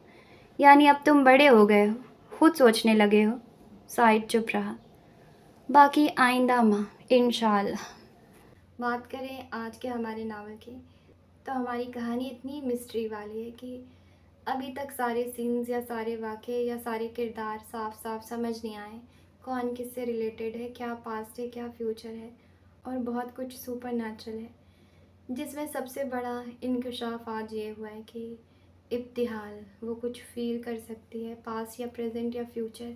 यानी अब तुम बड़े हो गए हो, खुद सोचने लगे हो? साइद चुप रहा। बाकी आइंदा माँ इंशाअल्लाह। बात करें आज के हमारे नावल की तो हमारी कहानी इतनी मिस्ट्री वाली है कि अभी तक सारे सीन्स या सारे वाक़े या सारे किरदार साफ साफ समझ नहीं आए। कौन किससे रिलेटेड है, क्या पास्ट है, क्या फ्यूचर है, और बहुत कुछ सुपर नेचुरल है। जिसमें सबसे बड़ा इंकशाफ आज ये हुआ है कि इब्तिहाल वो कुछ फील कर सकती है, पास्ट या प्रेजेंट या फ्यूचर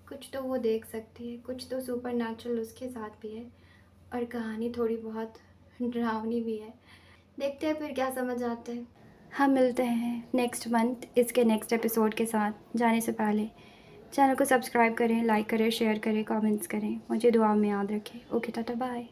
कुछ तो वो देख सकती है, कुछ तो सुपर नेचुरल उसके साथ भी है, और कहानी थोड़ी बहुत डरावनी भी है। देखते हैं फिर क्या समझ आता है। हम मिलते हैं नेक्स्ट मंथ इसके नेक्स्ट एपिसोड के साथ। जाने से पहले चैनल को सब्सक्राइब करें, लाइक करें, शेयर करें, कमेंट्स करें। मुझे दुआ में याद रखें। Okay, tata, bye.